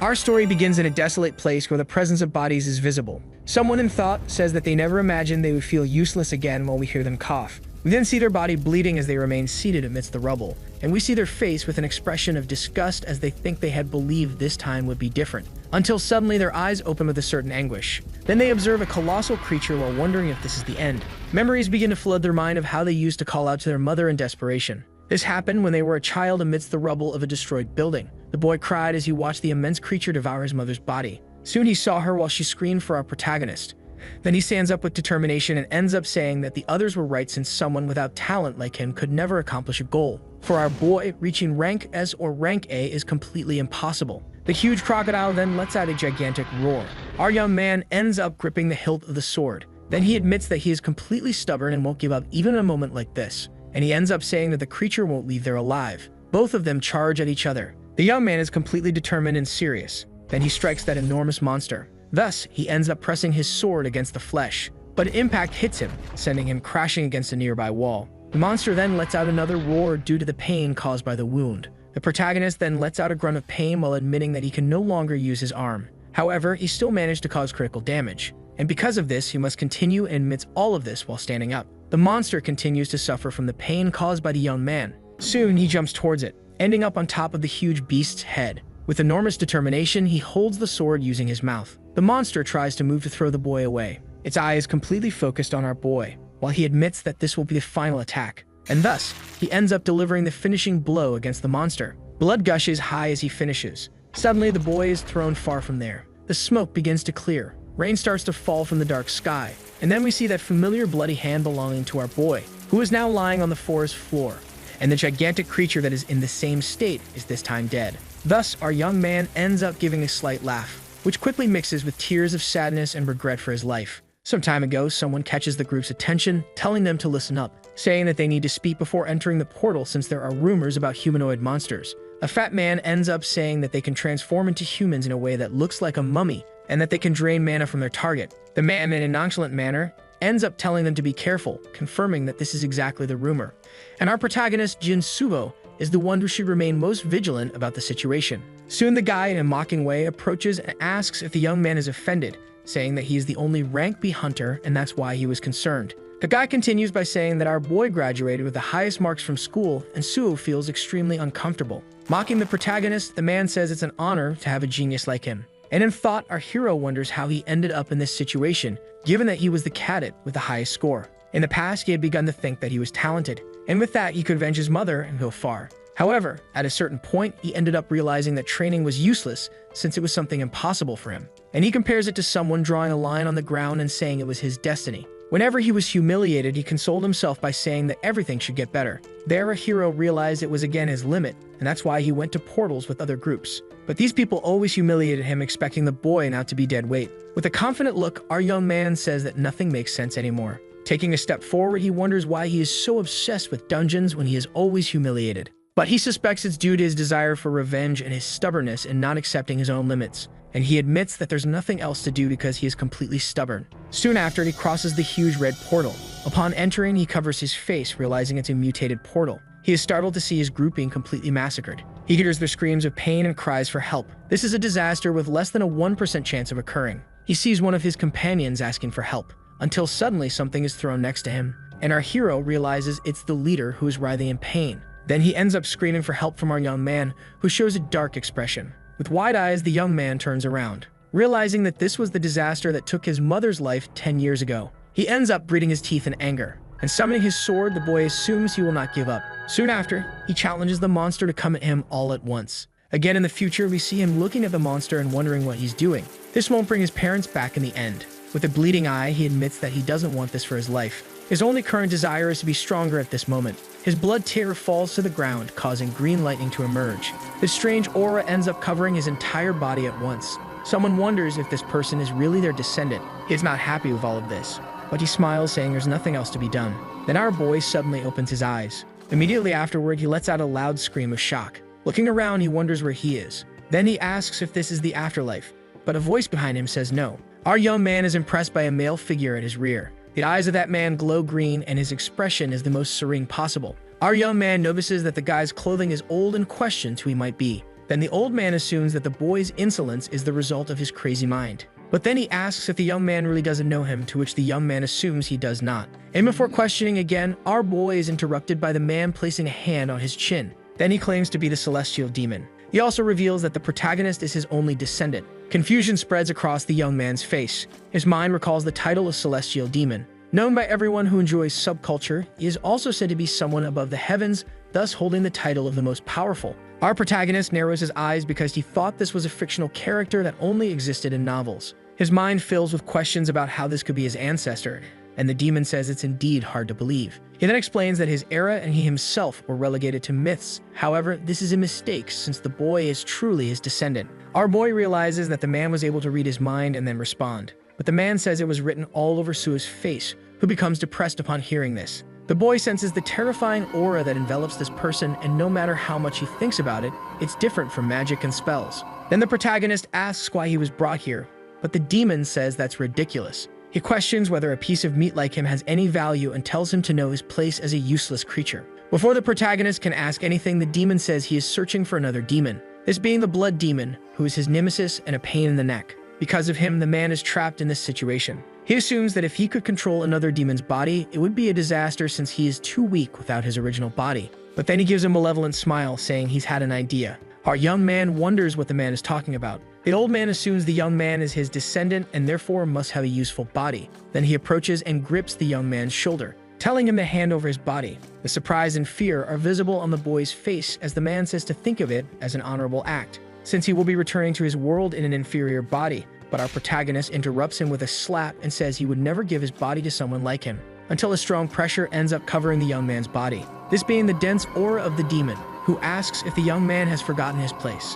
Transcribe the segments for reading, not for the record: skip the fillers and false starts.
Our story begins in a desolate place where the presence of bodies is visible. Someone in thought says that they never imagined they would feel useless again while we hear them cough. We then see their body bleeding as they remain seated amidst the rubble, and we see their face with an expression of disgust as they think they had believed this time would be different, until suddenly their eyes open with a certain anguish. Then they observe a colossal creature while wondering if this is the end. Memories begin to flood their mind of how they used to call out to their mother in desperation. This happened when they were a child amidst the rubble of a destroyed building. The boy cried as he watched the immense creature devour his mother's body. Soon he saw her while she screamed for our protagonist. Then he stands up with determination and ends up saying that the others were right, since someone without talent like him could never accomplish a goal. For our boy, reaching rank S or rank A is completely impossible. The huge crocodile then lets out a gigantic roar. Our young man ends up gripping the hilt of the sword. Then he admits that he is completely stubborn and won't give up even a moment like this. And he ends up saying that the creature won't leave there alive. Both of them charge at each other. The young man is completely determined and serious. Then he strikes that enormous monster. Thus, he ends up pressing his sword against the flesh. But impact hits him, sending him crashing against a nearby wall. The monster then lets out another roar due to the pain caused by the wound. The protagonist then lets out a grunt of pain while admitting that he can no longer use his arm. However, he still managed to cause critical damage. And because of this, he must continue and admits all of this while standing up. The monster continues to suffer from the pain caused by the young man. Soon, he jumps towards it, ending up on top of the huge beast's head. With enormous determination, he holds the sword using his mouth. The monster tries to move to throw the boy away. Its eye is completely focused on our boy, while he admits that this will be the final attack. And thus, he ends up delivering the finishing blow against the monster. Blood gushes high as he finishes. Suddenly, the boy is thrown far from there. The smoke begins to clear. Rain starts to fall from the dark sky. And then we see that familiar bloody hand belonging to our boy, who is now lying on the forest floor. And the gigantic creature that is in the same state is this time dead. Thus, our young man ends up giving a slight laugh, which quickly mixes with tears of sadness and regret for his life. Some time ago, someone catches the group's attention, telling them to listen up, saying that they need to speak before entering the portal since there are rumors about humanoid monsters. A fat man ends up saying that they can transform into humans in a way that looks like a mummy, and that they can drain mana from their target. The man, in a nonchalant manner, ends up telling them to be careful, confirming that this is exactly the rumor. And our protagonist, Jin Subo, is the one who should remain most vigilant about the situation. Soon the guy, in a mocking way, approaches and asks if the young man is offended, saying that he is the only rank B hunter and that's why he was concerned. The guy continues by saying that our boy graduated with the highest marks from school and Suo feels extremely uncomfortable. Mocking the protagonist, the man says it's an honor to have a genius like him. And in thought, our hero wonders how he ended up in this situation, given that he was the cadet with the highest score. In the past, he had begun to think that he was talented, and with that, he could avenge his mother and go far. However, at a certain point, he ended up realizing that training was useless since it was something impossible for him. And he compares it to someone drawing a line on the ground and saying it was his destiny. Whenever he was humiliated, he consoled himself by saying that everything should get better. There, a hero realized it was again his limit, and that's why he went to portals with other groups. But these people always humiliated him, expecting the boy now to be dead weight. With a confident look, our young man says that nothing makes sense anymore. Taking a step forward, he wonders why he is so obsessed with dungeons when he is always humiliated. But he suspects it's due to his desire for revenge and his stubbornness in not accepting his own limits. And he admits that there's nothing else to do because he is completely stubborn. Soon after, he crosses the huge red portal. Upon entering, he covers his face, realizing it's a mutated portal. He is startled to see his group being completely massacred. He hears their screams of pain and cries for help. This is a disaster with less than a 1% chance of occurring. He sees one of his companions asking for help, until suddenly something is thrown next to him, and our hero realizes it's the leader who is writhing in pain. Then he ends up screaming for help from our young man, who shows a dark expression. With wide eyes, the young man turns around, realizing that this was the disaster that took his mother's life 10 years ago. He ends up gritting his teeth in anger, and summoning his sword, the boy assumes he will not give up. Soon after, he challenges the monster to come at him all at once. Again in the future, we see him looking at the monster and wondering what he's doing. This won't bring his parents back in the end. With a bleeding eye, he admits that he doesn't want this for his life. His only current desire is to be stronger at this moment. His blood tear falls to the ground, causing green lightning to emerge. This strange aura ends up covering his entire body at once. Someone wonders if this person is really their descendant. He is not happy with all of this, but he smiles, saying there's nothing else to be done. Then our boy suddenly opens his eyes. Immediately afterward, he lets out a loud scream of shock. Looking around, he wonders where he is. Then he asks if this is the afterlife, but a voice behind him says no. Our young man is impressed by a male figure at his rear. The eyes of that man glow green, and his expression is the most serene possible. Our young man notices that the guy's clothing is old and questions who he might be. Then the old man assumes that the boy's insolence is the result of his crazy mind. But then he asks if the young man really doesn't know him, to which the young man assumes he does not. And before questioning again, our boy is interrupted by the man placing a hand on his chin. Then he claims to be the celestial demon. He also reveals that the protagonist is his only descendant. Confusion spreads across the young man's face. His mind recalls the title of celestial demon. Known by everyone who enjoys subculture, he is also said to be someone above the heavens, thus holding the title of the most powerful. Our protagonist narrows his eyes because he thought this was a fictional character that only existed in novels. His mind fills with questions about how this could be his ancestor, and the demon says it's indeed hard to believe. He then explains that his era and he himself were relegated to myths. However, this is a mistake since the boy is truly his descendant. Our boy realizes that the man was able to read his mind and then respond. But the man says it was written all over Sua's face, who becomes depressed upon hearing this. The boy senses the terrifying aura that envelops this person, and no matter how much he thinks about it, it's different from magic and spells. Then the protagonist asks why he was brought here, but the demon says that's ridiculous. He questions whether a piece of meat like him has any value and tells him to know his place as a useless creature. Before the protagonist can ask anything, the demon says he is searching for another demon, this being the blood demon, who is his nemesis and a pain in the neck. Because of him, the man is trapped in this situation. He assumes that if he could control another demon's body, it would be a disaster since he is too weak without his original body. But then he gives a malevolent smile, saying he's had an idea. Our young man wonders what the man is talking about. The old man assumes the young man is his descendant and therefore must have a useful body. Then he approaches and grips the young man's shoulder, telling him to hand over his body. The surprise and fear are visible on the boy's face as the man says to think of it as an honorable act, since he will be returning to his world in an inferior body. But our protagonist interrupts him with a slap and says he would never give his body to someone like him, until a strong pressure ends up covering the young man's body, this being the dense aura of the demon, who asks if the young man has forgotten his place.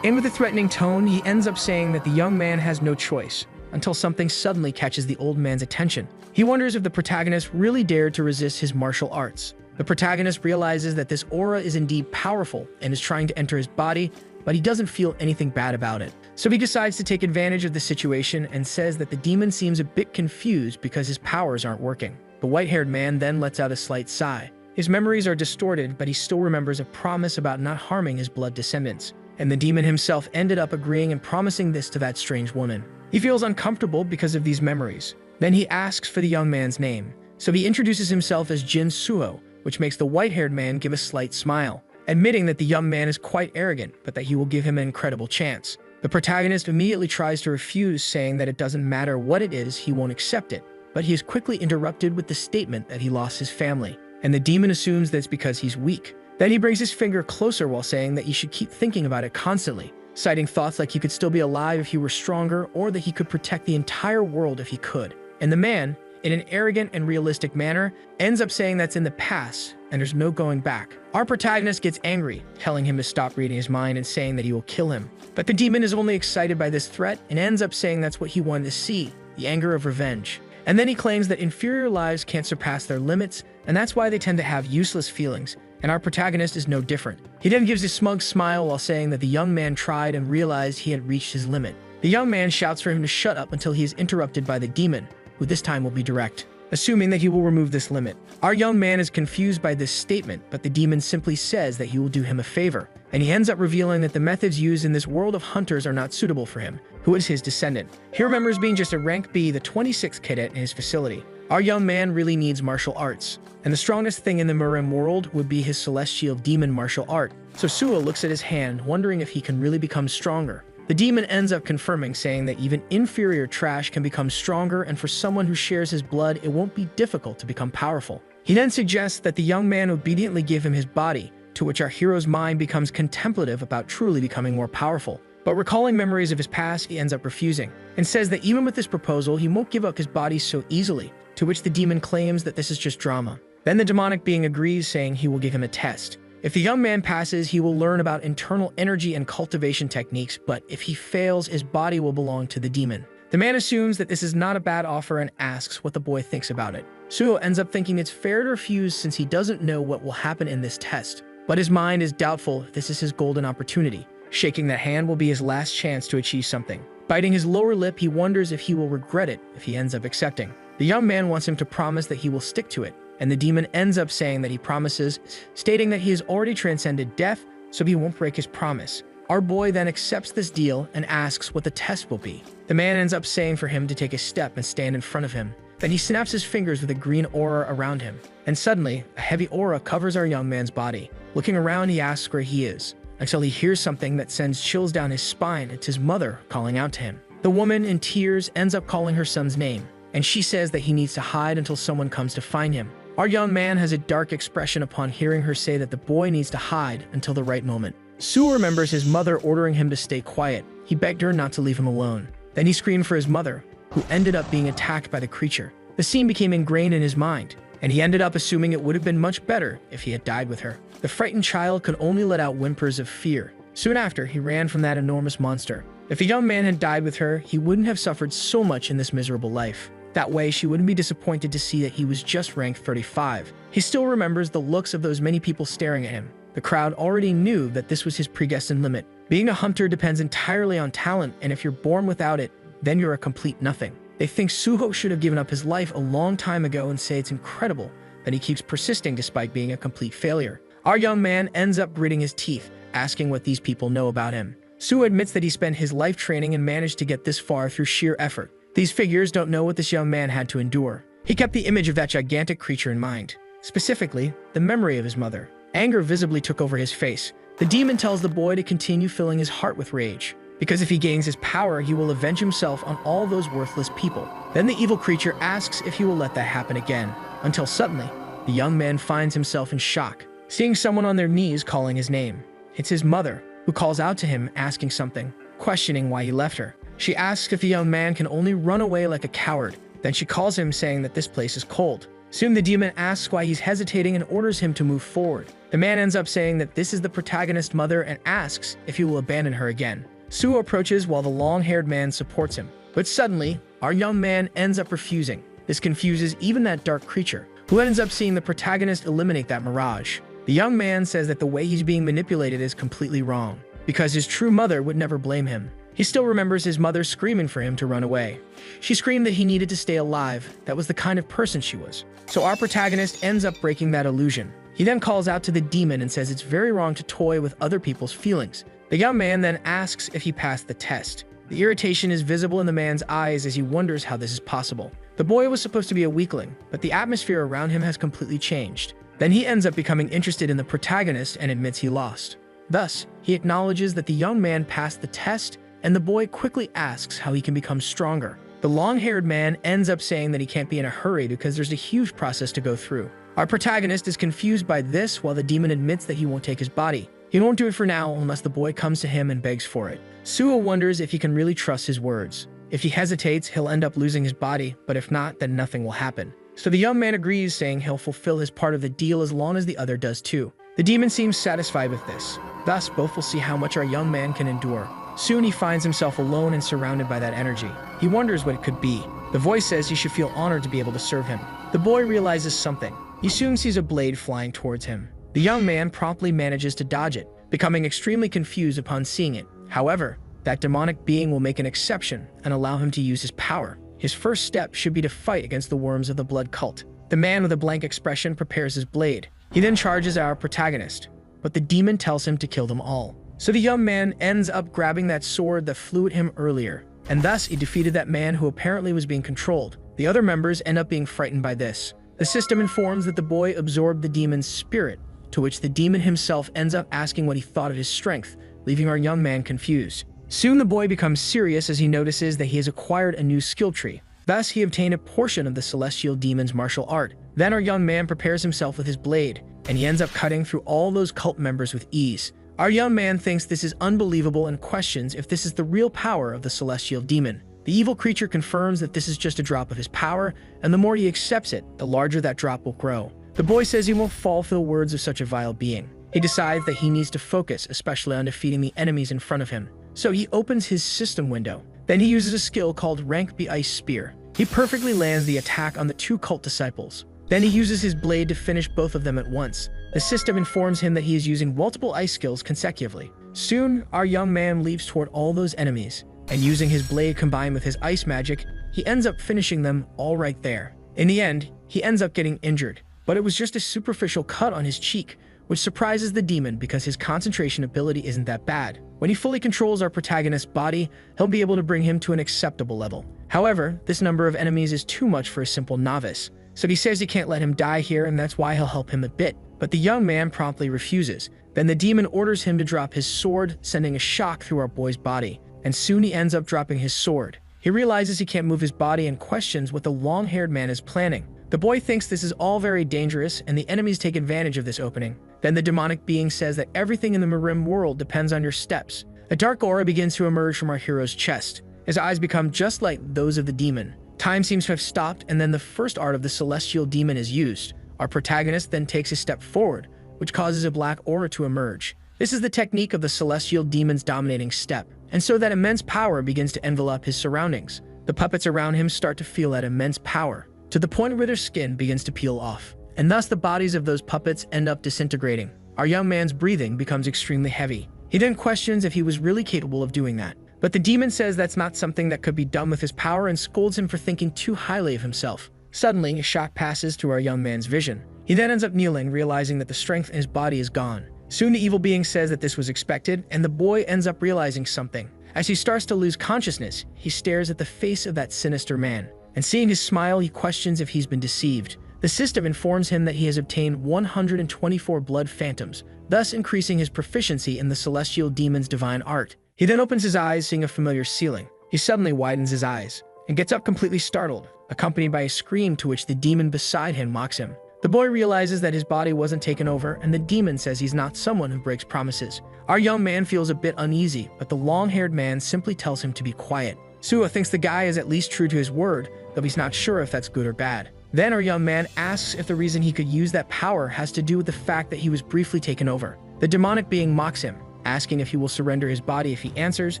And with a threatening tone, he ends up saying that the young man has no choice, until something suddenly catches the old man's attention. He wonders if the protagonist really dared to resist his martial arts. The protagonist realizes that this aura is indeed powerful and is trying to enter his body, but he doesn't feel anything bad about it. So he decides to take advantage of the situation and says that the demon seems a bit confused because his powers aren't working. The white-haired man then lets out a slight sigh. His memories are distorted, but he still remembers a promise about not harming his blood descendants. And the demon himself ended up agreeing and promising this to that strange woman. He feels uncomfortable because of these memories. Then he asks for the young man's name. So he introduces himself as Jin Suho, which makes the white-haired man give a slight smile, admitting that the young man is quite arrogant, but that he will give him an incredible chance. The protagonist immediately tries to refuse, saying that it doesn't matter what it is, he won't accept it. But he is quickly interrupted with the statement that he lost his family, and the demon assumes that it's because he's weak. Then he brings his finger closer while saying that he should keep thinking about it constantly, citing thoughts like he could still be alive if he were stronger, or that he could protect the entire world if he could. And the man, in an arrogant and realistic manner, ends up saying that's in the past and there's no going back. Our protagonist gets angry, telling him to stop reading his mind and saying that he will kill him. But the demon is only excited by this threat and ends up saying that's what he wanted to see, the anger of revenge. And then he claims that inferior lives can't surpass their limits, and that's why they tend to have useless feelings, and our protagonist is no different. He then gives a smug smile while saying that the young man tried and realized he had reached his limit. The young man shouts for him to shut up until he is interrupted by the demon, who this time will be direct, assuming that he will remove this limit. Our young man is confused by this statement, but the demon simply says that he will do him a favor, and he ends up revealing that the methods used in this world of hunters are not suitable for him, who is his descendant. He remembers being just a rank B, the 26th cadet in his facility. Our young man really needs martial arts, and the strongest thing in the Murim world would be his celestial demon martial art. So Suo looks at his hand, wondering if he can really become stronger. The demon ends up confirming, saying that even inferior trash can become stronger, and for someone who shares his blood, it won't be difficult to become powerful. He then suggests that the young man obediently give him his body, to which our hero's mind becomes contemplative about truly becoming more powerful. But recalling memories of his past, he ends up refusing, and says that even with this proposal, he won't give up his body so easily, to which the demon claims that this is just drama. Then the demonic being agrees, saying he will give him a test. If the young man passes, he will learn about internal energy and cultivation techniques, but if he fails, his body will belong to the demon. The man assumes that this is not a bad offer and asks what the boy thinks about it. Suho ends up thinking it's fair to refuse since he doesn't know what will happen in this test, but his mind is doubtful if this is his golden opportunity. Shaking that hand will be his last chance to achieve something. Biting his lower lip, he wonders if he will regret it if he ends up accepting. The young man wants him to promise that he will stick to it, and the demon ends up saying that he promises, stating that he has already transcended death, so he won't break his promise. Our boy then accepts this deal and asks what the test will be. The man ends up saying for him to take a step and stand in front of him. Then he snaps his fingers with a green aura around him, and suddenly, a heavy aura covers our young man's body. Looking around, he asks where he is, until he hears something that sends chills down his spine. It's his mother calling out to him. The woman, in tears, ends up calling her son's name, and she says that he needs to hide until someone comes to find him. Our young man has a dark expression upon hearing her say that the boy needs to hide until the right moment. Sue remembers his mother ordering him to stay quiet. He begged her not to leave him alone. Then he screamed for his mother, who ended up being attacked by the creature. The scene became ingrained in his mind, and he ended up assuming it would have been much better if he had died with her. The frightened child could only let out whimpers of fear. Soon after, he ran from that enormous monster. If the young man had died with her, he wouldn't have suffered so much in this miserable life. That way, she wouldn't be disappointed to see that he was just ranked 35. He still remembers the looks of those many people staring at him. The crowd already knew that this was his predestined limit. Being a hunter depends entirely on talent, and if you're born without it, then you're a complete nothing. They think Suho should have given up his life a long time ago and say it's incredible that he keeps persisting despite being a complete failure. Our young man ends up gritting his teeth, asking what these people know about him. Suho admits that he spent his life training and managed to get this far through sheer effort. These figures don't know what this young man had to endure. He kept the image of that gigantic creature in mind, specifically the memory of his mother. Anger visibly took over his face. The demon tells the boy to continue filling his heart with rage, because if he gains his power, he will avenge himself on all those worthless people. Then the evil creature asks if he will let that happen again, until suddenly, the young man finds himself in shock, seeing someone on their knees calling his name. It's his mother, who calls out to him asking something, questioning why he left her. She asks if the young man can only run away like a coward. Then she calls him, saying that this place is cold. Soon the demon asks why he's hesitating and orders him to move forward. The man ends up saying that this is the protagonist's mother and asks if he will abandon her again. Suho approaches while the long-haired man supports him. But suddenly, our young man ends up refusing. This confuses even that dark creature, who ends up seeing the protagonist eliminate that mirage. The young man says that the way he's being manipulated is completely wrong, because his true mother would never blame him. He still remembers his mother screaming for him to run away. She screamed that he needed to stay alive. That was the kind of person she was. So our protagonist ends up breaking that illusion. He then calls out to the demon and says it's very wrong to toy with other people's feelings. The young man then asks if he passed the test. The irritation is visible in the man's eyes as he wonders how this is possible. The boy was supposed to be a weakling, but the atmosphere around him has completely changed. Then he ends up becoming interested in the protagonist and admits he lost. Thus, he acknowledges that the young man passed the test, and the boy quickly asks how he can become stronger. The long-haired man ends up saying that he can't be in a hurry because there's a huge process to go through. Our protagonist is confused by this while the demon admits that he won't take his body. He won't do it for now unless the boy comes to him and begs for it. Suho wonders if he can really trust his words. If he hesitates, he'll end up losing his body, but if not, then nothing will happen. So the young man agrees, saying he'll fulfill his part of the deal as long as the other does too. The demon seems satisfied with this. Thus, both will see how much our young man can endure. Soon he finds himself alone and surrounded by that energy. He wonders what it could be. The voice says he should feel honored to be able to serve him. The boy realizes something. He soon sees a blade flying towards him. The young man promptly manages to dodge it, becoming extremely confused upon seeing it. However, that demonic being will make an exception and allow him to use his power. His first step should be to fight against the worms of the blood cult. The man with a blank expression prepares his blade. He then charges our protagonist, but the demon tells him to kill them all. So the young man ends up grabbing that sword that flew at him earlier, and thus he defeated that man who apparently was being controlled. The other members end up being frightened by this. The system informs that the boy absorbed the demon's spirit, to which the demon himself ends up asking what he thought of his strength, leaving our young man confused. Soon the boy becomes serious as he notices that he has acquired a new skill tree. Thus, he obtained a portion of the celestial demon's martial art. Then our young man prepares himself with his blade, and he ends up cutting through all those cult members with ease. Our young man thinks this is unbelievable and questions if this is the real power of the celestial demon. The evil creature confirms that this is just a drop of his power, and the more he accepts it, the larger that drop will grow. The boy says he won't fall for the words of such a vile being. He decides that he needs to focus, especially on defeating the enemies in front of him. So he opens his system window. Then he uses a skill called Rank B Ice Spear. He perfectly lands the attack on the two cult disciples. Then he uses his blade to finish both of them at once. The system informs him that he is using multiple ice skills consecutively. Soon, our young man leaps toward all those enemies, and using his blade combined with his ice magic, he ends up finishing them all right there. In the end, he ends up getting injured, but it was just a superficial cut on his cheek, which surprises the demon because his concentration ability isn't that bad. When he fully controls our protagonist's body, he'll be able to bring him to an acceptable level. However, this number of enemies is too much for a simple novice, so he says he can't let him die here and that's why he'll help him a bit. But the young man promptly refuses. Then the demon orders him to drop his sword, sending a shock through our boy's body, and soon he ends up dropping his sword. He realizes he can't move his body and questions what the long-haired man is planning. The boy thinks this is all very dangerous and the enemies take advantage of this opening. Then the demonic being says that everything in the Marim world depends on your steps. A dark aura begins to emerge from our hero's chest. His eyes become just like those of the demon. Time seems to have stopped, and then the first art of the celestial demon is used. Our protagonist then takes a step forward, which causes a black aura to emerge. This is the technique of the celestial demon's dominating step, and so that immense power begins to envelop his surroundings. The puppets around him start to feel that immense power, to the point where their skin begins to peel off, and thus the bodies of those puppets end up disintegrating. Our young man's breathing becomes extremely heavy. He then questions if he was really capable of doing that. But the demon says that's not something that could be done with his power and scolds him for thinking too highly of himself. Suddenly, a shock passes through our young man's vision. He then ends up kneeling, realizing that the strength in his body is gone. Soon the evil being says that this was expected, and the boy ends up realizing something. As he starts to lose consciousness, he stares at the face of that sinister man. And seeing his smile, he questions if he's been deceived. The system informs him that he has obtained 124 blood phantoms, thus increasing his proficiency in the celestial demon's divine art. He then opens his eyes, seeing a familiar ceiling. He suddenly widens his eyes and gets up completely startled, accompanied by a scream to which the demon beside him mocks him. The boy realizes that his body wasn't taken over, and the demon says he's not someone who breaks promises. Our young man feels a bit uneasy, but the long-haired man simply tells him to be quiet. Sua thinks the guy is at least true to his word, though he's not sure if that's good or bad. Then our young man asks if the reason he could use that power has to do with the fact that he was briefly taken over. The demonic being mocks him, asking if he will surrender his body if he answers,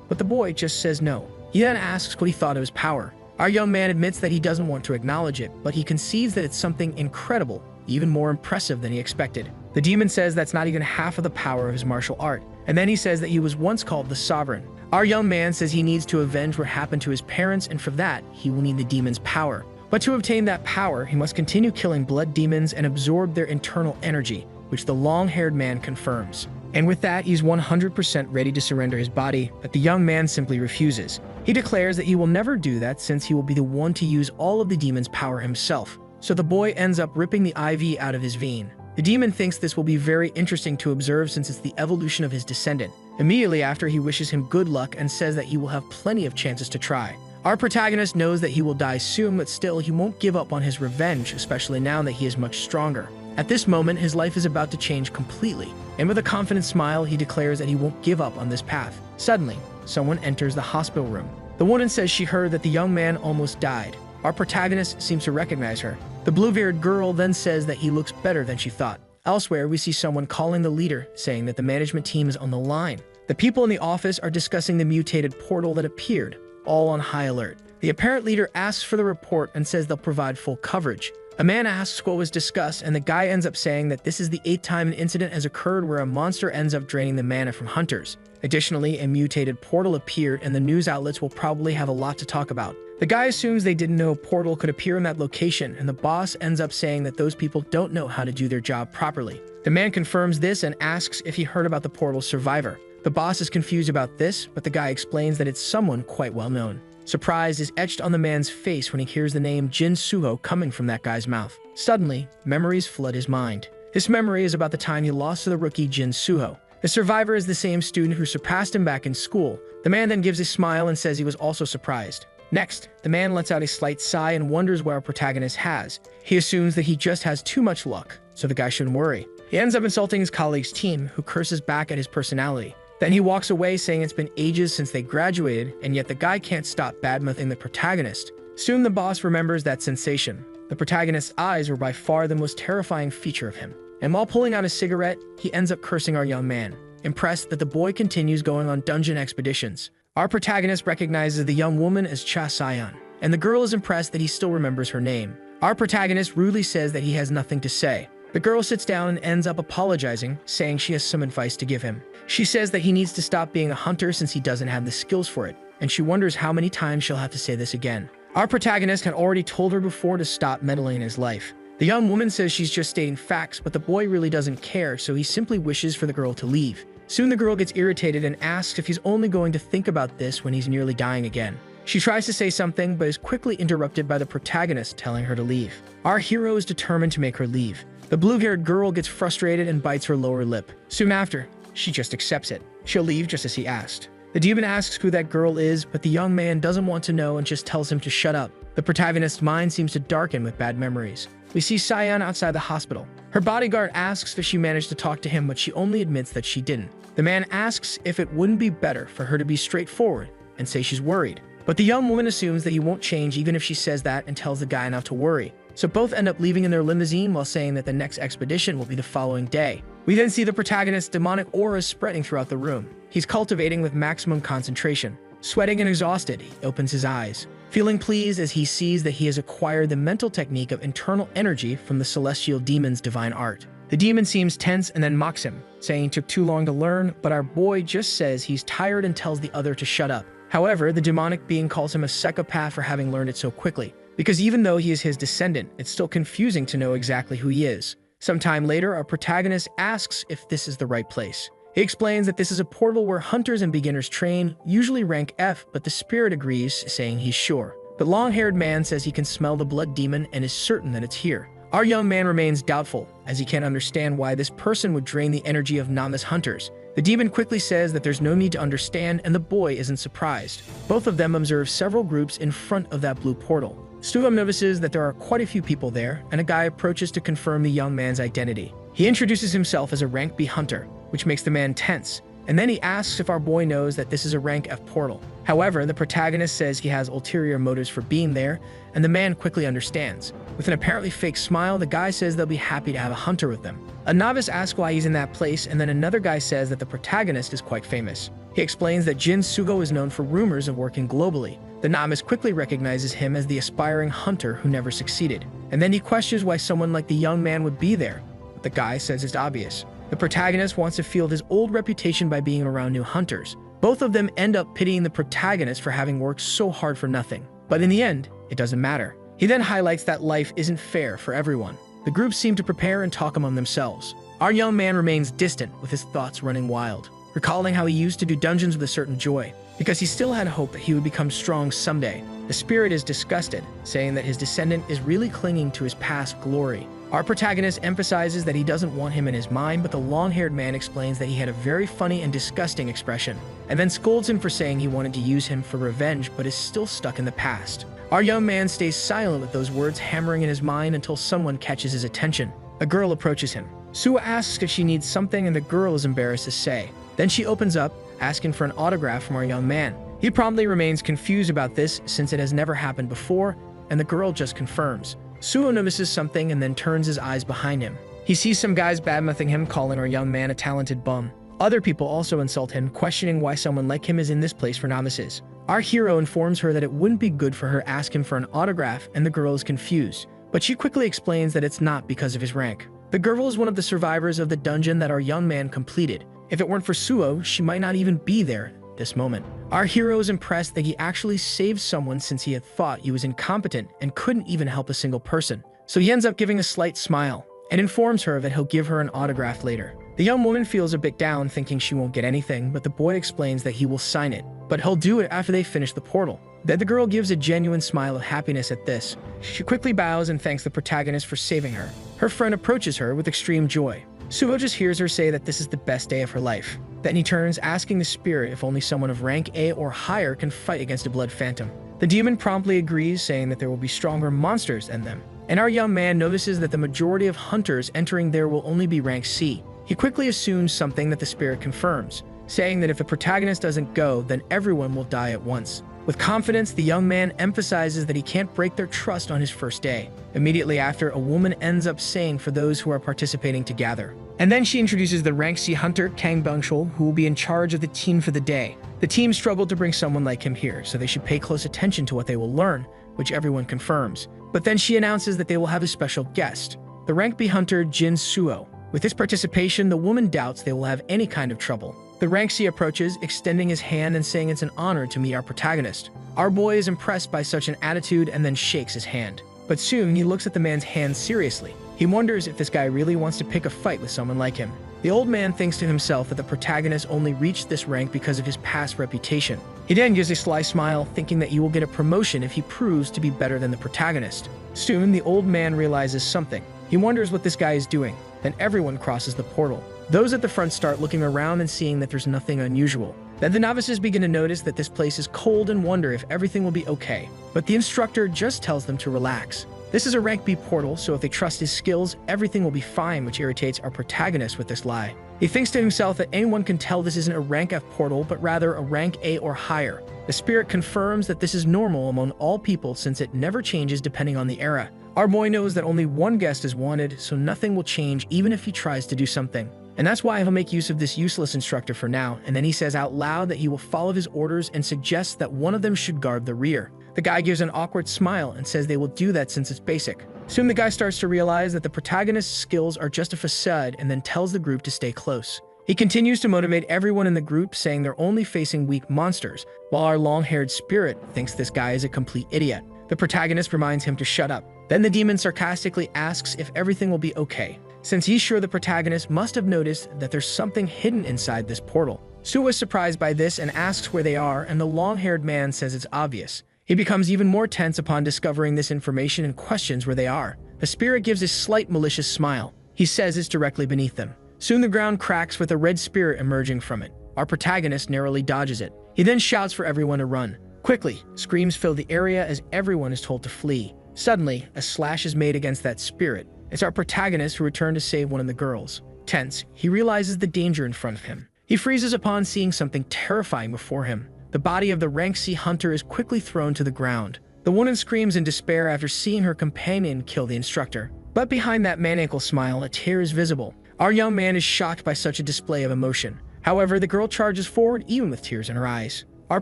but the boy just says no. He then asks what he thought of his power. Our young man admits that he doesn't want to acknowledge it, but he concedes that it's something incredible, even more impressive than he expected. The demon says that's not even half of the power of his martial art, and then he says that he was once called the Sovereign. Our young man says he needs to avenge what happened to his parents, and for that, he will need the demon's power. But to obtain that power, he must continue killing blood demons and absorb their internal energy, which the long-haired man confirms. And with that, he's 100% ready to surrender his body, but the young man simply refuses. He declares that he will never do that since he will be the one to use all of the demon's power himself. So the boy ends up ripping the IV out of his vein. The demon thinks this will be very interesting to observe since it's the evolution of his descendant. Immediately after, he wishes him good luck and says that he will have plenty of chances to try. Our protagonist knows that he will die soon, but still he won't give up on his revenge, especially now that he is much stronger. At this moment, his life is about to change completely, and with a confident smile, he declares that he won't give up on this path. Suddenly, someone enters the hospital room. The woman says she heard that the young man almost died. Our protagonist seems to recognize her. The blue-bearded girl then says that he looks better than she thought. Elsewhere, we see someone calling the leader, saying that the management team is on the line. The people in the office are discussing the mutated portal that appeared, all on high alert. The apparent leader asks for the report and says they'll provide full coverage. A man asks what was discussed, and the guy ends up saying that this is the 8th time an incident has occurred where a monster ends up draining the mana from hunters. Additionally, a mutated portal appeared, and the news outlets will probably have a lot to talk about. The guy assumes they didn't know a portal could appear in that location, and the boss ends up saying that those people don't know how to do their job properly. The man confirms this and asks if he heard about the portal's survivor. The boss is confused about this, but the guy explains that it's someone quite well known. Surprise is etched on the man's face when he hears the name Jin Suho coming from that guy's mouth. Suddenly, memories flood his mind. This memory is about the time he lost to the rookie Jin Suho. The survivor is the same student who surpassed him back in school. The man then gives a smile and says he was also surprised. Next, the man lets out a slight sigh and wonders what our protagonist has. He assumes that he just has too much luck, so the guy shouldn't worry. He ends up insulting his colleague's team, who curses back at his personality. Then he walks away saying it's been ages since they graduated, and yet the guy can't stop badmouthing the protagonist. Soon the boss remembers that sensation. The protagonist's eyes were by far the most terrifying feature of him. And while pulling out a cigarette, he ends up cursing our young man, impressed that the boy continues going on dungeon expeditions. Our protagonist recognizes the young woman as Cha Sayan, and the girl is impressed that he still remembers her name. Our protagonist rudely says that he has nothing to say. The girl sits down and ends up apologizing, saying she has some advice to give him. She says that he needs to stop being a hunter since he doesn't have the skills for it, and she wonders how many times she'll have to say this again. Our protagonist had already told her before to stop meddling in his life. The young woman says she's just stating facts, but the boy really doesn't care, so he simply wishes for the girl to leave. Soon the girl gets irritated and asks if he's only going to think about this when he's nearly dying again. She tries to say something, but is quickly interrupted by the protagonist telling her to leave. Our hero is determined to make her leave. The blue-haired girl gets frustrated and bites her lower lip. Soon after, she just accepts it. She'll leave just as he asked. The demon asks who that girl is, but the young man doesn't want to know and just tells him to shut up. The protagonist's mind seems to darken with bad memories. We see Cyan outside the hospital. Her bodyguard asks if she managed to talk to him, but she only admits that she didn't. The man asks if it wouldn't be better for her to be straightforward and say she's worried. But the young woman assumes that he won't change even if she says that and tells the guy not to worry. So both end up leaving in their limousine while saying that the next expedition will be the following day. We then see the protagonist's demonic auras spreading throughout the room. He's cultivating with maximum concentration. Sweating and exhausted, he opens his eyes, feeling pleased as he sees that he has acquired the mental technique of internal energy from the celestial demon's divine art. The demon seems tense and then mocks him, saying he took too long to learn, but our boy just says he's tired and tells the other to shut up. However, the demonic being calls him a psychopath for having learned it so quickly, because even though he is his descendant, it's still confusing to know exactly who he is. Sometime later, our protagonist asks if this is the right place. He explains that this is a portal where hunters and beginners train, usually rank F, but the spirit agrees, saying he's sure. The long-haired man says he can smell the blood demon and is certain that it's here. Our young man remains doubtful, as he can't understand why this person would drain the energy of novice hunters. The demon quickly says that there's no need to understand, and the boy isn't surprised. Both of them observe several groups in front of that blue portal. Stugum notices that there are quite a few people there, and a guy approaches to confirm the young man's identity. He introduces himself as a rank B hunter, which makes the man tense, and then he asks if our boy knows that this is a rank F portal. However, the protagonist says he has ulterior motives for being there, and the man quickly understands. With an apparently fake smile, the guy says they'll be happy to have a hunter with them. A novice asks why he's in that place, and then another guy says that the protagonist is quite famous. He explains that Jin Sugo is known for rumors of working globally. The novice quickly recognizes him as the aspiring hunter who never succeeded. And then he questions why someone like the young man would be there. But the guy says it's obvious. The protagonist wants to field his old reputation by being around new hunters. Both of them end up pitying the protagonist for having worked so hard for nothing. But in the end, it doesn't matter. He then highlights that life isn't fair for everyone. The groups seem to prepare and talk among themselves. Our young man remains distant, with his thoughts running wild, recalling how he used to do dungeons with a certain joy, because he still had hope that he would become strong someday. The spirit is disgusted, saying that his descendant is really clinging to his past glory. Our protagonist emphasizes that he doesn't want him in his mind, but the long-haired man explains that he had a very funny and disgusting expression, and then scolds him for saying he wanted to use him for revenge but is still stuck in the past. Our young man stays silent with those words hammering in his mind until someone catches his attention. A girl approaches him. Sua asks if she needs something, and the girl is embarrassed to say. Then she opens up, asking for an autograph from our young man. He promptly remains confused about this since it has never happened before, and the girl just confirms. Suo notices something and then turns his eyes behind him. He sees some guys badmouthing him, calling our young man a talented bum. Other people also insult him, questioning why someone like him is in this place for novices. Our hero informs her that it wouldn't be good for her to ask him for an autograph, and the girl is confused. But she quickly explains that it's not because of his rank. The girl is one of the survivors of the dungeon that our young man completed. If it weren't for Suo, she might not even be there at this moment. Our hero is impressed that he actually saved someone since he had thought he was incompetent and couldn't even help a single person. So he ends up giving a slight smile and informs her that he'll give her an autograph later. The young woman feels a bit down, thinking she won't get anything, but the boy explains that he will sign it, but he'll do it after they finish the portal. Then the girl gives a genuine smile of happiness at this. She quickly bows and thanks the protagonist for saving her. Her friend approaches her with extreme joy. Suho just hears her say that this is the best day of her life. Then he turns, asking the spirit if only someone of rank A or higher can fight against a blood phantom. The demon promptly agrees, saying that there will be stronger monsters than them. And our young man notices that the majority of hunters entering there will only be rank C. He quickly assumes something that the spirit confirms, saying that if the protagonist doesn't go, then everyone will die at once. With confidence, the young man emphasizes that he can't break their trust on his first day. Immediately after, a woman ends up saying for those who are participating to gather. And then she introduces the rank C hunter, Kang Bungshul, who will be in charge of the team for the day. The team struggled to bring someone like him here, so they should pay close attention to what they will learn, which everyone confirms. But then she announces that they will have a special guest, the rank B hunter, Jin Suo. With his participation, the woman doubts they will have any kind of trouble. The rank C approaches, extending his hand and saying it's an honor to meet our protagonist. Our boy is impressed by such an attitude and then shakes his hand. But soon, he looks at the man's hand seriously. He wonders if this guy really wants to pick a fight with someone like him. The old man thinks to himself that the protagonist only reached this rank because of his past reputation. He then gives a sly smile, thinking that he will get a promotion if he proves to be better than the protagonist. Soon, the old man realizes something. He wonders what this guy is doing. Then everyone crosses the portal. Those at the front start looking around and seeing that there's nothing unusual. Then the novices begin to notice that this place is cold and wonder if everything will be okay. But the instructor just tells them to relax. This is a rank B portal, so if they trust his skills, everything will be fine, which irritates our protagonist with this lie. He thinks to himself that anyone can tell this isn't a rank F portal, but rather a rank A or higher. The spirit confirms that this is normal among all people since it never changes depending on the era. Our boy knows that only one guest is wanted, so nothing will change even if he tries to do something. And that's why he'll make use of this useless instructor for now, and then he says out loud that he will follow his orders and suggests that one of them should guard the rear. The guy gives an awkward smile and says they will do that since it's basic. Soon the guy starts to realize that the protagonist's skills are just a facade and then tells the group to stay close. He continues to motivate everyone in the group, saying they're only facing weak monsters, while our long-haired spirit thinks this guy is a complete idiot. The protagonist reminds him to shut up. Then the demon sarcastically asks if everything will be okay, since he's sure the protagonist must have noticed that there's something hidden inside this portal. Sue is surprised by this and asks where they are, and the long-haired man says it's obvious. He becomes even more tense upon discovering this information and questions where they are. The spirit gives a slight malicious smile. He says it's directly beneath them. Soon the ground cracks with a red spirit emerging from it. Our protagonist narrowly dodges it. He then shouts for everyone to run. Quickly, screams fill the area as everyone is told to flee. Suddenly, a slash is made against that spirit. It's our protagonist who returned to save one of the girls. Tense, he realizes the danger in front of him. He freezes upon seeing something terrifying before him. The body of the rank C hunter is quickly thrown to the ground. The woman screams in despair after seeing her companion kill the instructor. But behind that maniacal smile, a tear is visible. Our young man is shocked by such a display of emotion. However, the girl charges forward even with tears in her eyes. Our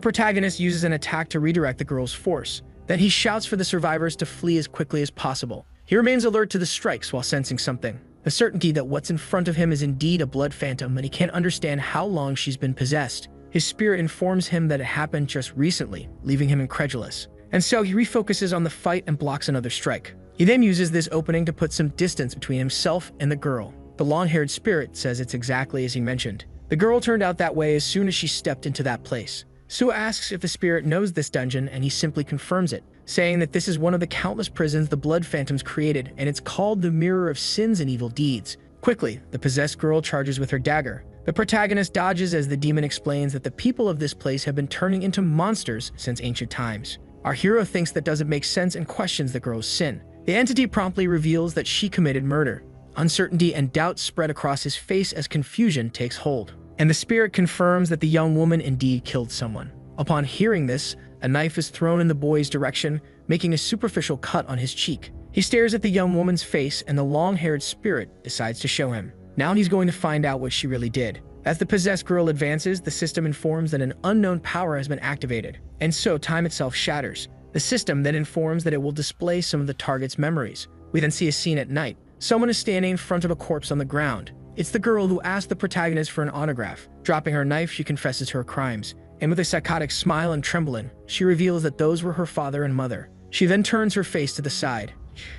protagonist uses an attack to redirect the girl's force. Then he shouts for the survivors to flee as quickly as possible. He remains alert to the strikes while sensing something. The certainty that what's in front of him is indeed a blood phantom and he can't understand how long she's been possessed. His spirit informs him that it happened just recently, leaving him incredulous. And so he refocuses on the fight and blocks another strike. He then uses this opening to put some distance between himself and the girl. The long-haired spirit says it's exactly as he mentioned. The girl turned out that way as soon as she stepped into that place. Sue asks if the spirit knows this dungeon and he simply confirms it, saying that this is one of the countless prisons the blood phantoms created and it's called the Mirror of Sins and Evil Deeds. Quickly, the possessed girl charges with her dagger. The protagonist dodges as the demon explains that the people of this place have been turning into monsters since ancient times. Our hero thinks that doesn't make sense and questions the girl's sin. The entity promptly reveals that she committed murder. Uncertainty and doubt spread across his face as confusion takes hold. And the spirit confirms that the young woman indeed killed someone. Upon hearing this, a knife is thrown in the boy's direction, making a superficial cut on his cheek. He stares at the young woman's face and the long-haired spirit decides to show him. Now he's going to find out what she really did. As the possessed girl advances, the system informs that an unknown power has been activated, and so time itself shatters. The system then informs that it will display some of the target's memories. We then see a scene at night. Someone is standing in front of a corpse on the ground. It's the girl who asked the protagonist for an autograph. Dropping her knife, she confesses her crimes, and with a psychotic smile and trembling, she reveals that those were her father and mother. She then turns her face to the side.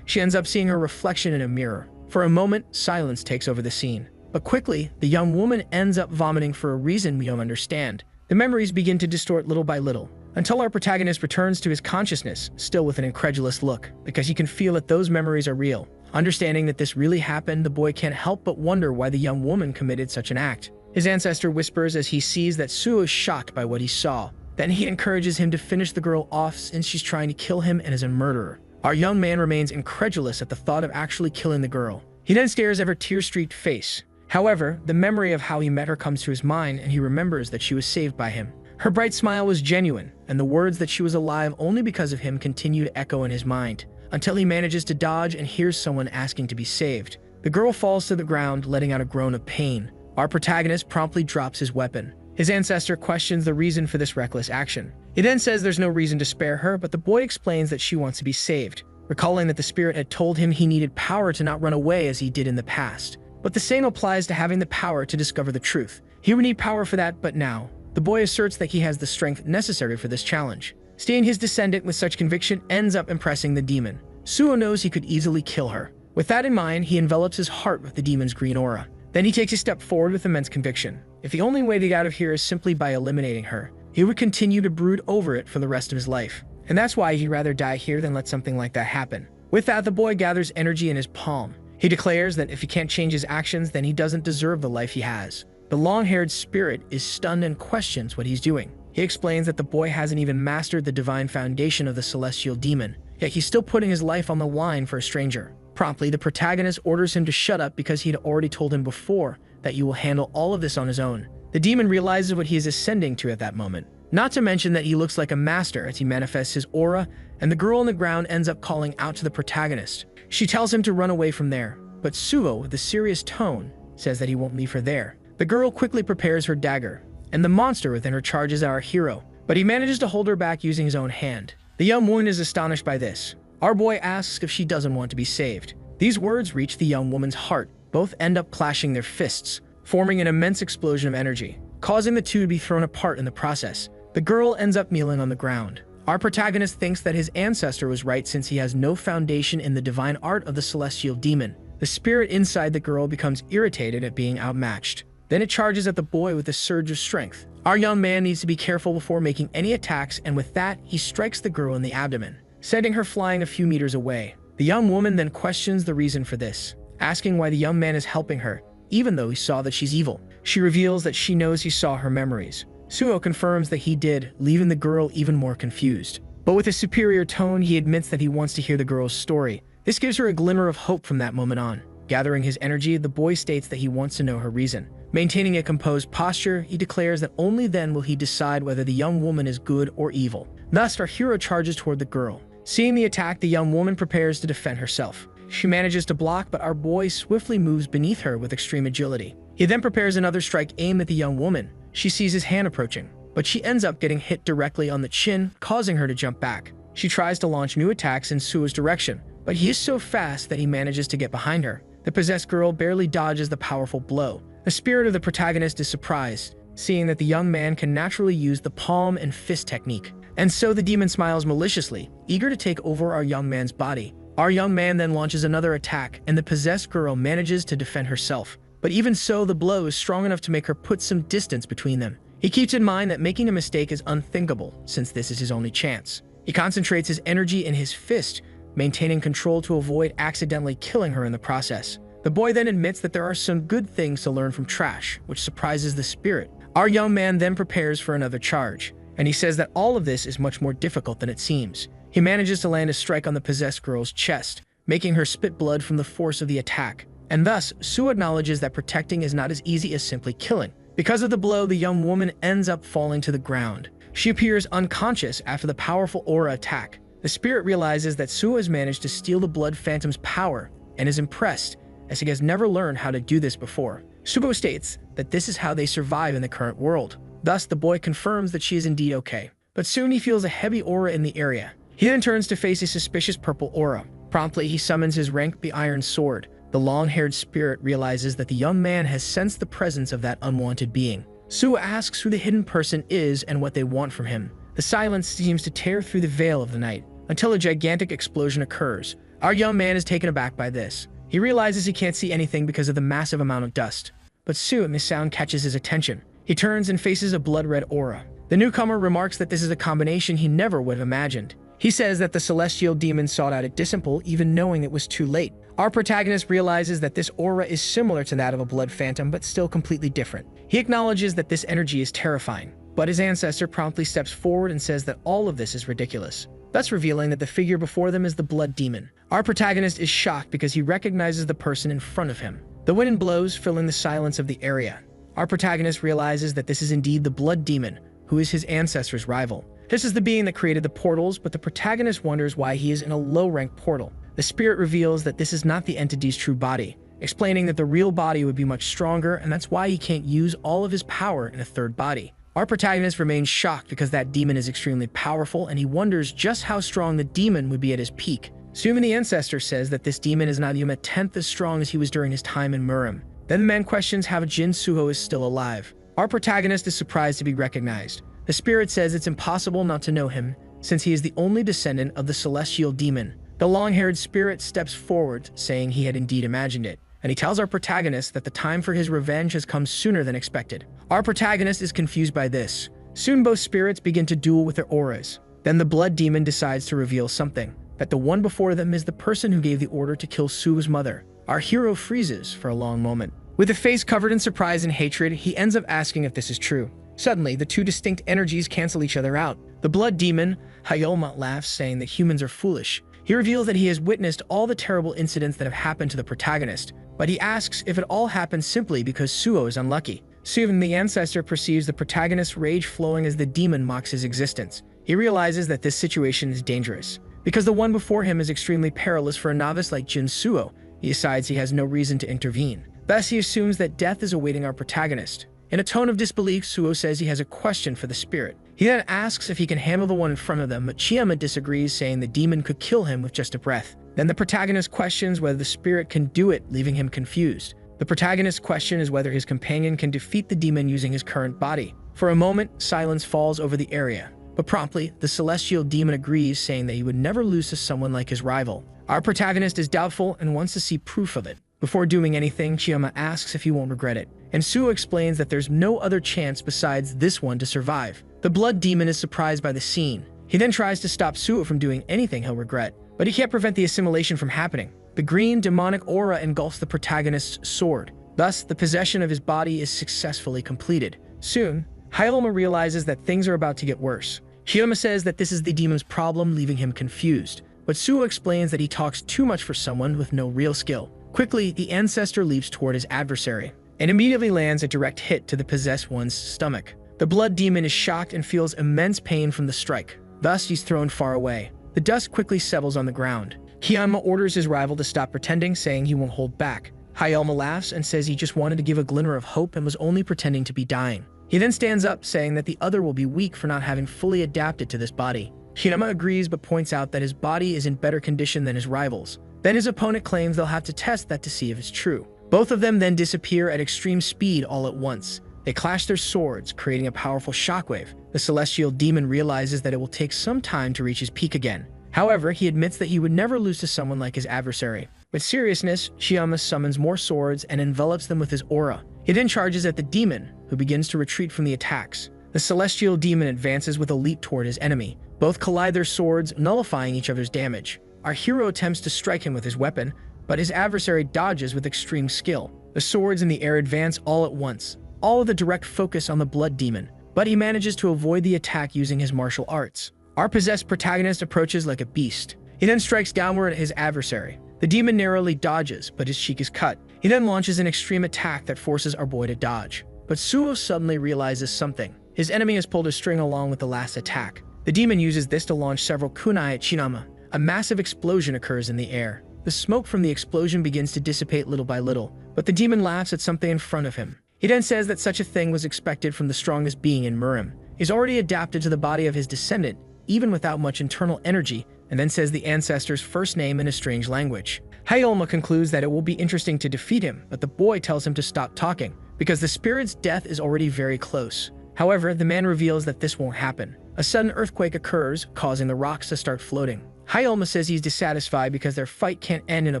She ends up seeing her reflection in a mirror. For a moment, silence takes over the scene. But quickly, the young woman ends up vomiting for a reason we don't understand. The memories begin to distort little by little, until our protagonist returns to his consciousness, still with an incredulous look, because he can feel that those memories are real. Understanding that this really happened, the boy can't help but wonder why the young woman committed such an act. His ancestor whispers as he sees that Sue is shocked by what he saw. Then he encourages him to finish the girl off since she's trying to kill him and is a murderer. Our young man remains incredulous at the thought of actually killing the girl. He then stares at her tear-streaked face. However, the memory of how he met her comes to his mind and he remembers that she was saved by him. Her bright smile was genuine, and the words that she was alive only because of him continue to echo in his mind, until he manages to dodge and hears someone asking to be saved. The girl falls to the ground, letting out a groan of pain. Our protagonist promptly drops his weapon. His ancestor questions the reason for this reckless action. He then says there's no reason to spare her, but the boy explains that she wants to be saved, recalling that the spirit had told him he needed power to not run away as he did in the past. But the same applies to having the power to discover the truth. He would need power for that, but now, the boy asserts that he has the strength necessary for this challenge. Seeing his descendant with such conviction ends up impressing the demon. Suo knows he could easily kill her. With that in mind, he envelops his heart with the demon's green aura. Then he takes a step forward with immense conviction. If the only way to get out of here is simply by eliminating her, he would continue to brood over it for the rest of his life. And that's why he'd rather die here than let something like that happen. With that, the boy gathers energy in his palm. He declares that if he can't change his actions, then he doesn't deserve the life he has. The long-haired spirit is stunned and questions what he's doing. He explains that the boy hasn't even mastered the divine foundation of the celestial demon, yet he's still putting his life on the line for a stranger. Promptly, the protagonist orders him to shut up because he'd already told him before that you will handle all of this on his own. The demon realizes what he is ascending to at that moment. Not to mention that he looks like a master as he manifests his aura, and the girl on the ground ends up calling out to the protagonist. She tells him to run away from there, but Suo, with a serious tone, says that he won't leave her there. The girl quickly prepares her dagger, and the monster within her charges our hero, but he manages to hold her back using his own hand. The young woman is astonished by this. Our boy asks if she doesn't want to be saved. These words reach the young woman's heart. Both end up clashing their fists, forming an immense explosion of energy, causing the two to be thrown apart in the process. The girl ends up kneeling on the ground. Our protagonist thinks that his ancestor was right since he has no foundation in the divine art of the celestial demon. The spirit inside the girl becomes irritated at being outmatched. Then it charges at the boy with a surge of strength. Our young man needs to be careful before making any attacks, and with that, he strikes the girl in the abdomen, sending her flying a few meters away. The young woman then questions the reason for this, asking why the young man is helping her, even though he saw that she's evil. She reveals that she knows he saw her memories. Suo confirms that he did, leaving the girl even more confused. But with a superior tone, he admits that he wants to hear the girl's story. This gives her a glimmer of hope from that moment on. Gathering his energy, the boy states that he wants to know her reason. Maintaining a composed posture, he declares that only then will he decide whether the young woman is good or evil. Thus, our hero charges toward the girl. Seeing the attack, the young woman prepares to defend herself. She manages to block, but our boy swiftly moves beneath her with extreme agility. He then prepares another strike aimed at the young woman. She sees his hand approaching, but she ends up getting hit directly on the chin, causing her to jump back. She tries to launch new attacks in Suo's direction, but he is so fast that he manages to get behind her. The possessed girl barely dodges the powerful blow. The spirit of the protagonist is surprised, seeing that the young man can naturally use the palm and fist technique. And so the demon smiles maliciously, eager to take over our young man's body. Our young man then launches another attack, and the possessed girl manages to defend herself. But even so, the blow is strong enough to make her put some distance between them. He keeps in mind that making a mistake is unthinkable, since this is his only chance. He concentrates his energy in his fist, maintaining control to avoid accidentally killing her in the process. The boy then admits that there are some good things to learn from trash, which surprises the spirit. Our young man then prepares for another charge, and he says that all of this is much more difficult than it seems. He manages to land a strike on the possessed girl's chest, making her spit blood from the force of the attack. And thus, Suo acknowledges that protecting is not as easy as simply killing. Because of the blow, the young woman ends up falling to the ground. She appears unconscious after the powerful aura attack. The spirit realizes that Suo has managed to steal the Blood Phantom's power and is impressed, as he has never learned how to do this before. Suo states that this is how they survive in the current world. Thus, the boy confirms that she is indeed okay. But soon he feels a heavy aura in the area. He then turns to face a suspicious purple aura. Promptly, he summons his rank, the Iron Sword. The long-haired spirit realizes that the young man has sensed the presence of that unwanted being. Suo asks who the hidden person is and what they want from him. The silence seems to tear through the veil of the night, until a gigantic explosion occurs. Our young man is taken aback by this. He realizes he can't see anything because of the massive amount of dust. But soon, the sound catches his attention. He turns and faces a blood-red aura. The newcomer remarks that this is a combination he never would have imagined. He says that the celestial demon sought out a disciple even knowing it was too late. Our protagonist realizes that this aura is similar to that of a blood phantom, but still completely different. He acknowledges that this energy is terrifying, but his ancestor promptly steps forward and says that all of this is ridiculous, thus revealing that the figure before them is the blood demon. Our protagonist is shocked because he recognizes the person in front of him. The wind blows, filling the silence of the area. Our protagonist realizes that this is indeed the blood demon, who is his ancestor's rival. This is the being that created the portals, but the protagonist wonders why he is in a low-rank portal. The spirit reveals that this is not the entity's true body, explaining that the real body would be much stronger, and that's why he can't use all of his power in a third body. Our protagonist remains shocked because that demon is extremely powerful, and he wonders just how strong the demon would be at his peak. Soon the ancestor says that this demon is not even a tenth as strong as he was during his time in Murim. Then the man questions how Jin Suho is still alive. Our protagonist is surprised to be recognized. The spirit says it's impossible not to know him, since he is the only descendant of the celestial demon. The long-haired spirit steps forward, saying he had indeed imagined it, and he tells our protagonist that the time for his revenge has come sooner than expected. Our protagonist is confused by this. Soon both spirits begin to duel with their auras. Then the blood demon decides to reveal something, that the one before them is the person who gave the order to kill Suo's mother. Our hero freezes for a long moment. With a face covered in surprise and hatred, he ends up asking if this is true. Suddenly, the two distinct energies cancel each other out. The blood demon, Yahello, laughs, saying that humans are foolish. He reveals that he has witnessed all the terrible incidents that have happened to the protagonist, but he asks if it all happened simply because Suo is unlucky. Soon, the ancestor perceives the protagonist's rage flowing as the demon mocks his existence. He realizes that this situation is dangerous. Because the one before him is extremely perilous for a novice like Jin Suo, he decides he has no reason to intervene. Thus, he assumes that death is awaiting our protagonist. In a tone of disbelief, Suo says he has a question for the spirit. He then asks if he can handle the one in front of them, but Chiyama disagrees, saying the demon could kill him with just a breath. Then the protagonist questions whether the spirit can do it, leaving him confused. The protagonist's question is whether his companion can defeat the demon using his current body. For a moment, silence falls over the area. But promptly, the celestial demon agrees, saying that he would never lose to someone like his rival. Our protagonist is doubtful and wants to see proof of it. Before doing anything, Chiyama asks if he won't regret it, and Suo explains that there's no other chance besides this one to survive. The blood demon is surprised by the scene. He then tries to stop Suo from doing anything he'll regret, but he can't prevent the assimilation from happening. The green demonic aura engulfs the protagonist's sword. Thus, the possession of his body is successfully completed. Soon, Yahello realizes that things are about to get worse. Chiyama says that this is the demon's problem, leaving him confused, but Suo explains that he talks too much for someone with no real skill. Quickly, the ancestor leaps toward his adversary and immediately lands a direct hit to the possessed one's stomach. The blood demon is shocked and feels immense pain from the strike. Thus, he's thrown far away. The dust quickly settles on the ground. Chiyama orders his rival to stop pretending, saying he won't hold back. Yahello laughs and says he just wanted to give a glimmer of hope and was only pretending to be dying. He then stands up, saying that the other will be weak for not having fully adapted to this body. Chiyama agrees but points out that his body is in better condition than his rival's. Then his opponent claims they'll have to test that to see if it's true. Both of them then disappear at extreme speed all at once. They clash their swords, creating a powerful shockwave. The celestial demon realizes that it will take some time to reach his peak again. However, he admits that he would never lose to someone like his adversary. With seriousness, Chiyama summons more swords and envelops them with his aura. He then charges at the demon, who begins to retreat from the attacks. The celestial demon advances with a leap toward his enemy. Both collide their swords, nullifying each other's damage. Our hero attempts to strike him with his weapon, but his adversary dodges with extreme skill. The swords in the air advance all at once, all with a direct focus on the blood demon, but he manages to avoid the attack using his martial arts. Our possessed protagonist approaches like a beast. He then strikes downward at his adversary. The demon narrowly dodges, but his cheek is cut. He then launches an extreme attack that forces our boy to dodge. But Suo suddenly realizes something. His enemy has pulled a string along with the last attack. The demon uses this to launch several kunai at Chiyama. A massive explosion occurs in the air. The smoke from the explosion begins to dissipate little by little, but the demon laughs at something in front of him. He then says that such a thing was expected from the strongest being in Murim. He's already adapted to the body of his descendant, even without much internal energy, and then says the ancestor's first name in a strange language. Yahello concludes that it will be interesting to defeat him, but the boy tells him to stop talking, because the spirit's death is already very close. However, the man reveals that this won't happen. A sudden earthquake occurs, causing the rocks to start floating. Yahello says he's dissatisfied because their fight can't end in a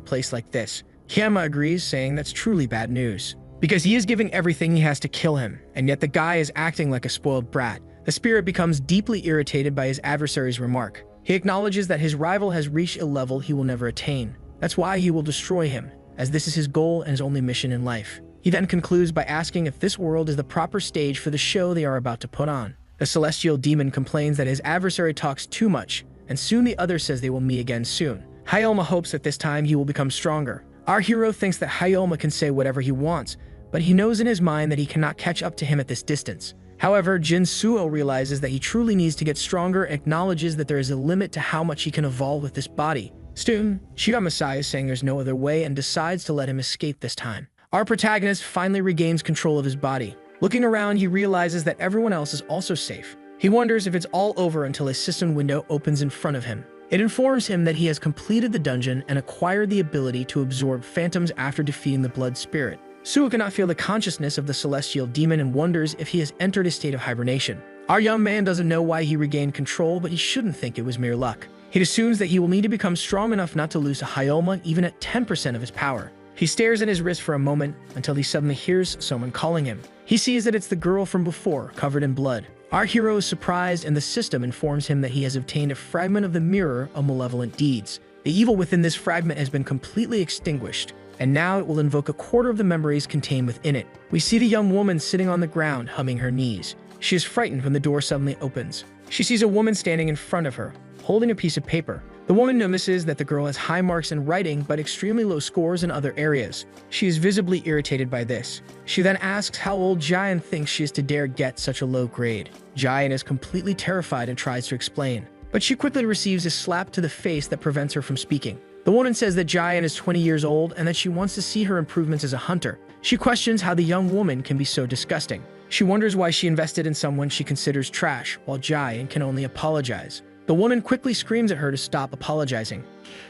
place like this. Chiyama agrees, saying that's truly bad news, because he is giving everything he has to kill him, and yet the guy is acting like a spoiled brat. The spirit becomes deeply irritated by his adversary's remark. He acknowledges that his rival has reached a level he will never attain. That's why he will destroy him, as this is his goal and his only mission in life. He then concludes by asking if this world is the proper stage for the show they are about to put on. The celestial demon complains that his adversary talks too much, and soon the other says they will meet again soon. Yahello hopes that this time he will become stronger. Our hero thinks that Yahello can say whatever he wants, but he knows in his mind that he cannot catch up to him at this distance. However, Jin Suo realizes that he truly needs to get stronger and acknowledges that there is a limit to how much he can evolve with this body. Soon, Chiyama is saying there's no other way and decides to let him escape this time. Our protagonist finally regains control of his body. Looking around, he realizes that everyone else is also safe. He wonders if it's all over until a system window opens in front of him. It informs him that he has completed the dungeon and acquired the ability to absorb phantoms after defeating the blood spirit. Suo cannot feel the consciousness of the celestial demon and wonders if he has entered a state of hibernation. Our young man doesn't know why he regained control, but he shouldn't think it was mere luck. He assumes that he will need to become strong enough not to lose a Hyoma even at 10% of his power. He stares at his wrist for a moment until he suddenly hears someone calling him. He sees that it's the girl from before, covered in blood. Our hero is surprised, and the system informs him that he has obtained a fragment of the mirror of malevolent deeds. The evil within this fragment has been completely extinguished, and now it will invoke a quarter of the memories contained within it. We see the young woman sitting on the ground, humming her knees. She is frightened when the door suddenly opens. She sees a woman standing in front of her, holding a piece of paper. The woman notices that the girl has high marks in writing but extremely low scores in other areas. She is visibly irritated by this. She then asks how old Jian thinks she is to dare get such a low grade. Jian is completely terrified and tries to explain, but she quickly receives a slap to the face that prevents her from speaking. The woman says that Jian is 20 years old and that she wants to see her improvements as a hunter. She questions how the young woman can be so disgusting. She wonders why she invested in someone she considers trash, while Jian can only apologize. The woman quickly screams at her to stop apologizing.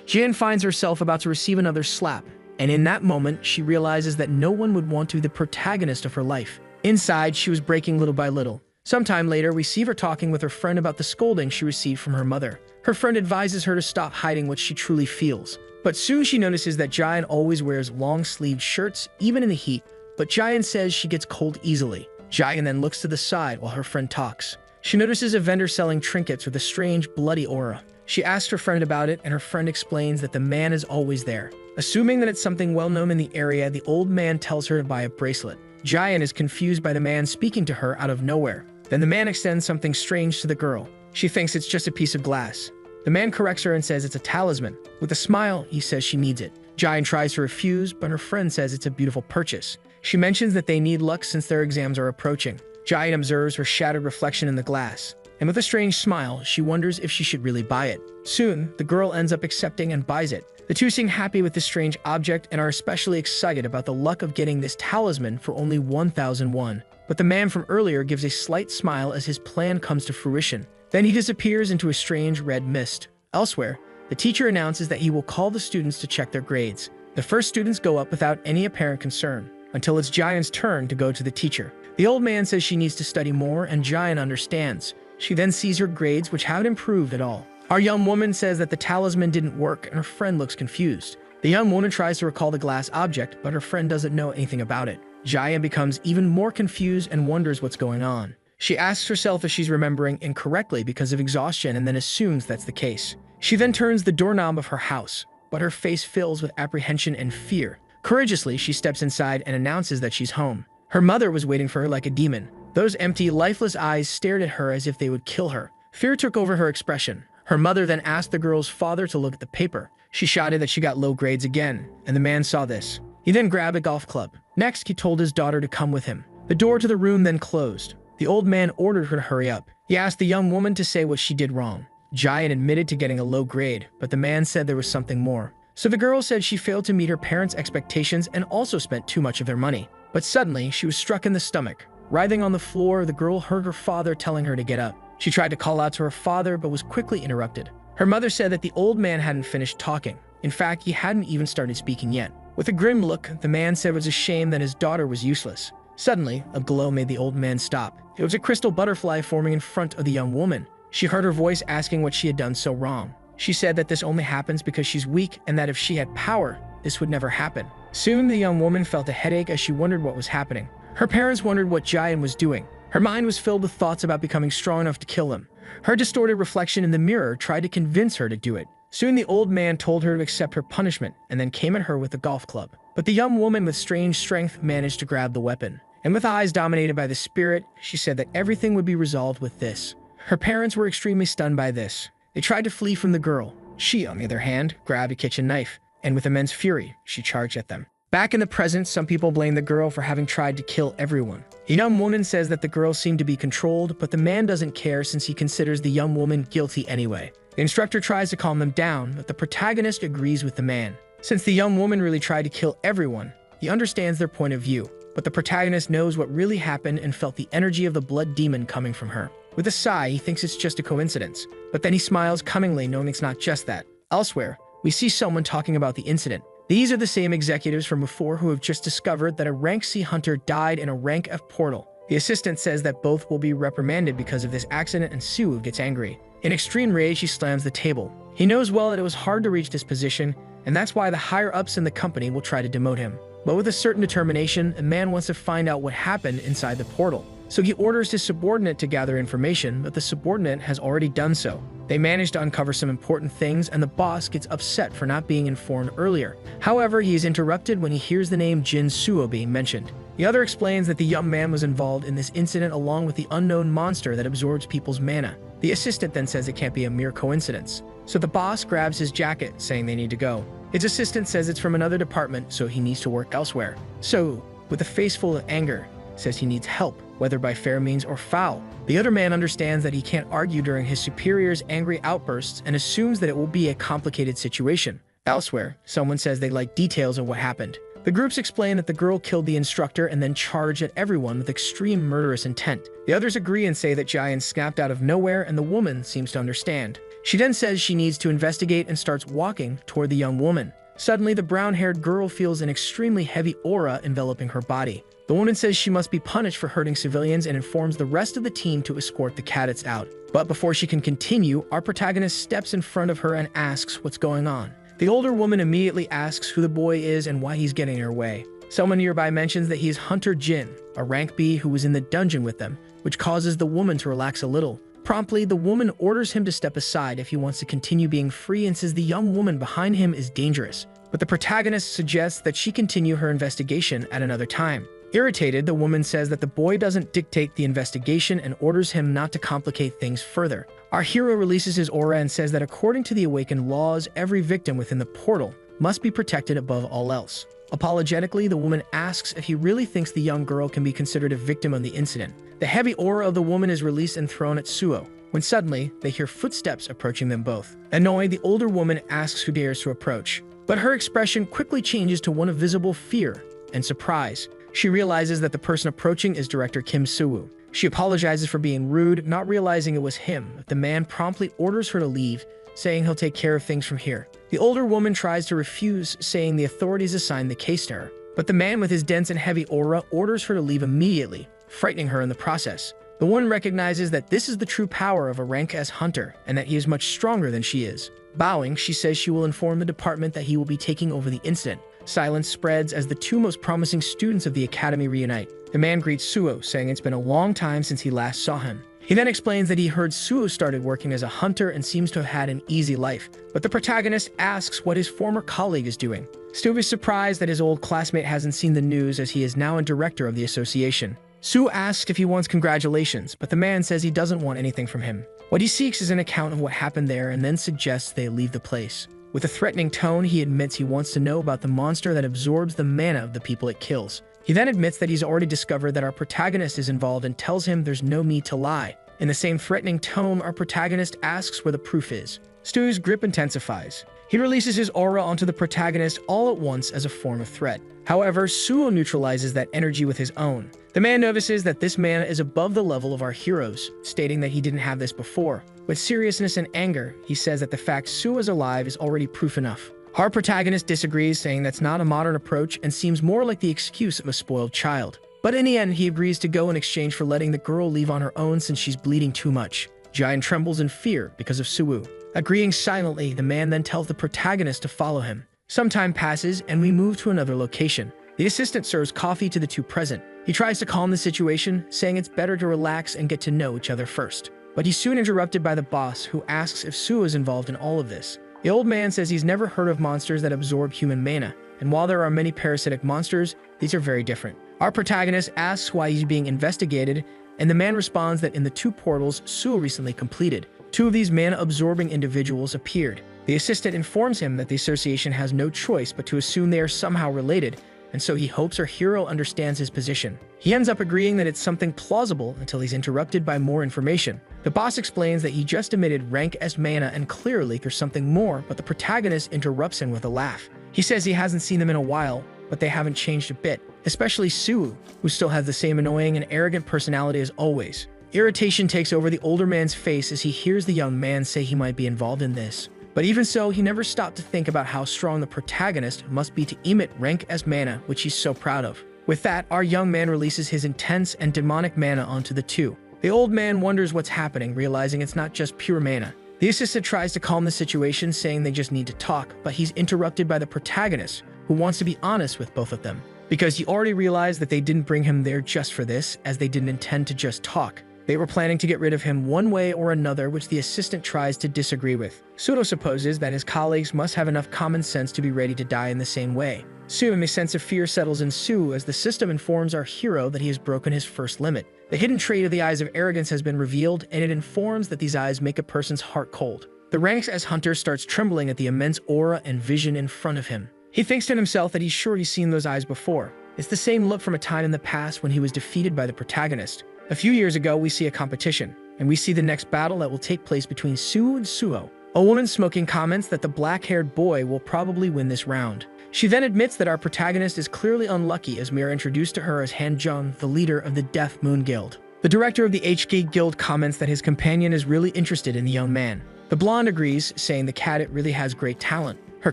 Jian finds herself about to receive another slap, and in that moment, she realizes that no one would want to be the protagonist of her life. Inside, she was breaking little by little. Sometime later, we see her talking with her friend about the scolding she received from her mother. Her friend advises her to stop hiding what she truly feels. But soon she notices that Jian always wears long-sleeved shirts, even in the heat, but Jian says she gets cold easily. Jian then looks to the side while her friend talks. She notices a vendor selling trinkets with a strange, bloody aura. She asks her friend about it, and her friend explains that the man is always there. Assuming that it's something well-known in the area, the old man tells her to buy a bracelet. Jian is confused by the man speaking to her out of nowhere. Then the man extends something strange to the girl. She thinks it's just a piece of glass. The man corrects her and says it's a talisman. With a smile, he says she needs it. Jian tries to refuse, but her friend says it's a beautiful purchase. She mentions that they need luck since their exams are approaching. Jian observes her shattered reflection in the glass, and with a strange smile, she wonders if she should really buy it. Soon, the girl ends up accepting and buys it. The two seem happy with this strange object and are especially excited about the luck of getting this talisman for only 1,001. But the man from earlier gives a slight smile as his plan comes to fruition. Then he disappears into a strange red mist. Elsewhere, the teacher announces that he will call the students to check their grades. The first students go up without any apparent concern, until it's Jian's turn to go to the teacher. The old man says she needs to study more, and Jian understands. She then sees her grades, which haven't improved at all. Our young woman says that the talisman didn't work, and her friend looks confused. The young woman tries to recall the glass object, but her friend doesn't know anything about it. Jian becomes even more confused and wonders what's going on. She asks herself if she's remembering incorrectly because of exhaustion and then assumes that's the case. She then turns the doorknob of her house, but her face fills with apprehension and fear. Courageously, she steps inside and announces that she's home. Her mother was waiting for her like a demon. Those empty, lifeless eyes stared at her as if they would kill her. Fear took over her expression. Her mother then asked the girl's father to look at the paper. She shouted that she got low grades again, and the man saw this. He then grabbed a golf club. Next, he told his daughter to come with him. The door to the room then closed. The old man ordered her to hurry up. He asked the young woman to say what she did wrong. Jian admitted to getting a low grade, but the man said there was something more. So the girl said she failed to meet her parents' expectations and also spent too much of their money. But suddenly, she was struck in the stomach. Writhing on the floor, the girl heard her father telling her to get up. She tried to call out to her father, but was quickly interrupted. Her mother said that the old man hadn't finished talking. In fact, he hadn't even started speaking yet. With a grim look, the man said it was a shame that his daughter was useless. Suddenly, a glow made the old man stop. It was a crystal butterfly forming in front of the young woman. She heard her voice asking what she had done so wrong. She said that this only happens because she's weak and that if she had power, this would never happen. Soon, the young woman felt a headache as she wondered what was happening. Her parents wondered what Jian was doing. Her mind was filled with thoughts about becoming strong enough to kill him. Her distorted reflection in the mirror tried to convince her to do it. Soon the old man told her to accept her punishment and then came at her with a golf club. But the young woman with strange strength managed to grab the weapon. And with eyes dominated by the spirit, she said that everything would be resolved with this. Her parents were extremely stunned by this. They tried to flee from the girl. She, on the other hand, grabbed a kitchen knife, and with immense fury, she charged at them. Back in the present, some people blame the girl for having tried to kill everyone. The young woman says that the girl seemed to be controlled, but the man doesn't care since he considers the young woman guilty anyway. The instructor tries to calm them down, but the protagonist agrees with the man. Since the young woman really tried to kill everyone, he understands their point of view, but the protagonist knows what really happened and felt the energy of the blood demon coming from her. With a sigh, he thinks it's just a coincidence, but then he smiles cunningly knowing it's not just that. Elsewhere, we see someone talking about the incident. These are the same executives from before who have just discovered that a rank C hunter died in a rank F portal. The assistant says that both will be reprimanded because of this accident, and Suwoo gets angry. In extreme rage, he slams the table. He knows well that it was hard to reach this position, and that's why the higher-ups in the company will try to demote him. But with a certain determination, a man wants to find out what happened inside the portal. So he orders his subordinate to gather information, but the subordinate has already done so. They manage to uncover some important things, and the boss gets upset for not being informed earlier. However, he is interrupted when he hears the name Jin Suo being mentioned. The other explains that the young man was involved in this incident along with the unknown monster that absorbs people's mana. The assistant then says it can't be a mere coincidence. So the boss grabs his jacket, saying they need to go. His assistant says it's from another department, so he needs to work elsewhere. So, with a face full of anger, says he needs help, whether by fair means or foul. The other man understands that he can't argue during his superior's angry outbursts and assumes that it will be a complicated situation. Elsewhere, someone says they'd like details of what happened. The groups explain that the girl killed the instructor and then charged at everyone with extreme murderous intent. The others agree and say that Jian snapped out of nowhere, and the woman seems to understand. She then says she needs to investigate and starts walking toward the young woman. Suddenly, the brown-haired girl feels an extremely heavy aura enveloping her body. The woman says she must be punished for hurting civilians and informs the rest of the team to escort the cadets out. But before she can continue, our protagonist steps in front of her and asks what's going on. The older woman immediately asks who the boy is and why he's getting in her way. Someone nearby mentions that he is Hunter Jin, a rank B who was in the dungeon with them, which causes the woman to relax a little. Promptly, the woman orders him to step aside if he wants to continue being free and says the young woman behind him is dangerous. But the protagonist suggests that she continue her investigation at another time. Irritated, the woman says that the boy doesn't dictate the investigation and orders him not to complicate things further. Our hero releases his aura and says that according to the awakened laws, every victim within the portal must be protected above all else. Apologetically, the woman asks if he really thinks the young girl can be considered a victim of the incident. The heavy aura of the woman is released and thrown at Suo, when suddenly they hear footsteps approaching them both. Annoyed, the older woman asks who dares to approach, but her expression quickly changes to one of visible fear and surprise. She realizes that the person approaching is Director Kim Soo-woo. She apologizes for being rude, not realizing it was him, but the man promptly orders her to leave, saying he'll take care of things from here. The older woman tries to refuse, saying the authorities assigned the case to her, but the man with his dense and heavy aura orders her to leave immediately, frightening her in the process. The woman recognizes that this is the true power of a rank S hunter, and that he is much stronger than she is. Bowing, she says she will inform the department that he will be taking over the incident. Silence spreads as the two most promising students of the academy reunite. The man greets Suo, saying it's been a long time since he last saw him. He then explains that he heard Suo started working as a hunter and seems to have had an easy life, but the protagonist asks what his former colleague is doing. Stu is surprised that his old classmate hasn't seen the news, as he is now a director of the association. Suo asks if he wants congratulations, but the man says he doesn't want anything from him. What he seeks is an account of what happened there and then suggests they leave the place. With a threatening tone, he admits he wants to know about the monster that absorbs the mana of the people it kills. He then admits that he's already discovered that our protagonist is involved and tells him there's no need to lie. In the same threatening tone, our protagonist asks where the proof is. Stu's grip intensifies. He releases his aura onto the protagonist all at once as a form of threat. However, Suo neutralizes that energy with his own. The man notices that this mana is above the level of our heroes, stating that he didn't have this before. With seriousness and anger, he says that the fact Suo is alive is already proof enough. Our protagonist disagrees, saying that's not a modern approach and seems more like the excuse of a spoiled child. But in the end, he agrees to go in exchange for letting the girl leave on her own since she's bleeding too much. Jian trembles in fear because of Suo. Agreeing silently, the man then tells the protagonist to follow him. Some time passes, and we move to another location. The assistant serves coffee to the two present. He tries to calm the situation, saying it's better to relax and get to know each other first. But he's soon interrupted by the boss, who asks if Suo is involved in all of this. The old man says he's never heard of monsters that absorb human mana, and while there are many parasitic monsters, these are very different. Our protagonist asks why he's being investigated, and the man responds that in the two portals Suo recently completed, two of these mana-absorbing individuals appeared. The assistant informs him that the association has no choice but to assume they are somehow related, and so he hopes our hero understands his position. He ends up agreeing that it's something plausible until he's interrupted by more information. The boss explains that he just emitted rank S mana and clearly there's something more, but the protagonist interrupts him with a laugh. He says he hasn't seen them in a while, but they haven't changed a bit, especially Suo, who still has the same annoying and arrogant personality as always. Irritation takes over the older man's face as he hears the young man say he might be involved in this. But even so, he never stopped to think about how strong the protagonist must be to emit rank S mana, which he's so proud of. With that, our young man releases his intense and demonic mana onto the two. The old man wonders what's happening, realizing it's not just pure mana. The assistant tries to calm the situation, saying they just need to talk, but he's interrupted by the protagonist, who wants to be honest with both of them. Because he already realized that they didn't bring him there just for this, as they didn't intend to just talk. They were planning to get rid of him one way or another, which the assistant tries to disagree with. Pseudo supposes that his colleagues must have enough common sense to be ready to die in the same way. Soon, a sense of fear settles in Sue as the system informs our hero that he has broken his first limit. The hidden trait of the Eyes of Arrogance has been revealed, and it informs that these eyes make a person's heart cold. The ranks as Hunter starts trembling at the immense aura and vision in front of him. He thinks to himself that he's sure he's seen those eyes before. It's the same look from a time in the past when he was defeated by the protagonist. A few years ago, we see a competition, and we see the next battle that will take place between Sue and Suo. A woman smoking comments that the black-haired boy will probably win this round. She then admits that our protagonist is clearly unlucky, as we are introduced to her as Han Jung, the leader of the Death Moon Guild. The director of the HK Guild comments that his companion is really interested in the young man. The blonde agrees, saying the cadet really has great talent. Her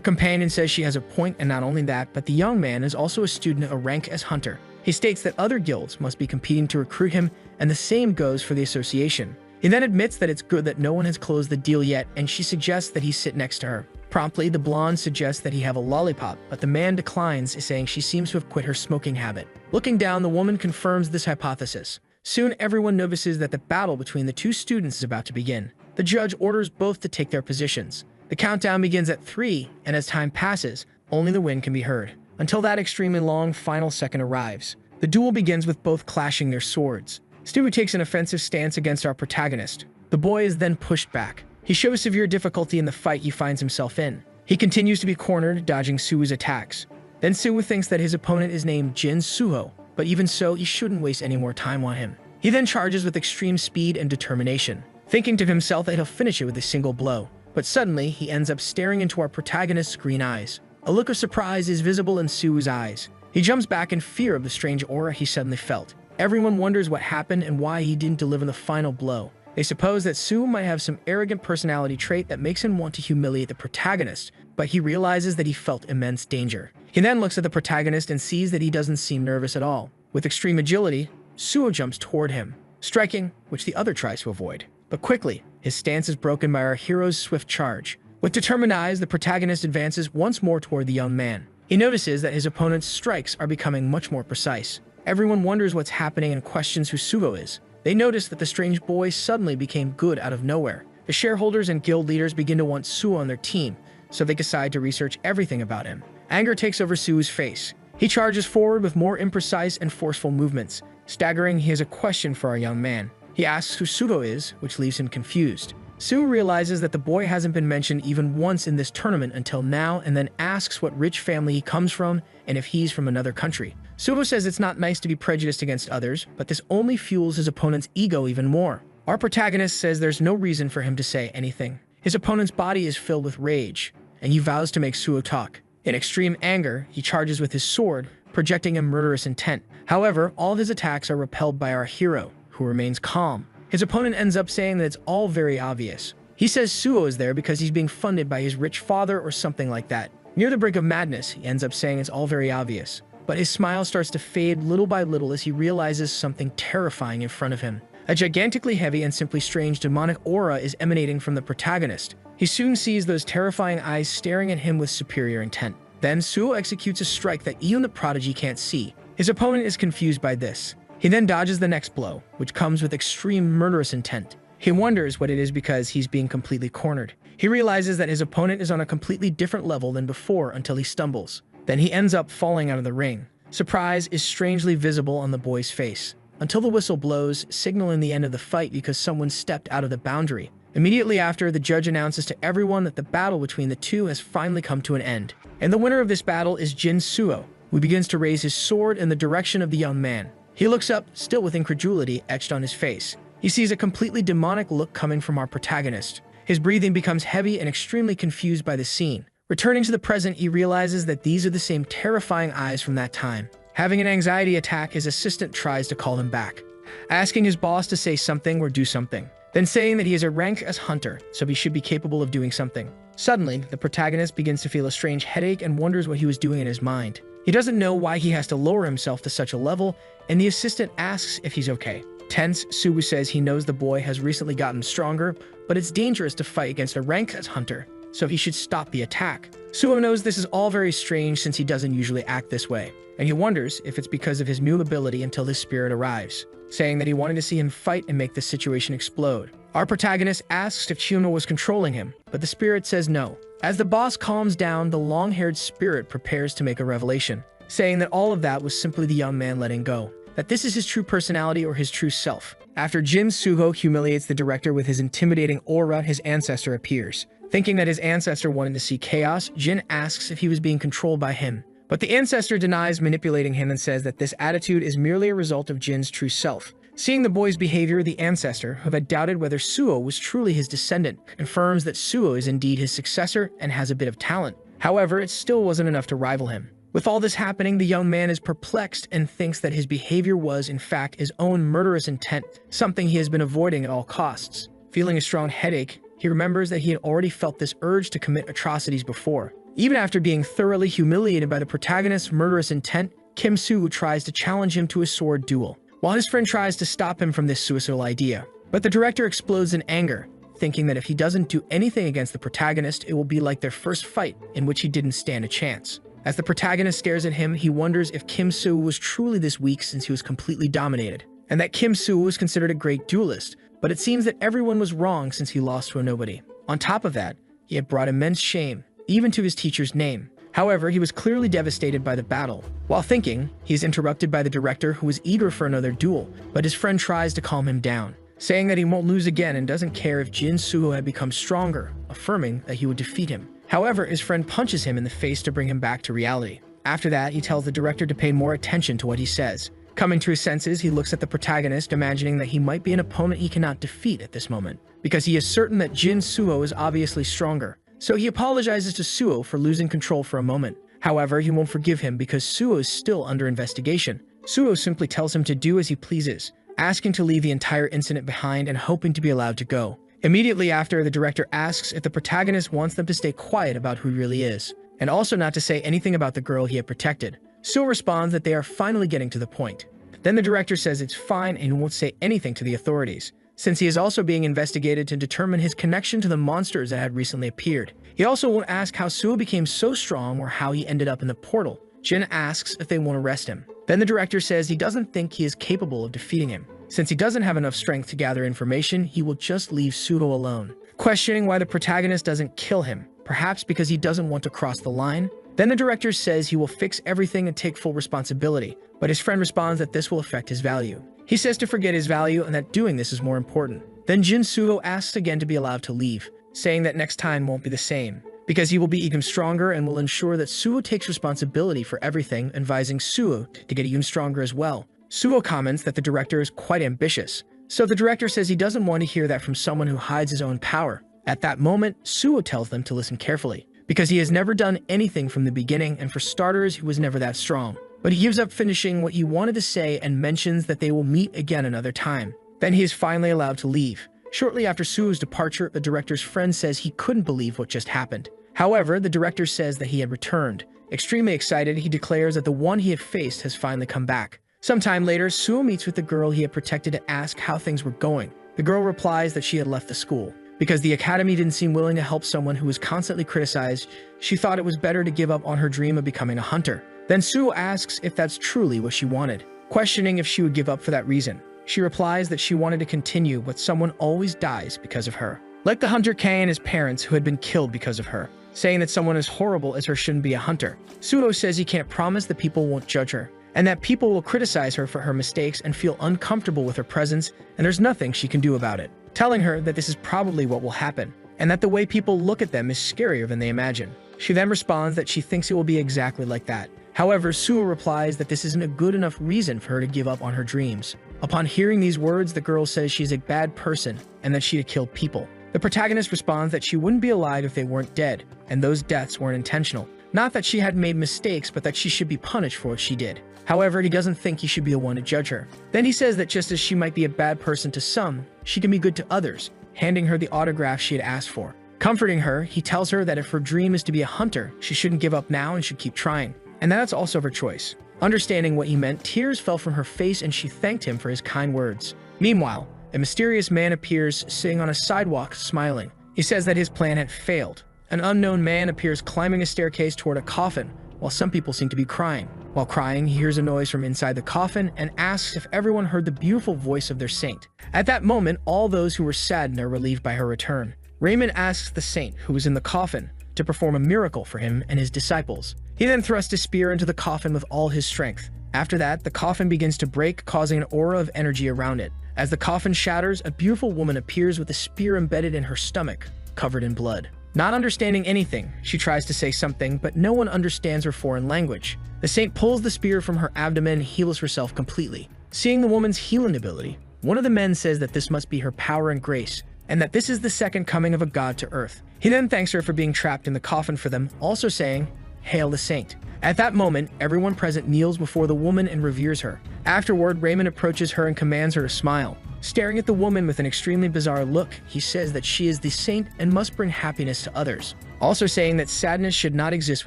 companion says she has a point, and not only that, but the young man is also a student at a rank as Hunter. He states that other guilds must be competing to recruit him, and the same goes for the association. He then admits that it's good that no one has closed the deal yet, and she suggests that he sit next to her. Promptly, the blonde suggests that he have a lollipop, but the man declines, saying she seems to have quit her smoking habit. Looking down, the woman confirms this hypothesis. Soon, everyone notices that the battle between the two students is about to begin. The judge orders both to take their positions. The countdown begins at 3, and as time passes, only the wind can be heard. Until that extremely long final second arrives. The duel begins with both clashing their swords. Stu takes an offensive stance against our protagonist. The boy is then pushed back. He shows severe difficulty in the fight he finds himself in. He continues to be cornered, dodging Su's attacks. Then Su thinks that his opponent is named Jin Suho, but even so, he shouldn't waste any more time on him. He then charges with extreme speed and determination, thinking to himself that he'll finish it with a single blow. But suddenly, he ends up staring into our protagonist's green eyes. A look of surprise is visible in Su's eyes. He jumps back in fear of the strange aura he suddenly felt. Everyone wonders what happened and why he didn't deliver the final blow. They suppose that Su might have some arrogant personality trait that makes him want to humiliate the protagonist, but he realizes that he felt immense danger. He then looks at the protagonist and sees that he doesn't seem nervous at all. With extreme agility, Suo jumps toward him, striking, which the other tries to avoid. But quickly, his stance is broken by our hero's swift charge. With determined eyes, the protagonist advances once more toward the young man. He notices that his opponent's strikes are becoming much more precise. Everyone wonders what's happening and questions who Sugo is. They notice that the strange boy suddenly became good out of nowhere. The shareholders and guild leaders begin to want Suo on their team, so they decide to research everything about him. Anger takes over Su's face. He charges forward with more imprecise and forceful movements. Staggering, he has a question for our young man. He asks who Sugo is, which leaves him confused. Su realizes that the boy hasn't been mentioned even once in this tournament until now, and then asks what rich family he comes from and if he's from another country. Sugo says it's not nice to be prejudiced against others, but this only fuels his opponent's ego even more. Our protagonist says there's no reason for him to say anything. His opponent's body is filled with rage, and he vows to make Suo talk. In extreme anger, he charges with his sword, projecting a murderous intent. However, all of his attacks are repelled by our hero, who remains calm. His opponent ends up saying that it's all very obvious. He says Suo is there because he's being funded by his rich father or something like that. Near the brink of madness, he ends up saying it's all very obvious. But his smile starts to fade little by little as he realizes something terrifying in front of him. A gigantically heavy and simply strange demonic aura is emanating from the protagonist. He soon sees those terrifying eyes staring at him with superior intent. Then Suo executes a strike that even the prodigy can't see. His opponent is confused by this. He then dodges the next blow, which comes with extreme murderous intent. He wonders what it is because he's being completely cornered. He realizes that his opponent is on a completely different level than before until he stumbles. Then he ends up falling out of the ring. Surprise is strangely visible on the boy's face, until the whistle blows, signaling the end of the fight because someone stepped out of the boundary. Immediately after, the judge announces to everyone that the battle between the two has finally come to an end. And the winner of this battle is Jin Suo, who begins to raise his sword in the direction of the young man. He looks up, still with incredulity etched on his face. He sees a completely demonic look coming from our protagonist. His breathing becomes heavy and extremely confused by the scene. Returning to the present, he realizes that these are the same terrifying eyes from that time. Having an anxiety attack, his assistant tries to call him back, asking his boss to say something or do something, then saying that he is a rank as hunter, so he should be capable of doing something. Suddenly, the protagonist begins to feel a strange headache and wonders what he was doing in his mind. He doesn't know why he has to lower himself to such a level, and the assistant asks if he's okay. Tense, Suwu says he knows the boy has recently gotten stronger, but it's dangerous to fight against a ranked hunter, so he should stop the attack. Suwu knows this is all very strange since he doesn't usually act this way, and he wonders if it's because of his new ability until his spirit arrives, saying that he wanted to see him fight and make the situation explode. Our protagonist asks if Chuma was controlling him, but the spirit says no. As the boss calms down, the long-haired spirit prepares to make a revelation, saying that all of that was simply the young man letting go, that this is his true personality or his true self. After Jin Suho humiliates the director with his intimidating aura, his ancestor appears. Thinking that his ancestor wanted to see chaos, Jin asks if he was being controlled by him. But the ancestor denies manipulating him and says that this attitude is merely a result of Jin's true self. Seeing the boy's behavior, the ancestor, who had doubted whether Suo was truly his descendant, confirms that Suo is indeed his successor and has a bit of talent. However, it still wasn't enough to rival him. With all this happening, the young man is perplexed and thinks that his behavior was, in fact, his own murderous intent, something he has been avoiding at all costs. Feeling a strong headache, he remembers that he had already felt this urge to commit atrocities before. Even after being thoroughly humiliated by the protagonist's murderous intent, Kim Soo tries to challenge him to a sword duel, while his friend tries to stop him from this suicidal idea. But the director explodes in anger, thinking that if he doesn't do anything against the protagonist, it will be like their first fight, in which he didn't stand a chance. As the protagonist stares at him, he wonders if Kim Soo was truly this weak since he was completely dominated, and that Kim Soo was considered a great duelist, but it seems that everyone was wrong since he lost to a nobody. On top of that, he had brought immense shame, even to his teacher's name. However, he was clearly devastated by the battle. While thinking, he is interrupted by the director, who is eager for another duel, but his friend tries to calm him down, saying that he won't lose again and doesn't care if Jin Suho had become stronger, affirming that he would defeat him. However, his friend punches him in the face to bring him back to reality. After that, he tells the director to pay more attention to what he says. Coming to his senses, he looks at the protagonist, imagining that he might be an opponent he cannot defeat at this moment, because he is certain that Jin Suho is obviously stronger. So he apologizes to Suo for losing control for a moment. However, he won't forgive him because Suo is still under investigation. Suo simply tells him to do as he pleases, asking to leave the entire incident behind and hoping to be allowed to go. Immediately after, the director asks if the protagonist wants them to stay quiet about who he really is, and also not to say anything about the girl he had protected. Suo responds that they are finally getting to the point. Then the director says it's fine and he won't say anything to the authorities, since he is also being investigated to determine his connection to the monsters that had recently appeared. He also won't ask how Suo became so strong or how he ended up in the portal. Jin asks if they won't arrest him. Then the director says he doesn't think he is capable of defeating him. Since he doesn't have enough strength to gather information, he will just leave Suho alone, questioning why the protagonist doesn't kill him, perhaps because he doesn't want to cross the line. Then the director says he will fix everything and take full responsibility, but his friend responds that this will affect his value. He says to forget his value and that doing this is more important. Then Jin Suho asks again to be allowed to leave, saying that next time won't be the same, because he will be even stronger and will ensure that Suho takes responsibility for everything, advising Suho to get even stronger as well. Suho comments that the director is quite ambitious, so the director says he doesn't want to hear that from someone who hides his own power. At that moment, Suho tells them to listen carefully, because he has never done anything from the beginning, and for starters, he was never that strong. But he gives up finishing what he wanted to say and mentions that they will meet again another time. Then he is finally allowed to leave. Shortly after Suho's departure, the director's friend says he couldn't believe what just happened. However, the director says that he had returned. Extremely excited, he declares that the one he had faced has finally come back. Sometime later, Suho meets with the girl he had protected to ask how things were going. The girl replies that she had left the school. Because the academy didn't seem willing to help someone who was constantly criticized, she thought it was better to give up on her dream of becoming a hunter. Then Suho asks if that's truly what she wanted, questioning if she would give up for that reason. She replies that she wanted to continue, but someone always dies because of her. Like the hunter Kay and his parents who had been killed because of her, saying that someone as horrible as her shouldn't be a hunter. Suho says he can't promise that people won't judge her, and that people will criticize her for her mistakes and feel uncomfortable with her presence, and there's nothing she can do about it, telling her that this is probably what will happen, and that the way people look at them is scarier than they imagine. She then responds that she thinks it will be exactly like that. However, Suho replies that this isn't a good enough reason for her to give up on her dreams. Upon hearing these words, the girl says she's a bad person and that she had killed people. The protagonist responds that she wouldn't be alive if they weren't dead, and those deaths weren't intentional. Not that she had made mistakes, but that she should be punished for what she did. However, he doesn't think he should be the one to judge her. Then he says that just as she might be a bad person to some, she can be good to others, handing her the autograph she had asked for. Comforting her, he tells her that if her dream is to be a hunter, she shouldn't give up now and should keep trying, and that's also her choice. Understanding what he meant, tears fell from her face and she thanked him for his kind words. Meanwhile, a mysterious man appears sitting on a sidewalk, smiling. He says that his plan had failed. An unknown man appears climbing a staircase toward a coffin, while some people seem to be crying. While crying, he hears a noise from inside the coffin and asks if everyone heard the beautiful voice of their saint. At that moment, all those who were saddened are relieved by her return. Raymond asks the saint, who was in the coffin, to perform a miracle for him and his disciples. He then thrusts his spear into the coffin with all his strength. After that, the coffin begins to break, causing an aura of energy around it. As the coffin shatters, a beautiful woman appears with a spear embedded in her stomach, covered in blood. Not understanding anything, she tries to say something, but no one understands her foreign language. The saint pulls the spear from her abdomen and heals herself completely. Seeing the woman's healing ability, one of the men says that this must be her power and grace, and that this is the second coming of a god to Earth. He then thanks her for being trapped in the coffin for them, also saying, "Hail the saint." At that moment, everyone present kneels before the woman and reveres her. Afterward, Raymond approaches her and commands her to smile. Staring at the woman with an extremely bizarre look, he says that she is the saint and must bring happiness to others, also saying that sadness should not exist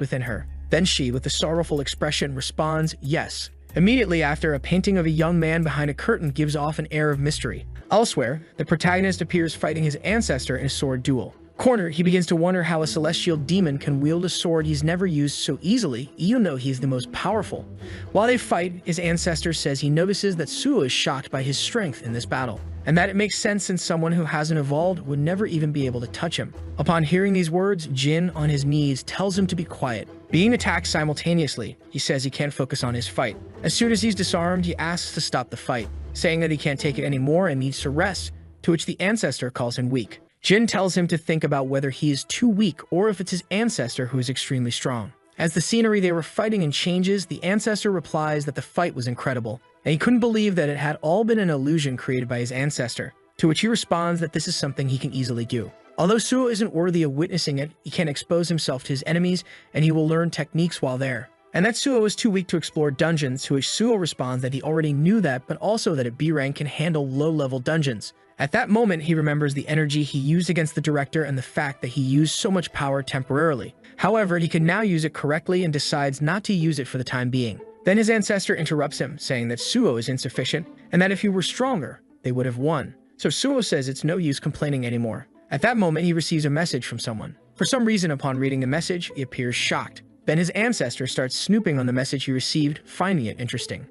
within her. Then she, with a sorrowful expression, responds, "Yes." Immediately after, a painting of a young man behind a curtain gives off an air of mystery. Elsewhere, the protagonist appears fighting his ancestor in a sword duel. Cornered, he begins to wonder how a celestial demon can wield a sword he's never used so easily, even though he's the most powerful. While they fight, his ancestor says he notices that Suo is shocked by his strength in this battle, and that it makes sense since someone who hasn't evolved would never even be able to touch him. Upon hearing these words, Jin, on his knees, tells him to be quiet. Being attacked simultaneously, he says he can't focus on his fight. As soon as he's disarmed, he asks to stop the fight, saying that he can't take it anymore and needs to rest, to which the ancestor calls him weak. Jin tells him to think about whether he is too weak or if it's his ancestor who is extremely strong. As the scenery they were fighting in changes, the ancestor replies that the fight was incredible, and he couldn't believe that it had all been an illusion created by his ancestor, to which he responds that this is something he can easily do. Although Suo isn't worthy of witnessing it, he can't expose himself to his enemies, and he will learn techniques while there. And that Suo is too weak to explore dungeons, to which Suo responds that he already knew that, but also that a B rank can handle low-level dungeons. At that moment, he remembers the energy he used against the director and the fact that he used so much power temporarily. However, he can now use it correctly and decides not to use it for the time being. Then his ancestor interrupts him, saying that Suo is insufficient, and that if he were stronger, they would have won. So Suo says it's no use complaining anymore. At that moment, he receives a message from someone. For some reason, upon reading the message, he appears shocked. Then his ancestor starts snooping on the message he received, finding it interesting.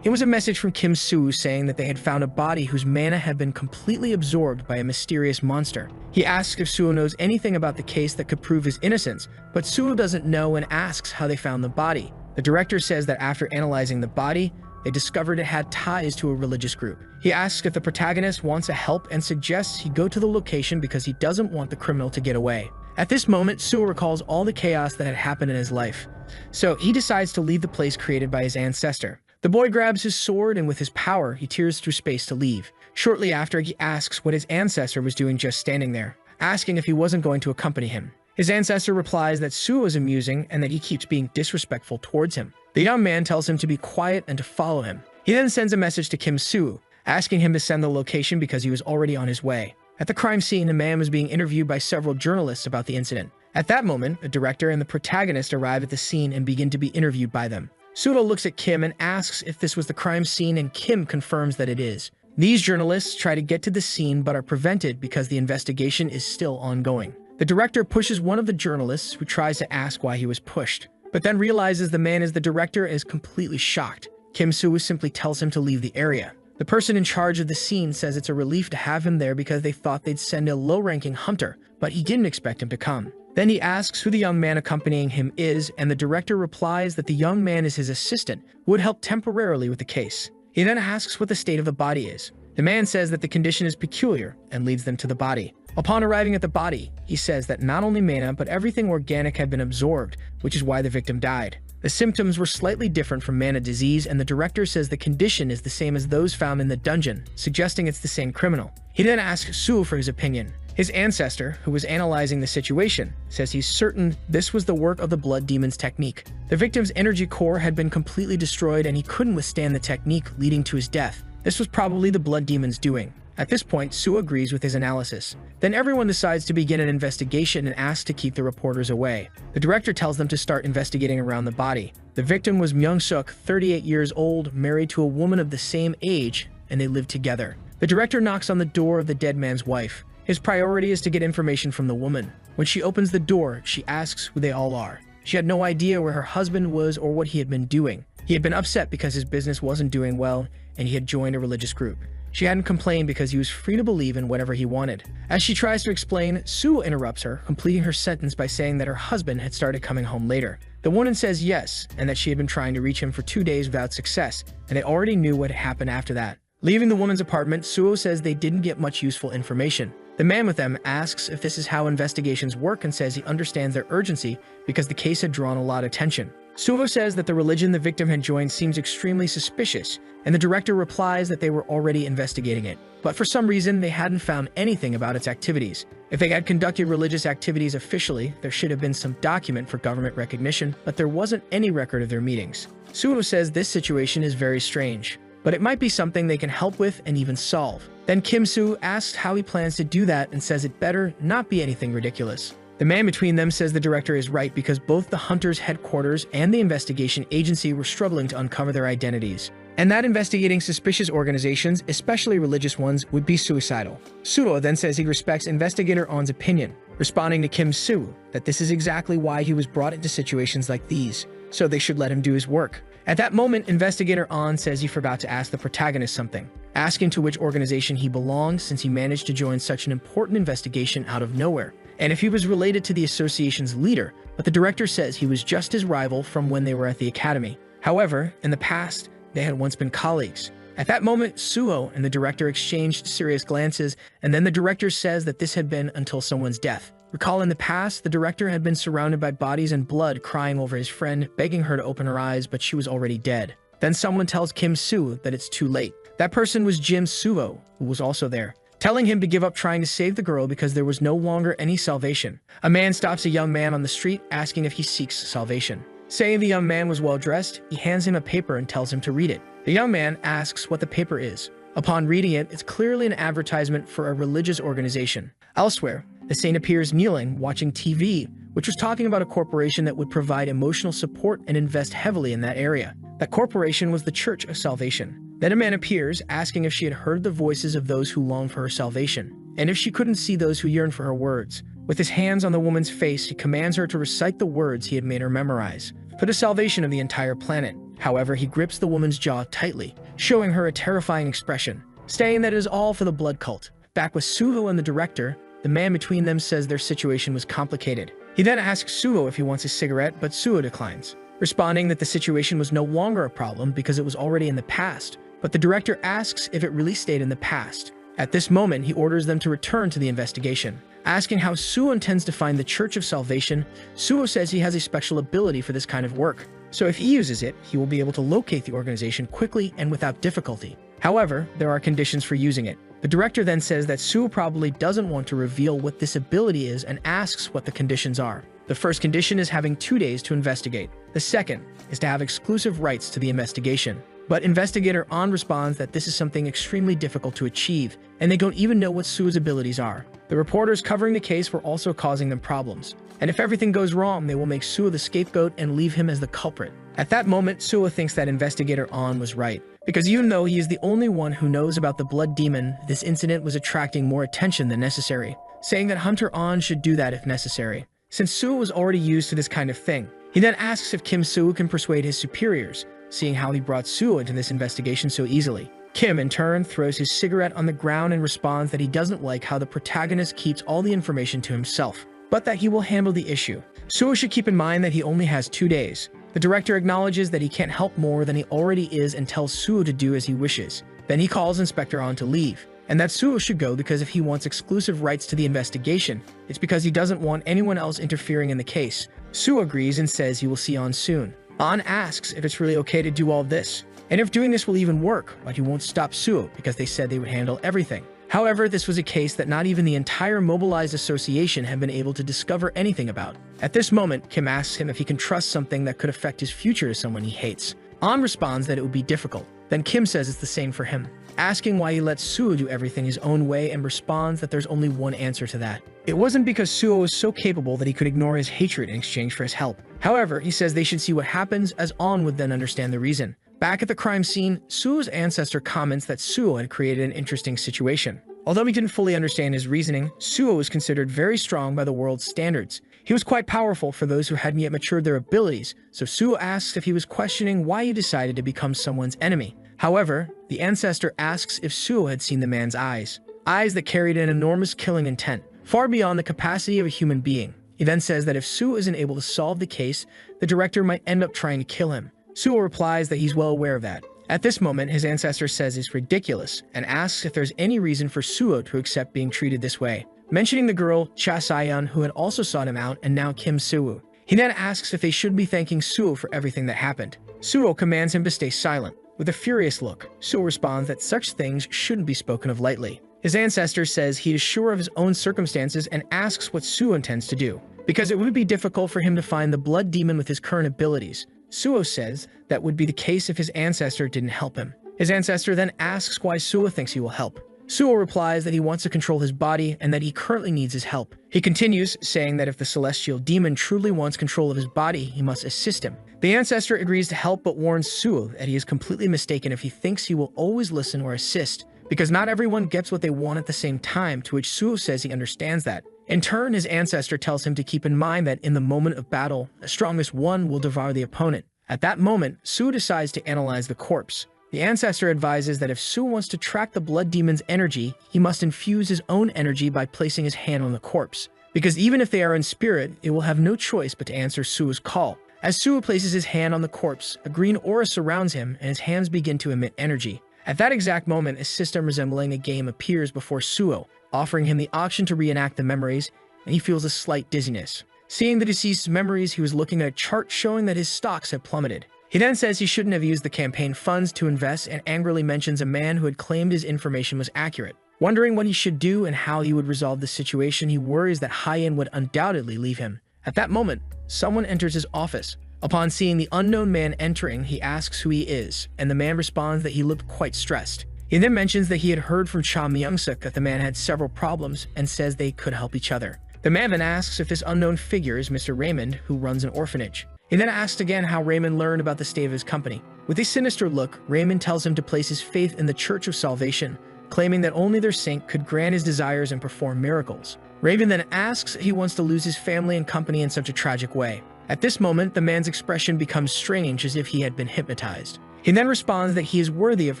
It was a message from Kim Soo saying that they had found a body whose mana had been completely absorbed by a mysterious monster. He asks if Suo knows anything about the case that could prove his innocence, but Suo doesn't know and asks how they found the body. The director says that after analyzing the body, they discovered it had ties to a religious group. He asks if the protagonist wants a help and suggests he go to the location because he doesn't want the criminal to get away. At this moment, Suo recalls all the chaos that had happened in his life, so he decides to leave the place created by his ancestor. The boy grabs his sword and with his power, he tears through space to leave. Shortly after, he asks what his ancestor was doing just standing there, asking if he wasn't going to accompany him. His ancestor replies that Suo is amusing and that he keeps being disrespectful towards him. The young man tells him to be quiet and to follow him. He then sends a message to Kim Soo, asking him to send the location because he was already on his way. At the crime scene, a man was being interviewed by several journalists about the incident. At that moment, the director and the protagonist arrive at the scene and begin to be interviewed by them. Sudo looks at Kim and asks if this was the crime scene, and Kim confirms that it is. These journalists try to get to the scene but are prevented because the investigation is still ongoing. The director pushes one of the journalists, who tries to ask why he was pushed, but then realizes the man is the director and is completely shocked. Kim Soo simply tells him to leave the area. The person in charge of the scene says it's a relief to have him there because they thought they'd send a low-ranking hunter, but he didn't expect him to come. Then he asks who the young man accompanying him is, and the director replies that the young man is his assistant, who would help temporarily with the case. He then asks what the state of the body is. The man says that the condition is peculiar and leads them to the body. Upon arriving at the body, he says that not only mana but everything organic had been absorbed, which is why the victim died. The symptoms were slightly different from mana disease, and the director says the condition is the same as those found in the dungeon, suggesting it's the same criminal. He then asks Suo for his opinion. His ancestor, who was analyzing the situation, says he's certain this was the work of the blood demon's technique. The victim's energy core had been completely destroyed and he couldn't withstand the technique, leading to his death. This was probably the blood demon's doing. At this point, Suo agrees with his analysis. Then everyone decides to begin an investigation and asks to keep the reporters away. The director tells them to start investigating around the body. The victim was Myung-suk, 38 years old, married to a woman of the same age, and they lived together. The director knocks on the door of the dead man's wife. His priority is to get information from the woman. When she opens the door, she asks who they all are. She had no idea where her husband was or what he had been doing. He had been upset because his business wasn't doing well, and he had joined a religious group. She hadn't complained because he was free to believe in whatever he wanted. As she tries to explain, Soo interrupts her, completing her sentence by saying that her husband had started coming home later. The woman says yes, and that she had been trying to reach him for 2 days without success, and they already knew what had happened after that. Leaving the woman's apartment, Suo says they didn't get much useful information. The man with them asks if this is how investigations work and says he understands their urgency because the case had drawn a lot of attention. Suvo says that the religion the victim had joined seems extremely suspicious, and the director replies that they were already investigating it. But for some reason, they hadn't found anything about its activities. If they had conducted religious activities officially, there should have been some document for government recognition, but there wasn't any record of their meetings. Suvo says this situation is very strange, but it might be something they can help with and even solve. Then Kim Soo asks how he plans to do that and says it better not be anything ridiculous. The man between them says the director is right because both the Hunters' headquarters and the investigation agency were struggling to uncover their identities, and that investigating suspicious organizations, especially religious ones, would be suicidal. Suro then says he respects investigator On's opinion, responding to Kim Soo that this is exactly why he was brought into situations like these, so they should let him do his work. At that moment, investigator On says he forgot to ask the protagonist something, asking to which organization he belonged since he managed to join such an important investigation out of nowhere, and if he was related to the association's leader, but the director says he was just his rival from when they were at the academy. However, in the past, they had once been colleagues. At that moment, Suho and the director exchanged serious glances, and then the director says that this had been until someone's death. Recall in the past, the director had been surrounded by bodies and blood crying over his friend, begging her to open her eyes, but she was already dead. Then someone tells Kim Soo that it's too late. That person was Jim Suho, who was also there, telling him to give up trying to save the girl because there was no longer any salvation. A man stops a young man on the street asking if he seeks salvation. Saying the young man was well-dressed, he hands him a paper and tells him to read it. The young man asks what the paper is. Upon reading it, it's clearly an advertisement for a religious organization. Elsewhere, the saint appears kneeling, watching TV, which was talking about a corporation that would provide emotional support and invest heavily in that area. That corporation was the Church of Salvation. Then a man appears, asking if she had heard the voices of those who long for her salvation, and if she couldn't see those who yearn for her words. With his hands on the woman's face, he commands her to recite the words he had made her memorize, for the salvation of the entire planet. However, he grips the woman's jaw tightly, showing her a terrifying expression, saying that it is all for the blood cult. Back with Suho and the director, the man between them says their situation was complicated. He then asks Suho if he wants a cigarette, but Suho declines, responding that the situation was no longer a problem because it was already in the past. But the director asks if it really stayed in the past. At this moment, he orders them to return to the investigation. Asking how Suo intends to find the Church of Salvation, Suo says he has a special ability for this kind of work. So if he uses it, he will be able to locate the organization quickly and without difficulty. However, there are conditions for using it. The director then says that Suo probably doesn't want to reveal what this ability is and asks what the conditions are. The first condition is having 2 days to investigate. The second is to have exclusive rights to the investigation. But investigator On responds that this is something extremely difficult to achieve, and they don't even know what Suo's abilities are. The reporters covering the case were also causing them problems, and if everything goes wrong, they will make Suo the scapegoat and leave him as the culprit. At that moment, Suo thinks that investigator On was right, because even though he is the only one who knows about the blood demon, this incident was attracting more attention than necessary, saying that Hunter On should do that if necessary, since Suo was already used to this kind of thing. He then asks if Kim Soo can persuade his superiors, seeing how he brought Suo into this investigation so easily. Kim, in turn, throws his cigarette on the ground and responds that he doesn't like how the protagonist keeps all the information to himself, but that he will handle the issue. Suo should keep in mind that he only has 2 days. The director acknowledges that he can't help more than he already is and tells Suo to do as he wishes. Then he calls Inspector On to leave, and that Suo should go because if he wants exclusive rights to the investigation, it's because he doesn't want anyone else interfering in the case. Suo agrees and says he will see On soon. On asks if it's really okay to do all this, and if doing this will even work, but he won't stop Suo because they said they would handle everything. However, this was a case that not even the entire mobilized association had been able to discover anything about. At this moment, Kim asks him if he can trust something that could affect his future to someone he hates. On responds that it would be difficult. Then Kim says it's the same for him, asking why he lets Suo do everything his own way and responds that there's only one answer to that. It wasn't because Suo was so capable that he could ignore his hatred in exchange for his help. However, he says they should see what happens, as On would then understand the reason. Back at the crime scene, Suo's ancestor comments that Suo had created an interesting situation. Although he didn't fully understand his reasoning, Suo was considered very strong by the world's standards. He was quite powerful for those who hadn't yet matured their abilities, so Suo asks if he was questioning why he decided to become someone's enemy. However, the ancestor asks if Suo had seen the man's eyes that carried an enormous killing intent, far beyond the capacity of a human being. He then says that if Suo isn't able to solve the case, the director might end up trying to kill him. Suo replies that he's well aware of that. At this moment, his ancestor says it's ridiculous and asks if there's any reason for Suo to accept being treated this way, mentioning the girl Cha Sayan who had also sought him out and now Kim Suwoo. He then asks if they should be thanking Suo for everything that happened. Suo commands him to stay silent. With a furious look, Suo responds that such things shouldn't be spoken of lightly. His ancestor says he is sure of his own circumstances and asks what Suo intends to do, because it would be difficult for him to find the blood demon with his current abilities. Suo says that would be the case if his ancestor didn't help him. His ancestor then asks why Suo thinks he will help. Suo replies that he wants to control his body and that he currently needs his help. He continues, saying that if the celestial demon truly wants control of his body, he must assist him. The ancestor agrees to help but warns Suo that he is completely mistaken if he thinks he will always listen or assist, because not everyone gets what they want at the same time, to which Suo says he understands that. In turn, his ancestor tells him to keep in mind that in the moment of battle, the strongest one will devour the opponent. At that moment, Suo decides to analyze the corpse. The ancestor advises that if Suo wants to track the blood demon's energy, he must infuse his own energy by placing his hand on the corpse, because even if they are in spirit, it will have no choice but to answer Suo's call. As Suo places his hand on the corpse, a green aura surrounds him and his hands begin to emit energy. At that exact moment, a system resembling a game appears before Suo, offering him the option to reenact the memories, and he feels a slight dizziness. Seeing the deceased's memories, he was looking at a chart showing that his stocks had plummeted. He then says he shouldn't have used the campaign funds to invest and angrily mentions a man who had claimed his information was accurate. Wondering what he should do and how he would resolve the situation, he worries that Hyen would undoubtedly leave him. At that moment, someone enters his office. Upon seeing the unknown man entering, he asks who he is, and the man responds that he looked quite stressed. He then mentions that he had heard from Cha Myung-suk that the man had several problems and says they could help each other. The man then asks if this unknown figure is Mr. Raymond, who runs an orphanage. He then asks again how Raymond learned about the state of his company. With a sinister look, Raymond tells him to place his faith in the Church of Salvation, claiming that only their saint could grant his desires and perform miracles. Raymond then asks if he wants to lose his family and company in such a tragic way. At this moment, the man's expression becomes strange, as if he had been hypnotized. He then responds that he is worthy of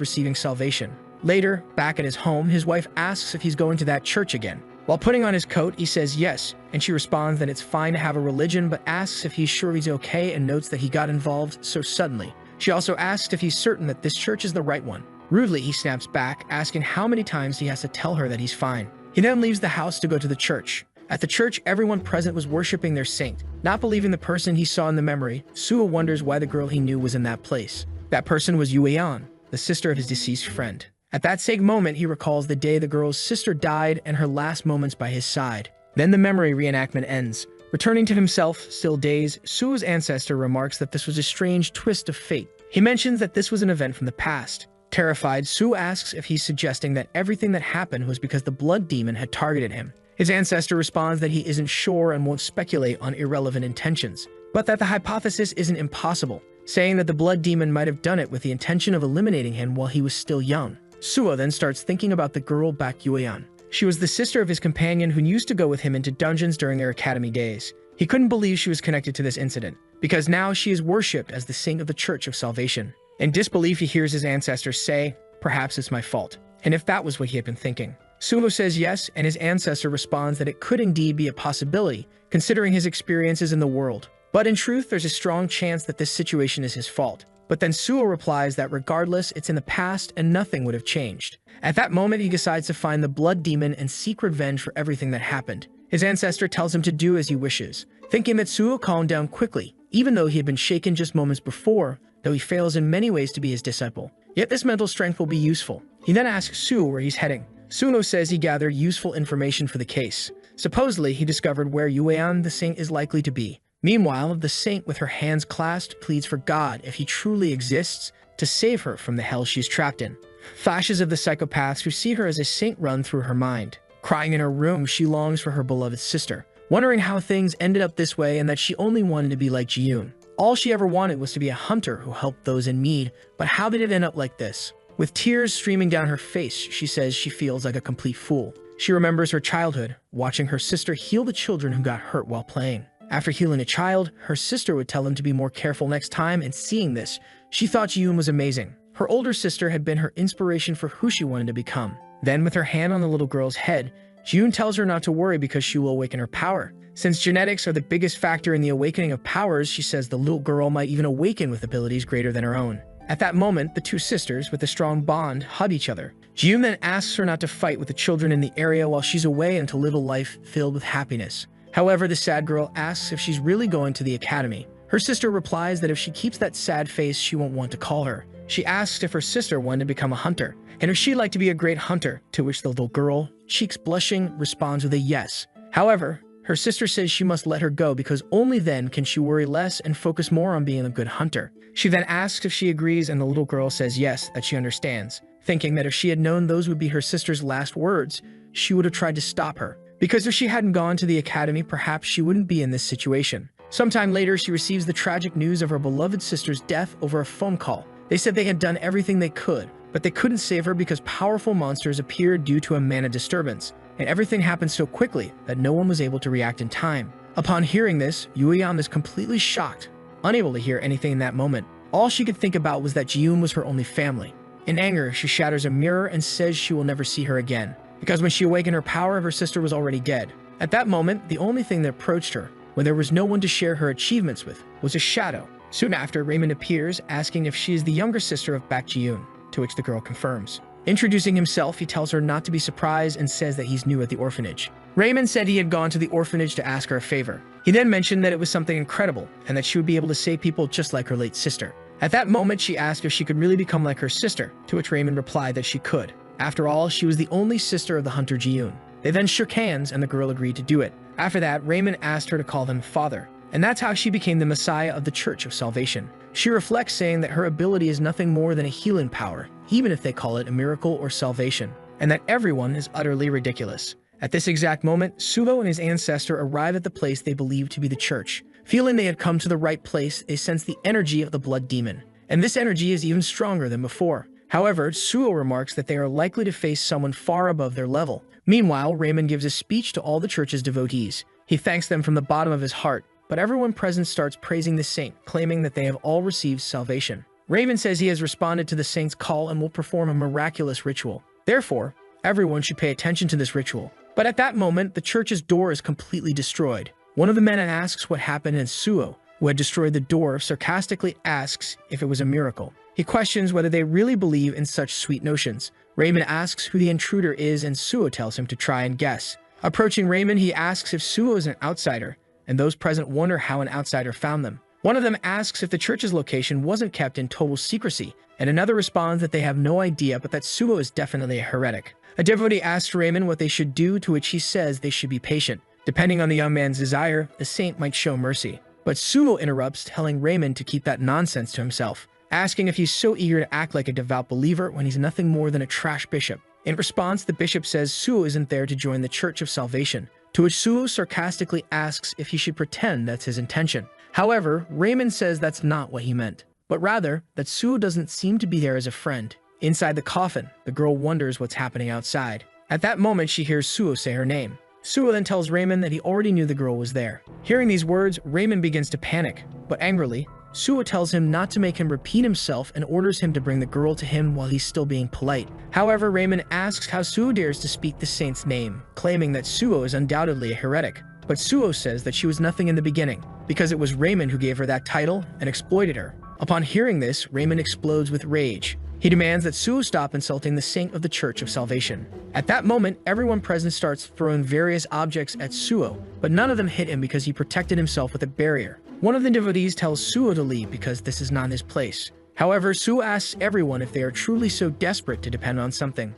receiving salvation. Later, back at his home, his wife asks if he's going to that church again. While putting on his coat, he says yes, and she responds that it's fine to have a religion, but asks if he's sure he's okay and notes that he got involved so suddenly. She also asks if he's certain that this church is the right one. Rudely, he snaps back, asking how many times he has to tell her that he's fine. He then leaves the house to go to the church. At the church, everyone present was worshipping their saint. Not believing the person he saw in the memory, Suo wonders why the girl he knew was in that place. That person was Yuean, the sister of his deceased friend. At that same moment, he recalls the day the girl's sister died and her last moments by his side. Then the memory reenactment ends. Returning to himself, still dazed, Suo's ancestor remarks that this was a strange twist of fate. He mentions that this was an event from the past. Terrified, Suo asks if he's suggesting that everything that happened was because the blood demon had targeted him. His ancestor responds that he isn't sure and won't speculate on irrelevant intentions, but that the hypothesis isn't impossible, saying that the blood demon might have done it with the intention of eliminating him while he was still young. Suo then starts thinking about the girl Bak Yuean. She was the sister of his companion who used to go with him into dungeons during their academy days. He couldn't believe she was connected to this incident, because now she is worshipped as the saint of the Church of Salvation. In disbelief, he hears his ancestors say, "Perhaps it's my fault." And if that was what he had been thinking. Suo says yes, and his ancestor responds that it could indeed be a possibility, considering his experiences in the world. But in truth, there's a strong chance that this situation is his fault. But then Suo replies that regardless, it's in the past and nothing would have changed. At that moment, he decides to find the blood demon and seek revenge for everything that happened. His ancestor tells him to do as he wishes, thinking that Suo calmed down quickly, even though he had been shaken just moments before, though he fails in many ways to be his disciple. Yet this mental strength will be useful. He then asks Suo where he's heading. Suo says he gathered useful information for the case. Supposedly, he discovered where Yuean the saint is likely to be. Meanwhile, the saint with her hands clasped pleads for God, if he truly exists, to save her from the hell she's trapped in. Flashes of the psychopaths who see her as a saint run through her mind. Crying in her room, she longs for her beloved sister, wondering how things ended up this way and that she only wanted to be like Ji-yoon. All she ever wanted was to be a hunter who helped those in need, but how did it end up like this? With tears streaming down her face, she says she feels like a complete fool. She remembers her childhood, watching her sister heal the children who got hurt while playing. After healing a child, her sister would tell him to be more careful next time, and seeing this, she thought Ji-yoon was amazing. Her older sister had been her inspiration for who she wanted to become. Then, with her hand on the little girl's head, Ji-yoon tells her not to worry because she will awaken her power. Since genetics are the biggest factor in the awakening of powers, she says the little girl might even awaken with abilities greater than her own. At that moment, the two sisters, with a strong bond, hug each other. Ji-yoon then asks her not to fight with the children in the area while she's away and to live a life filled with happiness. However, the sad girl asks if she's really going to the academy. Her sister replies that if she keeps that sad face, she won't want to call her. She asks if her sister wanted to become a hunter, and if she'd like to be a great hunter, to which the little girl, cheeks blushing, responds with a yes. However, her sister says she must let her go because only then can she worry less and focus more on being a good hunter. She then asks if she agrees, and the little girl says yes, that she understands, thinking that if she had known those would be her sister's last words, she would have tried to stop her. Because if she hadn't gone to the academy, perhaps she wouldn't be in this situation. Sometime later, she receives the tragic news of her beloved sister's death over a phone call. They said they had done everything they could, but they couldn't save her because powerful monsters appeared due to a mana disturbance, and everything happened so quickly that no one was able to react in time. Upon hearing this, Yueyam is completely shocked, unable to hear anything in that moment. All she could think about was that Ji-yoon was her only family. In anger, she shatters a mirror and says she will never see her again, because when she awakened her power, her sister was already dead. At that moment, the only thing that approached her, when there was no one to share her achievements with, was a shadow. Soon after, Raymond appears, asking if she is the younger sister of Baek Ji-yoon, to which the girl confirms. Introducing himself, he tells her not to be surprised and says that he's new at the orphanage. Raymond said he had gone to the orphanage to ask her a favor. He then mentioned that it was something incredible, and that she would be able to save people just like her late sister. At that moment, she asked if she could really become like her sister, to which Raymond replied that she could. After all, she was the only sister of the hunter Ji-yoon. They then shook hands, and the girl agreed to do it. After that, Raymond asked her to call him father, and that's how she became the Messiah of the Church of Salvation. She reflects, saying that her ability is nothing more than a healing power, even if they call it a miracle or salvation, and that everyone is utterly ridiculous. At this exact moment, Suvo and his ancestor arrive at the place they believe to be the church. Feeling they had come to the right place, they sense the energy of the blood demon, and this energy is even stronger than before. However, Suo remarks that they are likely to face someone far above their level. Meanwhile, Raymond gives a speech to all the church's devotees. He thanks them from the bottom of his heart, but everyone present starts praising the saint, claiming that they have all received salvation. Raymond says he has responded to the saint's call and will perform a miraculous ritual. Therefore, everyone should pay attention to this ritual. But at that moment, the church's door is completely destroyed. One of the men asks what happened, and Suo, who had destroyed the door, sarcastically asks if it was a miracle. He questions whether they really believe in such sweet notions. Raymond asks who the intruder is, and Suo tells him to try and guess. Approaching Raymond, he asks if Suo is an outsider, and those present wonder how an outsider found them. One of them asks if the church's location wasn't kept in total secrecy, and another responds that they have no idea, but that Suo is definitely a heretic. A devotee asks Raymond what they should do, to which he says they should be patient. Depending on the young man's desire, the saint might show mercy. But Suo interrupts, telling Raymond to keep that nonsense to himself, asking if he's so eager to act like a devout believer when he's nothing more than a trash bishop. In response, the bishop says Suo isn't there to join the Church of Salvation, to which Suo sarcastically asks if he should pretend that's his intention. However, Raymond says that's not what he meant, but rather that Suo doesn't seem to be there as a friend. Inside the coffin, the girl wonders what's happening outside. At that moment, she hears Suo say her name. Suo then tells Raymond that he already knew the girl was there. Hearing these words, Raymond begins to panic, but angrily, Suo tells him not to make him repeat himself and orders him to bring the girl to him while he's still being polite. However, Raymond asks how Suo dares to speak the saint's name, claiming that Suo is undoubtedly a heretic. But Suo says that she was nothing in the beginning, because it was Raymond who gave her that title and exploited her. Upon hearing this, Raymond explodes with rage. He demands that Suo stop insulting the saint of the Church of Salvation. At that moment, everyone present starts throwing various objects at Suo, but none of them hit him because he protected himself with a barrier. One of the devotees tells Suo to leave because this is not his place. However, Suo asks everyone if they are truly so desperate to depend on something,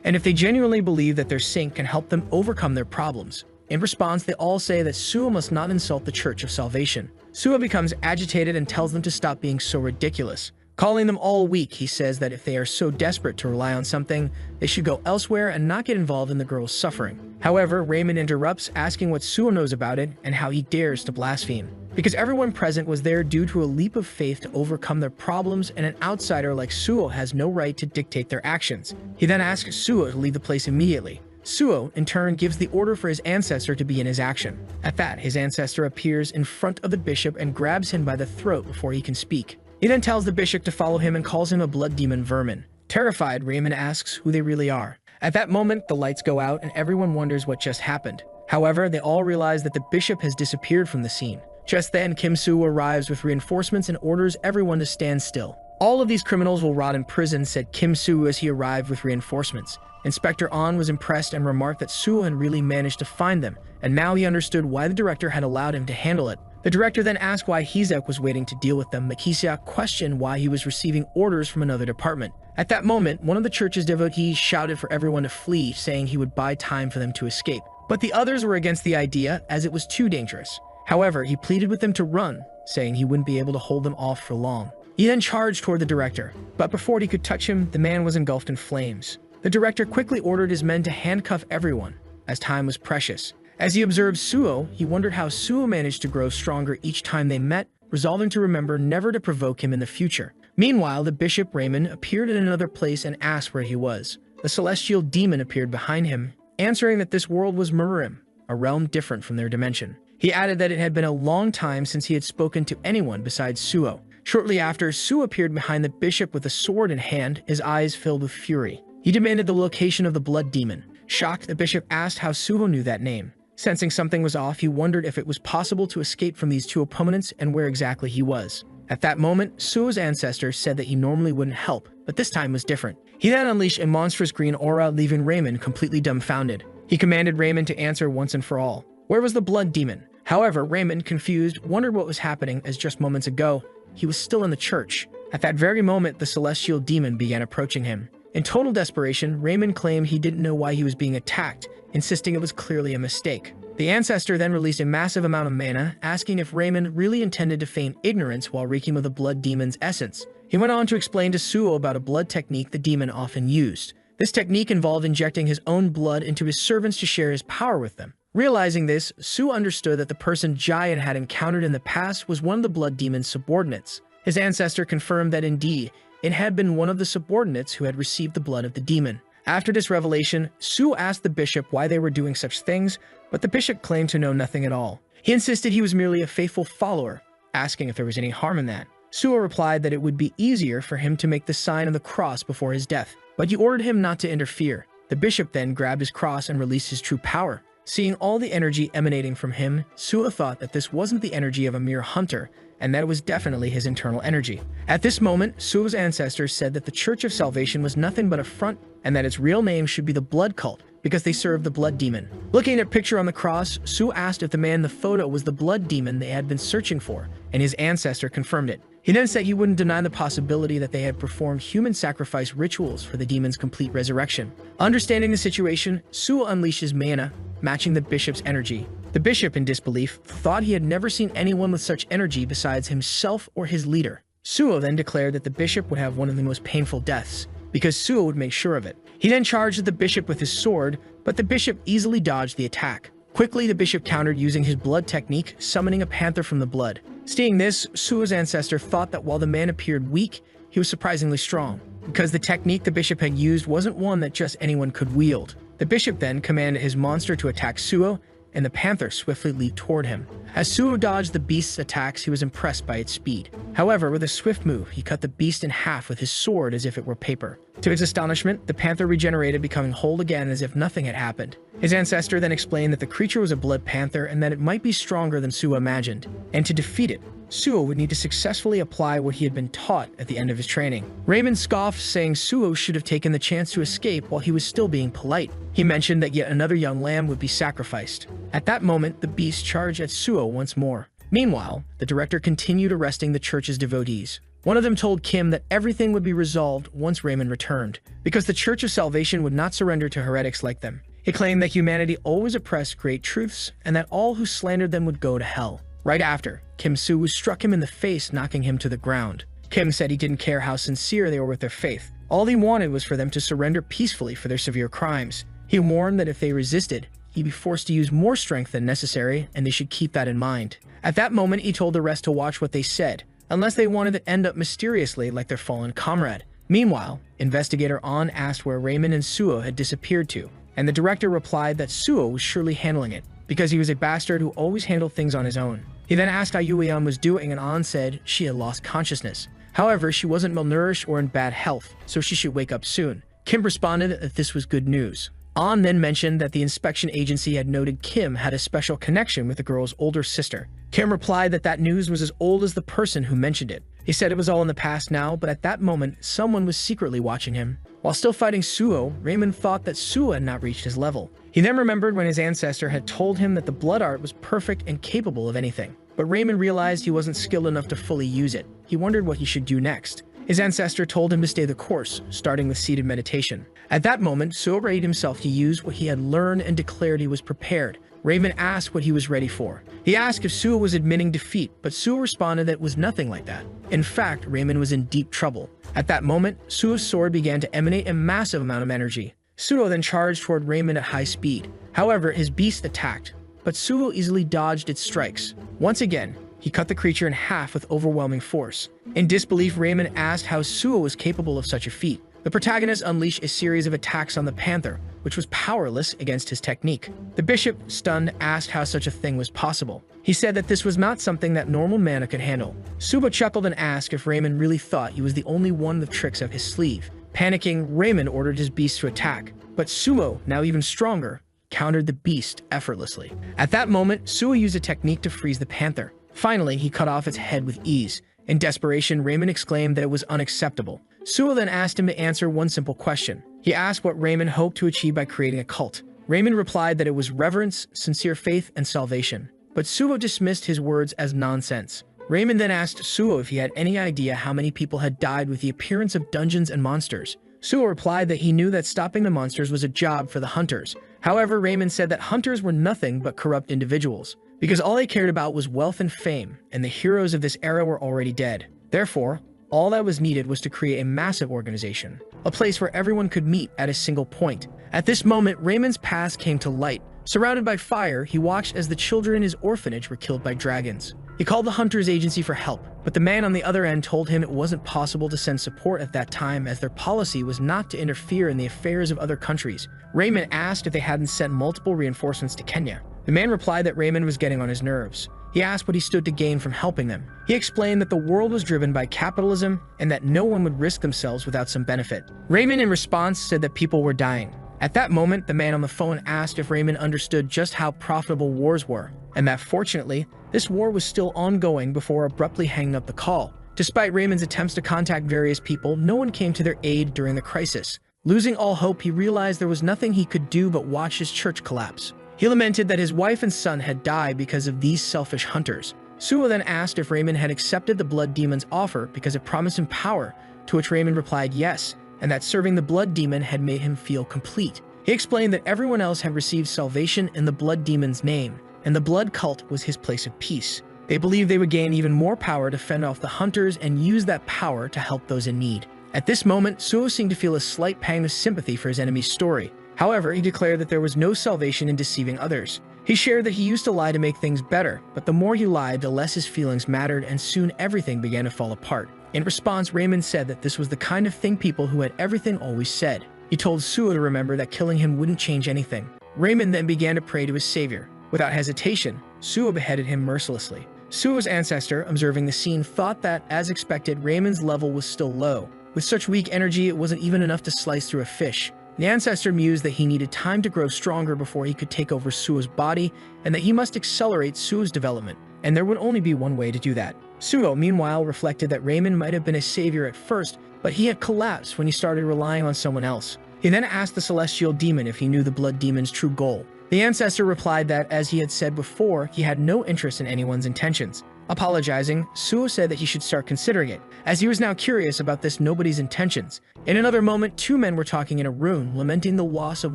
and if they genuinely believe that their saint can help them overcome their problems. In response, they all say that Suo must not insult the Church of Salvation. Suo becomes agitated and tells them to stop being so ridiculous, Calling them all weak, he says that if they are so desperate to rely on something, they should go elsewhere and not get involved in the girl's suffering. However, Raymond interrupts, asking what Suo knows about it and how he dares to blaspheme. Because everyone present was there due to a leap of faith to overcome their problems, and an outsider like Suo has no right to dictate their actions. He then asks Suo to leave the place immediately. Suo, in turn, gives the order for his ancestor to begin his action. At that, his ancestor appears in front of the bishop and grabs him by the throat before he can speak. He then tells the bishop to follow him and calls him a blood demon vermin. Terrified, Raymond asks who they really are. At that moment, the lights go out and everyone wonders what just happened. However, they all realize that the bishop has disappeared from the scene. Just then, Kim Soo arrives with reinforcements and orders everyone to stand still. All of these criminals will rot in prison, said Kim Soo as he arrived with reinforcements. Inspector An was impressed and remarked that Suo had really managed to find them, and now he understood why the director had allowed him to handle it. The director then asked why Hizek was waiting to deal with them, but Hizek questioned why he was receiving orders from another department. At that moment, one of the church's devotees shouted for everyone to flee, saying he would buy time for them to escape. But the others were against the idea, as it was too dangerous. However, he pleaded with them to run, saying he wouldn't be able to hold them off for long. He then charged toward the director, but before he could touch him, the man was engulfed in flames. The director quickly ordered his men to handcuff everyone, as time was precious. As he observed Suo, he wondered how Suo managed to grow stronger each time they met, resolving to remember never to provoke him in the future. Meanwhile, the Bishop Raymond appeared in another place and asked where he was. The celestial demon appeared behind him, answering that this world was Murim, a realm different from their dimension. He added that it had been a long time since he had spoken to anyone besides Suo. Shortly after, Suo appeared behind the bishop with a sword in hand, his eyes filled with fury. He demanded the location of the blood demon. Shocked, the bishop asked how Suo knew that name. Sensing something was off, he wondered if it was possible to escape from these two opponents and where exactly he was. At that moment, Suo's ancestor said that he normally wouldn't help, but this time was different. He then unleashed a monstrous green aura, leaving Raymond completely dumbfounded. He commanded Raymond to answer once and for all. Where was the blood demon? However, Raymond, confused, wondered what was happening, as just moments ago, he was still in the church. At that very moment, the celestial demon began approaching him. In total desperation, Raymond claimed he didn't know why he was being attacked, insisting it was clearly a mistake. The ancestor then released a massive amount of mana, asking if Raymond really intended to feign ignorance while reeking of the blood demon's essence. He went on to explain to Suo about a blood technique the demon often used. This technique involved injecting his own blood into his servants to share his power with them. Realizing this, Suo understood that the person Jai had encountered in the past was one of the blood demon's subordinates. His ancestor confirmed that indeed, it had been one of the subordinates who had received the blood of the demon. After this revelation, Suo asked the bishop why they were doing such things, but the bishop claimed to know nothing at all. He insisted he was merely a faithful follower, asking if there was any harm in that. Suo replied that it would be easier for him to make the sign of the cross before his death, but he ordered him not to interfere. The bishop then grabbed his cross and released his true power. Seeing all the energy emanating from him, Suo thought that this wasn't the energy of a mere hunter, and that it was definitely his internal energy. At this moment, Suo's ancestors said that the Church of Salvation was nothing but a front, and that its real name should be the Blood Cult, because they served the blood demon. Looking at a picture on the cross, Suo asked if the man in the photo was the blood demon they had been searching for, and his ancestor confirmed it. He then said he wouldn't deny the possibility that they had performed human sacrifice rituals for the demon's complete resurrection. Understanding the situation, Suo unleashed his mana, matching the bishop's energy. The bishop, in disbelief, thought he had never seen anyone with such energy besides himself or his leader. Suo then declared that the bishop would have one of the most painful deaths, because Suo would make sure of it. He then charged the bishop with his sword, but the bishop easily dodged the attack. Quickly, the bishop countered using his blood technique, summoning a panther from the blood. Seeing this, Suo's ancestor thought that while the man appeared weak, he was surprisingly strong, because the technique the bishop had used wasn't one that just anyone could wield. The bishop then commanded his monster to attack Suo, and the panther swiftly leaped toward him. As Suo dodged the beast's attacks, he was impressed by its speed. However, with a swift move, he cut the beast in half with his sword as if it were paper. To his astonishment, the panther regenerated, becoming whole again as if nothing had happened. His ancestor then explained that the creature was a blood panther and that it might be stronger than Suo imagined, and to defeat it, Suo would need to successfully apply what he had been taught at the end of his training. Raymond scoffed, saying Suo should have taken the chance to escape while he was still being polite. He mentioned that yet another young lamb would be sacrificed. At that moment, the beast charged at Suo once more. Meanwhile, the director continued arresting the church's devotees. One of them told Kim that everything would be resolved once Raymond returned, because the Church of Salvation would not surrender to heretics like them. He claimed that humanity always oppressed great truths, and that all who slandered them would go to hell. Right after, Kim Soo struck him in the face, knocking him to the ground. Kim said he didn't care how sincere they were with their faith. All he wanted was for them to surrender peacefully for their severe crimes. He warned that if they resisted, he'd be forced to use more strength than necessary, and they should keep that in mind. At that moment, he told the rest to watch what they said, unless they wanted to end up mysteriously like their fallen comrade. Meanwhile, investigator An asked where Raymond and Suo had disappeared to, and the director replied that Suo was surely handling it, because he was a bastard who always handled things on his own. He then asked how Yueon was doing, and An said she had lost consciousness. However, she wasn't malnourished or in bad health, so she should wake up soon. Kim responded that this was good news. An then mentioned that the inspection agency had noted Kim had a special connection with the girl's older sister. Kim replied that that news was as old as the person who mentioned it. He said it was all in the past now, but at that moment, someone was secretly watching him. While still fighting Suo, Raymond thought that Suo had not reached his level. He then remembered when his ancestor had told him that the blood art was perfect and capable of anything. But Raymond realized he wasn't skilled enough to fully use it. He wondered what he should do next. His ancestor told him to stay the course, starting with seated meditation. At that moment, Suo readied himself to use what he had learned and declared he was prepared. Raymond asked what he was ready for. He asked if Suo was admitting defeat, but Suo responded that it was nothing like that. In fact, Raymond was in deep trouble. At that moment, Suo's sword began to emanate a massive amount of energy. Suo then charged toward Raymond at high speed. However, his beast attacked, but Suo easily dodged its strikes. Once again, he cut the creature in half with overwhelming force. In disbelief, Raymond asked how Suo was capable of such a feat. The protagonist unleashed a series of attacks on the panther, which was powerless against his technique. The bishop, stunned, asked how such a thing was possible. He said that this was not something that normal mana could handle. Suba chuckled and asked if Raymond really thought he was the only one with tricks up his sleeve. Panicking, Raymond ordered his beast to attack, but Suo, now even stronger, countered the beast effortlessly. At that moment, Suo used a technique to freeze the panther. Finally, he cut off its head with ease. In desperation, Raymond exclaimed that it was unacceptable. Suo then asked him to answer one simple question. He asked what Raymond hoped to achieve by creating a cult. Raymond replied that it was reverence, sincere faith, and salvation. But Suo dismissed his words as nonsense. Raymond then asked Suo if he had any idea how many people had died with the appearance of dungeons and monsters. Suo replied that he knew that stopping the monsters was a job for the hunters. However, Raymond said that hunters were nothing but corrupt individuals, because all they cared about was wealth and fame, and the heroes of this era were already dead. Therefore, all that was needed was to create a massive organization, a place where everyone could meet at a single point. At this moment, Raymond's past came to light. Surrounded by fire, he watched as the children in his orphanage were killed by dragons. He called the Hunters Agency for help, but the man on the other end told him it wasn't possible to send support at that time as their policy was not to interfere in the affairs of other countries. Raymond asked if they hadn't sent multiple reinforcements to Kenya. The man replied that Raymond was getting on his nerves. He asked what he stood to gain from helping them. He explained that the world was driven by capitalism and that no one would risk themselves without some benefit. Raymond, in response, said that people were dying. At that moment, the man on the phone asked if Raymond understood just how profitable wars were, and that fortunately, this war was still ongoing before abruptly hanging up the call. Despite Raymond's attempts to contact various people, no one came to their aid during the crisis. Losing all hope, he realized there was nothing he could do but watch his church collapse. He lamented that his wife and son had died because of these selfish hunters. Suo then asked if Raymond had accepted the Blood Demon's offer because it promised him power, to which Raymond replied yes, and that serving the Blood Demon had made him feel complete. He explained that everyone else had received salvation in the Blood Demon's name, and the Blood Cult was his place of peace. They believed they would gain even more power to fend off the hunters and use that power to help those in need. At this moment, Suo seemed to feel a slight pang of sympathy for his enemy's story. However, he declared that there was no salvation in deceiving others. He shared that he used to lie to make things better, but the more he lied, the less his feelings mattered, and soon everything began to fall apart. In response, Raymond said that this was the kind of thing people who had everything always said. He told Suo to remember that killing him wouldn't change anything. Raymond then began to pray to his savior. Without hesitation, Suo beheaded him mercilessly. Suo's ancestor, observing the scene, thought that, as expected, Raymond's level was still low. With such weak energy, it wasn't even enough to slice through a fish. The ancestor mused that he needed time to grow stronger before he could take over Suo's body, and that he must accelerate Suo's development, and there would only be one way to do that. Suo, meanwhile, reflected that Raymond might have been a savior at first, but he had collapsed when he started relying on someone else. He then asked the celestial demon if he knew the blood demon's true goal. The ancestor replied that, as he had said before, he had no interest in anyone's intentions. Apologizing, Suo said that he should start considering it, as he was now curious about this nobody's intentions. In another moment, two men were talking in a room, lamenting the loss of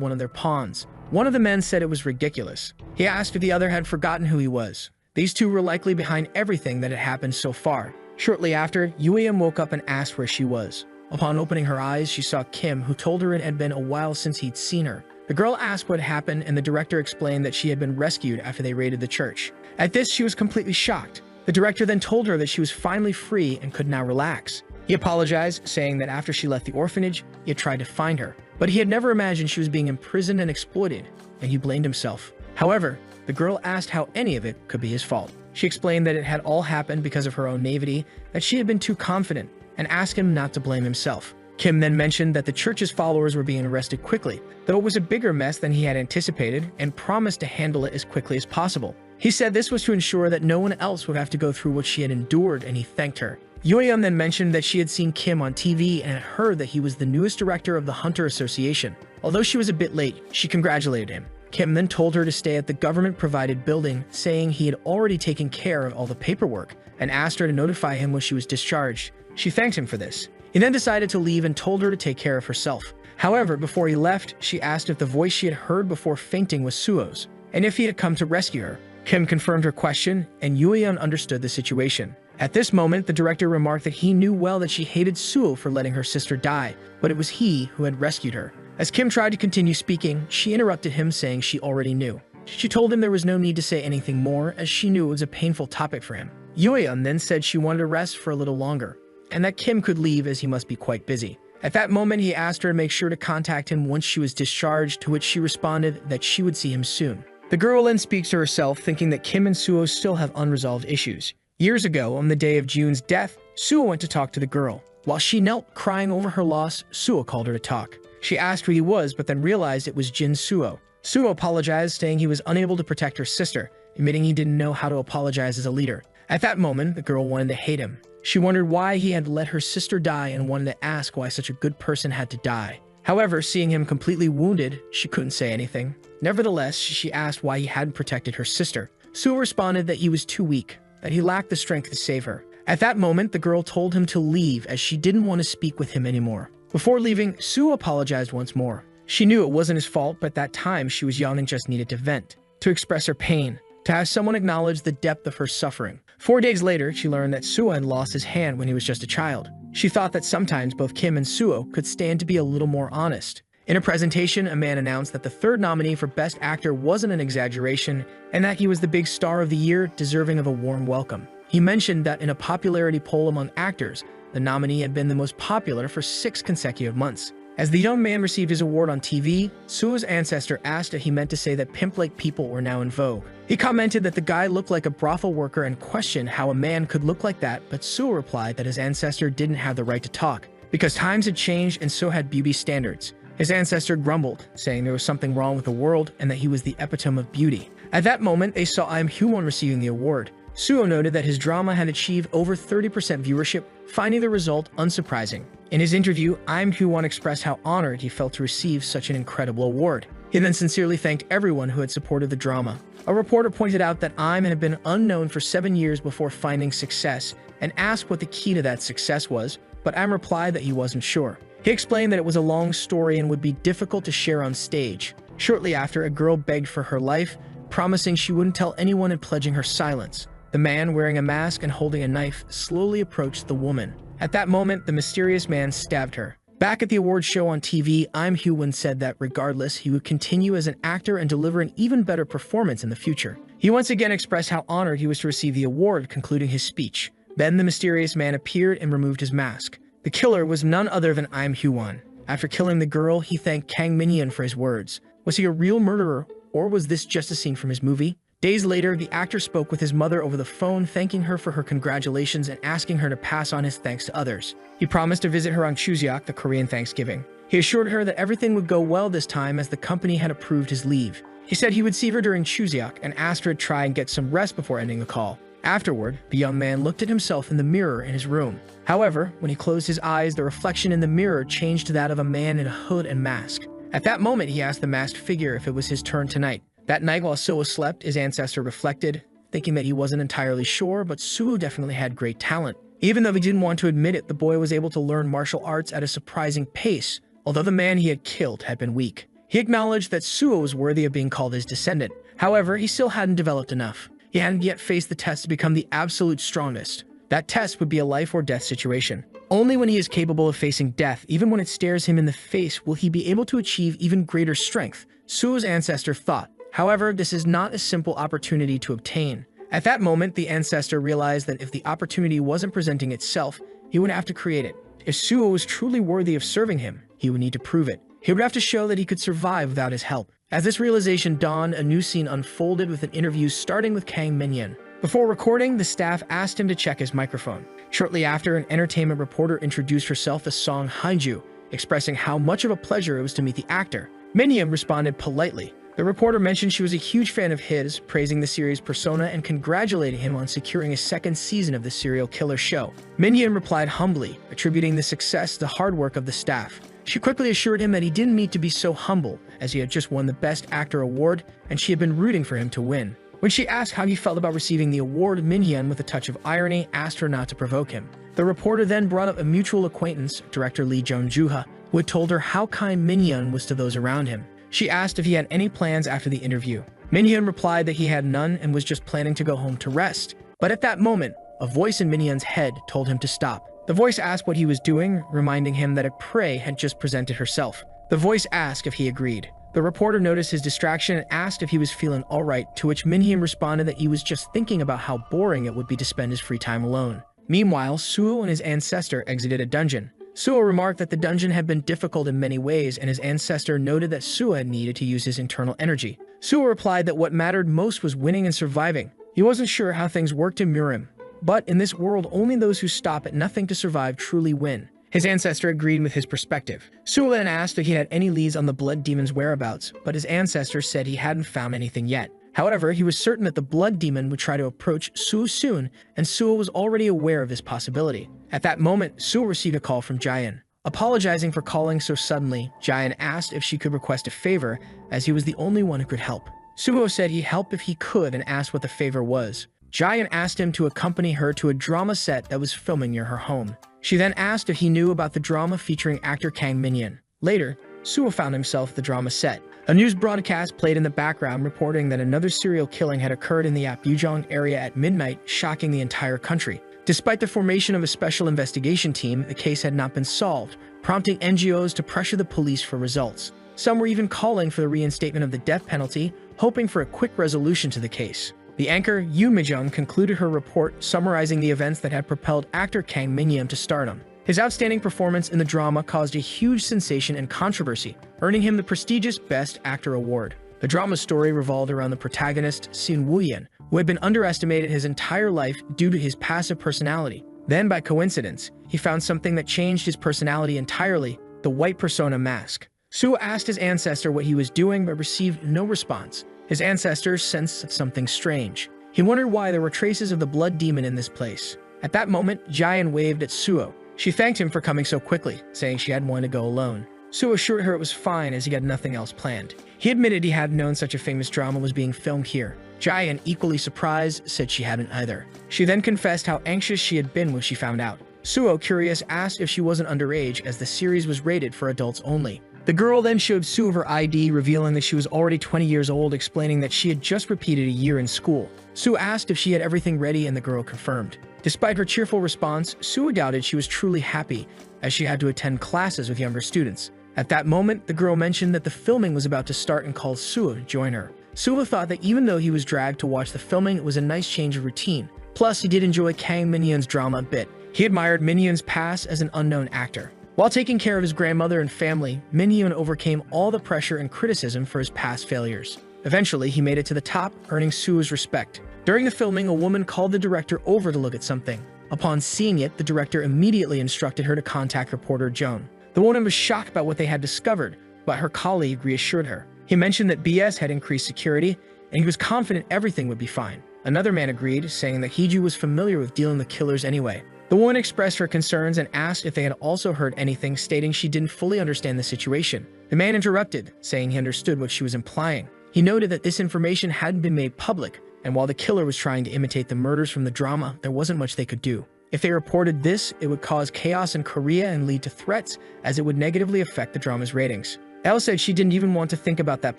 one of their pawns. One of the men said it was ridiculous. He asked if the other had forgotten who he was. These two were likely behind everything that had happened so far. Shortly after, Yueyam woke up and asked where she was. Upon opening her eyes, she saw Kim, who told her it had been a while since he'd seen her. The girl asked what happened, and the director explained that she had been rescued after they raided the church. At this, she was completely shocked. The director then told her that she was finally free and could now relax. He apologized, saying that after she left the orphanage, he had tried to find her, but he had never imagined she was being imprisoned and exploited, and he blamed himself. However, the girl asked how any of it could be his fault. She explained that it had all happened because of her own naivety, that she had been too confident, and asked him not to blame himself. Kim then mentioned that the church's followers were being arrested quickly, though it was a bigger mess than he had anticipated, and promised to handle it as quickly as possible. He said this was to ensure that no one else would have to go through what she had endured, and he thanked her. Yueyam then mentioned that she had seen Kim on TV and had heard that he was the newest director of the Hunter Association. Although she was a bit late, she congratulated him. Kim then told her to stay at the government-provided building, saying he had already taken care of all the paperwork, and asked her to notify him when she was discharged. She thanked him for this. He then decided to leave and told her to take care of herself. However, before he left, she asked if the voice she had heard before fainting was Suo's, and if he had come to rescue her. Kim confirmed her question, and Yueyam understood the situation. At this moment, the director remarked that he knew well that she hated Suo for letting her sister die, but it was he who had rescued her. As Kim tried to continue speaking, she interrupted him, saying she already knew. She told him there was no need to say anything more, as she knew it was a painful topic for him. Yueyam then said she wanted to rest for a little longer, and that Kim could leave as he must be quite busy. At that moment, he asked her to make sure to contact him once she was discharged, to which she responded that she would see him soon. The girl then speaks to herself, thinking that Kim and Suo still have unresolved issues. Years ago, on the day of Jun's death, Suo went to talk to the girl. While she knelt crying over her loss, Suo called her to talk. She asked who he was, but then realized it was Jin Suo. Suo apologized, saying he was unable to protect her sister, admitting he didn't know how to apologize as a leader. At that moment, the girl wanted to hate him. She wondered why he had let her sister die and wanted to ask why such a good person had to die. However, seeing him completely wounded, she couldn't say anything. Nevertheless, she asked why he hadn't protected her sister. Suo responded that he was too weak, that he lacked the strength to save her. At that moment, the girl told him to leave as she didn't want to speak with him anymore. Before leaving, Suo apologized once more. She knew it wasn't his fault, but at that time she was young and just needed to vent, to express her pain, to have someone acknowledge the depth of her suffering. 4 days later, she learned that Suo had lost his hand when he was just a child. She thought that sometimes both Kim and Suo could stand to be a little more honest. In a presentation, a man announced that the third nominee for Best Actor wasn't an exaggeration, and that he was the big star of the year, deserving of a warm welcome. He mentioned that in a popularity poll among actors, the nominee had been the most popular for 6 consecutive months. As the young man received his award on TV, Suo's ancestor asked if he meant to say that pimp-like people were now in vogue. He commented that the guy looked like a brothel worker and questioned how a man could look like that, but Suo replied that his ancestor didn't have the right to talk, because times had changed and so had beauty standards. His ancestor grumbled, saying there was something wrong with the world and that he was the epitome of beauty. At that moment, they saw Im Hyewon receiving the award. Suo noted that his drama had achieved over 30% viewership, finding the result unsurprising. In his interview, Im Hyewon expressed how honored he felt to receive such an incredible award. He then sincerely thanked everyone who had supported the drama. A reporter pointed out that Im had been unknown for 7 years before finding success, and asked what the key to that success was, but Im replied that he wasn't sure. He explained that it was a long story and would be difficult to share on stage. Shortly after, a girl begged for her life, promising she wouldn't tell anyone and pledging her silence. The man, wearing a mask and holding a knife, slowly approached the woman. At that moment, the mysterious man stabbed her. Back at the awards show on TV, Im Hyewon said that regardless, he would continue as an actor and deliver an even better performance in the future. He once again expressed how honored he was to receive the award, concluding his speech. Then the mysterious man appeared and removed his mask. The killer was none other than Im Hyewon. After killing the girl, he thanked Kang Min-yeon for his words. Was he a real murderer, or was this just a scene from his movie? Days later, the actor spoke with his mother over the phone, thanking her for her congratulations and asking her to pass on his thanks to others. He promised to visit her on Chuseok, the Korean Thanksgiving. He assured her that everything would go well this time as the company had approved his leave. He said he would see her during Chuseok and asked her to try and get some rest before ending the call. Afterward, the young man looked at himself in the mirror in his room. However, when he closed his eyes, the reflection in the mirror changed to that of a man in a hood and mask. At that moment, he asked the masked figure if it was his turn tonight. That night while Suo slept, his ancestor reflected, thinking that he wasn't entirely sure, but Suo definitely had great talent. Even though he didn't want to admit it, the boy was able to learn martial arts at a surprising pace, although the man he had killed had been weak. He acknowledged that Suo was worthy of being called his descendant. However, he still hadn't developed enough. He hadn't yet faced the test to become the absolute strongest. That test would be a life or death situation. Only when he is capable of facing death, even when it stares him in the face, will he be able to achieve even greater strength, Suo's ancestor thought. However, this is not a simple opportunity to obtain. At that moment, the ancestor realized that if the opportunity wasn't presenting itself, he would have to create it. If Suo was truly worthy of serving him, he would need to prove it. He would have to show that he could survive without his help. As this realization dawned, a new scene unfolded with an interview starting with Kang Minhyun. Before recording, the staff asked him to check his microphone. Shortly after, an entertainment reporter introduced herself as Song Hanju, expressing how much of a pleasure it was to meet the actor. Minhyun responded politely. The reporter mentioned she was a huge fan of his, praising the series' persona and congratulating him on securing a second season of the serial killer show. Minhyun replied humbly, attributing the success to the hard work of the staff. She quickly assured him that he didn't need to be so humble, as he had just won the Best Actor award and she had been rooting for him to win. When she asked how he felt about receiving the award, Minhyun, with a touch of irony, asked her not to provoke him. The reporter then brought up a mutual acquaintance, director Lee Jung-juha, who had told her how kind Minhyun was to those around him. She asked if he had any plans after the interview. Minhyun replied that he had none and was just planning to go home to rest. But at that moment, a voice in Minhyun's head told him to stop. The voice asked what he was doing, reminding him that a prey had just presented herself. The voice asked if he agreed. The reporter noticed his distraction and asked if he was feeling alright, to which Minhyun responded that he was just thinking about how boring it would be to spend his free time alone. Meanwhile, Suo and his ancestor exited a dungeon. Suo remarked that the dungeon had been difficult in many ways, and his ancestor noted that Suo needed to use his internal energy. Suo replied that what mattered most was winning and surviving. He wasn't sure how things worked in Murim, but in this world, only those who stop at nothing to survive truly win. His ancestor agreed with his perspective. Suo then asked if he had any leads on the blood demon's whereabouts, but his ancestor said he hadn't found anything yet. However, he was certain that the blood demon would try to approach Suo soon, and Suo was already aware of this possibility. At that moment, Suo received a call from Jaehyun. Apologizing for calling so suddenly, Jaehyun asked if she could request a favor, as he was the only one who could help. Suo said he'd help if he could and asked what the favor was. Jaehyun asked him to accompany her to a drama set that was filming near her home. She then asked if he knew about the drama featuring actor Kang Minhyun. Later, Suo found himself at the drama set. A news broadcast played in the background reporting that another serial killing had occurred in the Apgujeong area at midnight, shocking the entire country. Despite the formation of a special investigation team, the case had not been solved, prompting NGOs to pressure the police for results. Some were even calling for the reinstatement of the death penalty, hoping for a quick resolution to the case. The anchor, Yoo Mi-jung, concluded her report summarizing the events that had propelled actor Kang Minhyun to stardom. His outstanding performance in the drama caused a huge sensation and controversy, earning him the prestigious Best Actor award. The drama's story revolved around the protagonist, Sin Woo-yen, who had been underestimated his entire life due to his passive personality. Then, by coincidence, he found something that changed his personality entirely, the white persona mask. Suo asked his ancestor what he was doing but received no response. His ancestor sensed something strange. He wondered why there were traces of the blood demon in this place. At that moment, Jaehyun waved at Suo. She thanked him for coming so quickly, saying she hadn't wanted to go alone. Suo assured her it was fine as he had nothing else planned. He admitted he hadn't known such a famous drama was being filmed here. Jaehyun, equally surprised, said she hadn't either. She then confessed how anxious she had been when she found out. Suo, curious, asked if she wasn't underage as the series was rated for adults only. The girl then showed Suo her ID, revealing that she was already 20 years old, explaining that she had just repeated a year in school. Suo asked if she had everything ready and the girl confirmed. Despite her cheerful response, Suo doubted she was truly happy, as she had to attend classes with younger students. At that moment, the girl mentioned that the filming was about to start and called Suo to join her. Suo thought that even though he was dragged to watch the filming, it was a nice change of routine. Plus, he did enjoy Kang Minhyun's drama a bit. He admired Minhyun's past as an unknown actor. While taking care of his grandmother and family, Minhyun overcame all the pressure and criticism for his past failures. Eventually, he made it to the top, earning Suo's respect. During the filming, a woman called the director over to look at something. Upon seeing it, the director immediately instructed her to contact reporter Joan. The woman was shocked about what they had discovered, but her colleague reassured her. He mentioned that BS had increased security, and he was confident everything would be fine. Another man agreed, saying that Heju was familiar with dealing with killers anyway. The woman expressed her concerns and asked if they had also heard anything, stating she didn't fully understand the situation. The man interrupted, saying he understood what she was implying. He noted that this information hadn't been made public, and while the killer was trying to imitate the murders from the drama, there wasn't much they could do. If they reported this, it would cause chaos in Korea and lead to threats, as it would negatively affect the drama's ratings. Elle said she didn't even want to think about that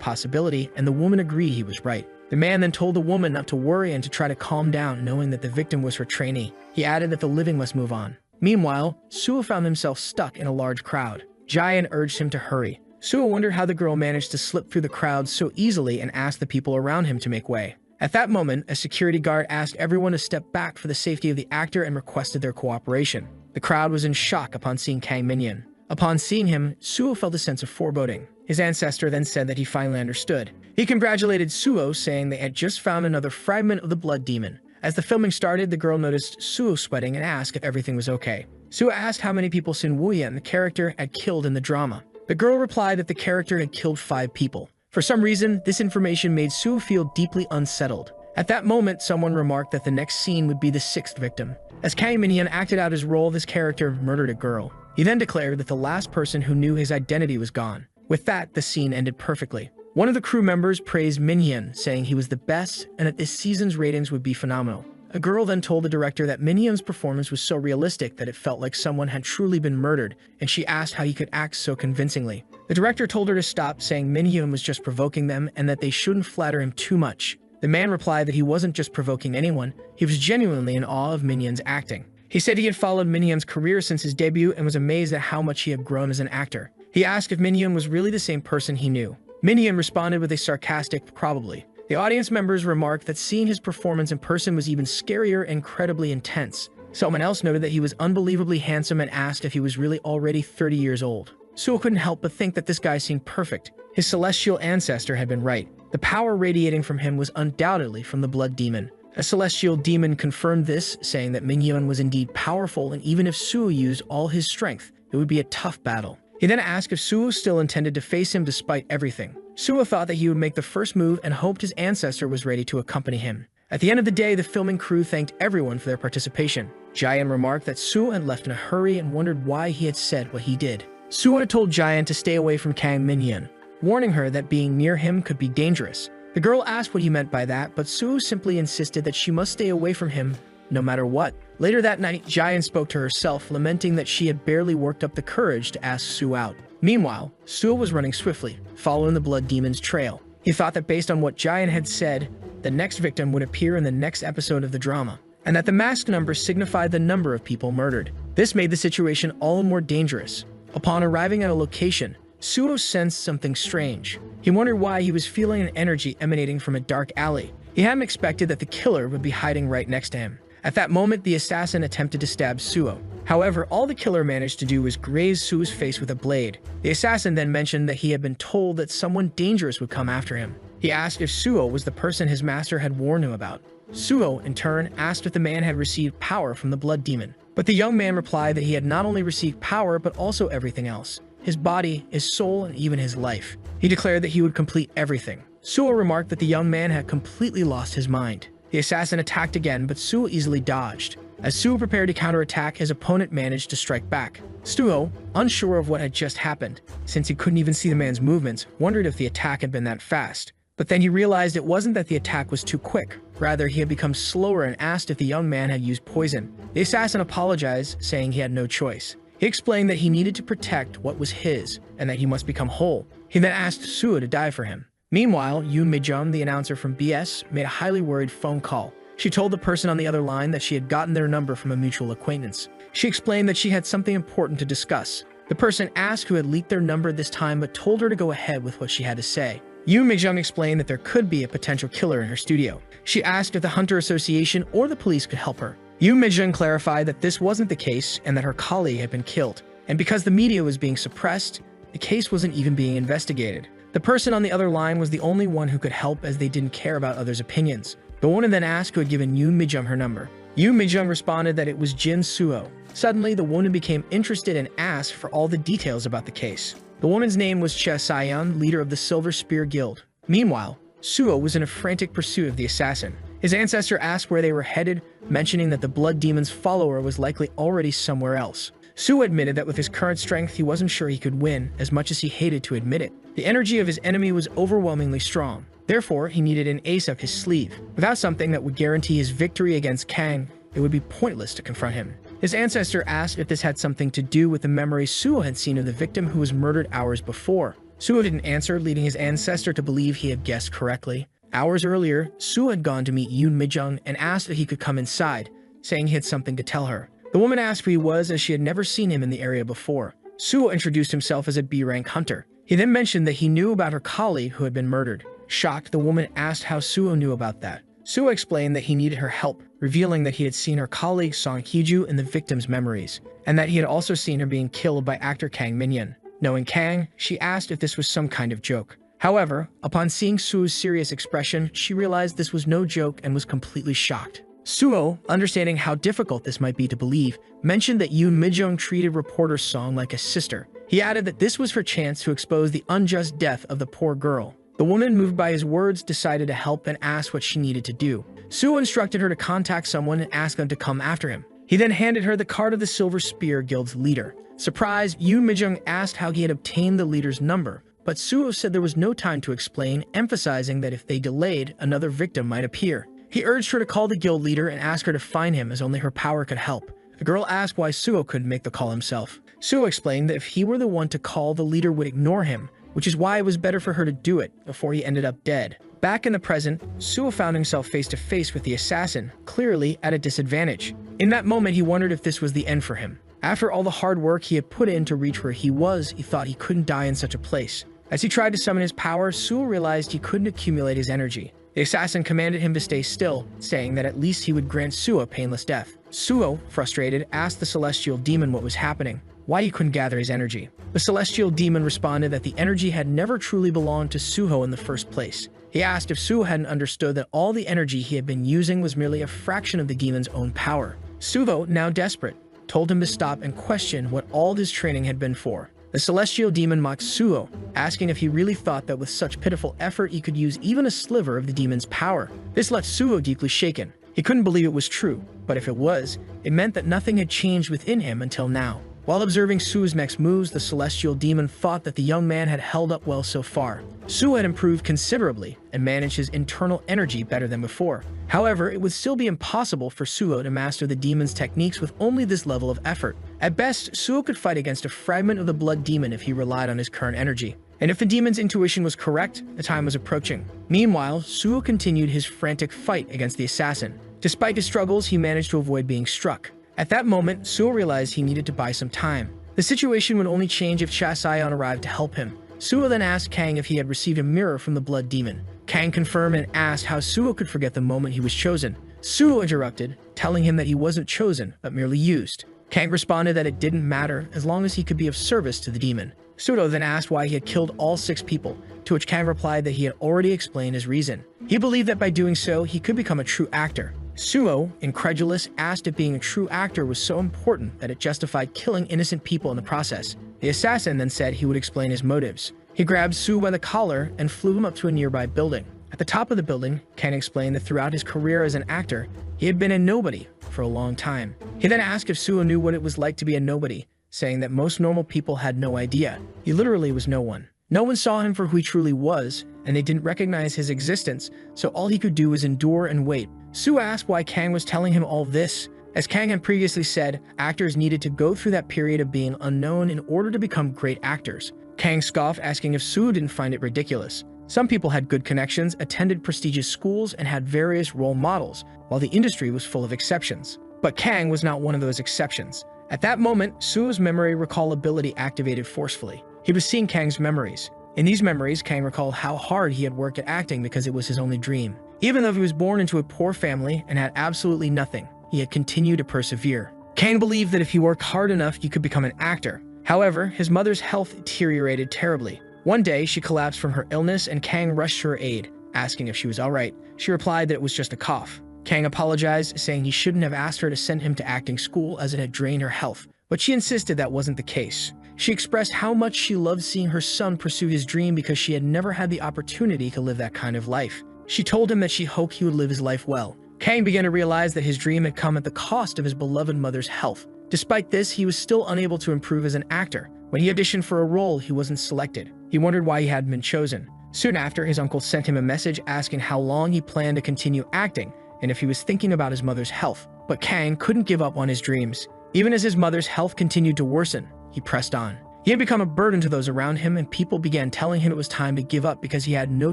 possibility, and the woman agreed he was right. The man then told the woman not to worry and to try to calm down, knowing that the victim was her trainee. He added that the living must move on. Meanwhile, Suo found himself stuck in a large crowd. Jayan urged him to hurry. Suo wondered how the girl managed to slip through the crowd so easily and asked the people around him to make way. At that moment, a security guard asked everyone to step back for the safety of the actor and requested their cooperation. The crowd was in shock upon seeing Kang Minhyun. Upon seeing him, Suo felt a sense of foreboding. His ancestor then said that he finally understood. He congratulated Suo, saying they had just found another fragment of the blood demon. As the filming started, the girl noticed Suo sweating and asked if everything was okay. Suo asked how many people Sun Wooyan, the character, had killed in the drama. The girl replied that the character had killed 5 people. For some reason, this information made Suo feel deeply unsettled. At that moment, someone remarked that the next scene would be the 6th victim. As Kang Minhyun acted out his role, this character murdered a girl. He then declared that the last person who knew his identity was gone. With that, the scene ended perfectly. One of the crew members praised Minhyun, saying he was the best and that this season's ratings would be phenomenal. A girl then told the director that Minhyun's performance was so realistic that it felt like someone had truly been murdered, and she asked how he could act so convincingly. The director told her to stop, saying Minhyun was just provoking them and that they shouldn't flatter him too much. The man replied that he wasn't just provoking anyone, he was genuinely in awe of Minhyun's acting. He said he had followed Minhyun's career since his debut and was amazed at how much he had grown as an actor. He asked if Minhyun was really the same person he knew. Minhyun responded with a sarcastic "probably." The audience members remarked that seeing his performance in person was even scarier and incredibly intense. Someone else noted that he was unbelievably handsome and asked if he was really already 30 years old. Suo couldn't help but think that this guy seemed perfect. His celestial ancestor had been right. The power radiating from him was undoubtedly from the blood demon. A celestial demon confirmed this, saying that Minhyun was indeed powerful, and even if Suo used all his strength, it would be a tough battle. He then asked if Suo still intended to face him despite everything. Suo thought that he would make the first move and hoped his ancestor was ready to accompany him. At the end of the day, the filming crew thanked everyone for their participation. Jayan remarked that Suo had left in a hurry and wondered why he had said what he did. Suo had told Jayan to stay away from Kang Minhyun, warning her that being near him could be dangerous. The girl asked what he meant by that, but Suo simply insisted that she must stay away from him no matter what. Later that night, Jayan spoke to herself, lamenting that she had barely worked up the courage to ask Suo out. Meanwhile, Suo was running swiftly, following the blood demon's trail. He thought that based on what Jayan had said, the next victim would appear in the next episode of the drama, and that the masked number signified the number of people murdered. This made the situation all the more dangerous. Upon arriving at a location, Suo sensed something strange. He wondered why he was feeling an energy emanating from a dark alley. He hadn't expected that the killer would be hiding right next to him. At that moment, the assassin attempted to stab Suo. However, all the killer managed to do was graze Suo's face with a blade. The assassin then mentioned that he had been told that someone dangerous would come after him. He asked if Suo was the person his master had warned him about. Suo, in turn, asked if the man had received power from the blood demon. But the young man replied that he had not only received power, but also everything else. His body, his soul, and even his life. He declared that he would complete everything. Suo remarked that the young man had completely lost his mind. The assassin attacked again, but Suo easily dodged. As Suo prepared to counterattack, his opponent managed to strike back. Suo, unsure of what had just happened, since he couldn't even see the man's movements, wondered if the attack had been that fast. But then he realized it wasn't that the attack was too quick. Rather, he had become slower and asked if the young man had used poison. The assassin apologized, saying he had no choice. He explained that he needed to protect what was his, and that he must become whole. He then asked Suo to die for him. Meanwhile, Yoon Mi-jung, the announcer from BS, made a highly worried phone call. She told the person on the other line that she had gotten their number from a mutual acquaintance. She explained that she had something important to discuss. The person asked who had leaked their number this time, but told her to go ahead with what she had to say. Yoon Mi-jung explained that there could be a potential killer in her studio. She asked if the Hunter Association or the police could help her. Yoon Mi-jung clarified that this wasn't the case and that her colleague had been killed. And because the media was being suppressed, the case wasn't even being investigated. The person on the other line was the only one who could help, as they didn't care about others' opinions. The woman then asked who had given Yoon Mi-jung her number. Yoon Mi-jung responded that it was Jin Suo. Suddenly, the woman became interested and asked for all the details about the case. The woman's name was Che Sayan, leader of the Silver Spear Guild. Meanwhile, Suo was in a frantic pursuit of the assassin. His ancestor asked where they were headed, mentioning that the blood demon's follower was likely already somewhere else. Suo admitted that with his current strength, he wasn't sure he could win, as much as he hated to admit it. The energy of his enemy was overwhelmingly strong. Therefore, he needed an ace up his sleeve. Without something that would guarantee his victory against Kang, it would be pointless to confront him. His ancestor asked if this had something to do with the memories Suo had seen of the victim who was murdered hours before. Suo didn't answer, leading his ancestor to believe he had guessed correctly. Hours earlier, Suo had gone to meet Yoon Mi-jung and asked if he could come inside, saying he had something to tell her. The woman asked who he was as she had never seen him in the area before. Suo introduced himself as a B-rank hunter. He then mentioned that he knew about her colleague who had been murdered. Shocked, the woman asked how Suo knew about that. Suo explained that he needed her help, revealing that he had seen her colleague Song Hee-ju in the victim's memories, and that he had also seen her being killed by actor Kang Min-yeon. Knowing Kang, she asked if this was some kind of joke. However, upon seeing Suo's serious expression, she realized this was no joke and was completely shocked. Suo, understanding how difficult this might be to believe, mentioned that Yoon Mi-jung treated reporter Song like a sister. He added that this was her chance to expose the unjust death of the poor girl. The woman, moved by his words, decided to help and asked what she needed to do. Suo instructed her to contact someone and ask them to come after him. He then handed her the card of the Silver Spear Guild's leader. Surprised, Yoon Mi-jung asked how he had obtained the leader's number, but Suo said there was no time to explain, emphasizing that if they delayed, another victim might appear. He urged her to call the guild leader and ask her to find him as only her power could help. The girl asked why Suo couldn't make the call himself. Suo explained that if he were the one to call, the leader would ignore him, which is why it was better for her to do it before he ended up dead. Back in the present, Suo found himself face to face with the assassin, clearly at a disadvantage. In that moment, he wondered if this was the end for him. After all the hard work he had put in to reach where he was, he thought he couldn't die in such a place. As he tried to summon his power, Suo realized he couldn't accumulate his energy. The assassin commanded him to stay still, saying that at least he would grant Suo painless death. Suo, frustrated, asked the celestial demon what was happening, why he couldn't gather his energy. The celestial demon responded that the energy had never truly belonged to Suho in the first place. He asked if Suho hadn't understood that all the energy he had been using was merely a fraction of the demon's own power. Suho, now desperate, told him to stop and question what all his training had been for. The celestial demon mocked Suho, asking if he really thought that with such pitiful effort he could use even a sliver of the demon's power. This left Suho deeply shaken. He couldn't believe it was true, but if it was, it meant that nothing had changed within him until now. While observing Suo's next moves, the celestial demon thought that the young man had held up well so far. Suo had improved considerably and managed his internal energy better than before. However, it would still be impossible for Suo to master the demon's techniques with only this level of effort. At best, Suo could fight against a fragment of the blood demon if he relied on his current energy. And if the demon's intuition was correct, the time was approaching. Meanwhile, Suo continued his frantic fight against the assassin. Despite his struggles, he managed to avoid being struck. At that moment, Suo realized he needed to buy some time. The situation would only change if Cha Sion arrived to help him. Suo then asked Kang if he had received a mirror from the blood demon. Kang confirmed and asked how Suo could forget the moment he was chosen. Suo interrupted, telling him that he wasn't chosen, but merely used. Kang responded that it didn't matter as long as he could be of service to the demon. Suo then asked why he had killed all 6 people, to which Kang replied that he had already explained his reason. He believed that by doing so, he could become a true actor. Suo, incredulous, asked if being a true actor was so important that it justified killing innocent people in the process. The assassin then said he would explain his motives. He grabbed Suo by the collar and flew him up to a nearby building. At the top of the building, Kang explained that throughout his career as an actor, he had been a nobody for a long time. He then asked if Suo knew what it was like to be a nobody, saying that most normal people had no idea. He literally was no one. No one saw him for who he truly was, and they didn't recognize his existence, so all he could do was endure and wait. Suo asked why Kang was telling him all this. As Kang had previously said, actors needed to go through that period of being unknown in order to become great actors. Kang scoffed, asking if Suo didn't find it ridiculous. Some people had good connections, attended prestigious schools, and had various role models, while the industry was full of exceptions. But Kang was not one of those exceptions. At that moment, Suo's memory recall ability activated forcefully. He was seeing Kang's memories. In these memories, Kang recalled how hard he had worked at acting because it was his only dream. Even though he was born into a poor family and had absolutely nothing, he had continued to persevere. Kang believed that if he worked hard enough, he could become an actor. However, his mother's health deteriorated terribly. One day, she collapsed from her illness and Kang rushed to her aid, asking if she was alright. She replied that it was just a cough. Kang apologized, saying he shouldn't have asked her to send him to acting school as it had drained her health, but she insisted that wasn't the case. She expressed how much she loved seeing her son pursue his dream because she had never had the opportunity to live that kind of life. She told him that she hoped he would live his life well. Kang began to realize that his dream had come at the cost of his beloved mother's health. Despite this, he was still unable to improve as an actor. When he auditioned for a role, he wasn't selected. He wondered why he hadn't been chosen. Soon after, his uncle sent him a message asking how long he planned to continue acting and if he was thinking about his mother's health. But Kang couldn't give up on his dreams. Even as his mother's health continued to worsen, he pressed on. He had become a burden to those around him, and people began telling him it was time to give up because he had no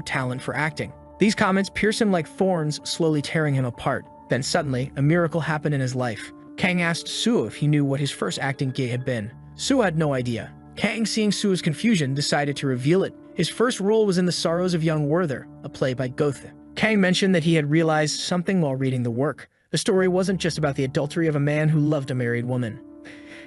talent for acting. These comments pierced him like thorns, slowly tearing him apart. Then suddenly, a miracle happened in his life. Kang asked Suo if he knew what his first acting gig had been. Suo had no idea. Kang, seeing Suo's confusion, decided to reveal it. His first role was in The Sorrows of Young Werther, a play by Goethe. Kang mentioned that he had realized something while reading the work. The story wasn't just about the adultery of a man who loved a married woman.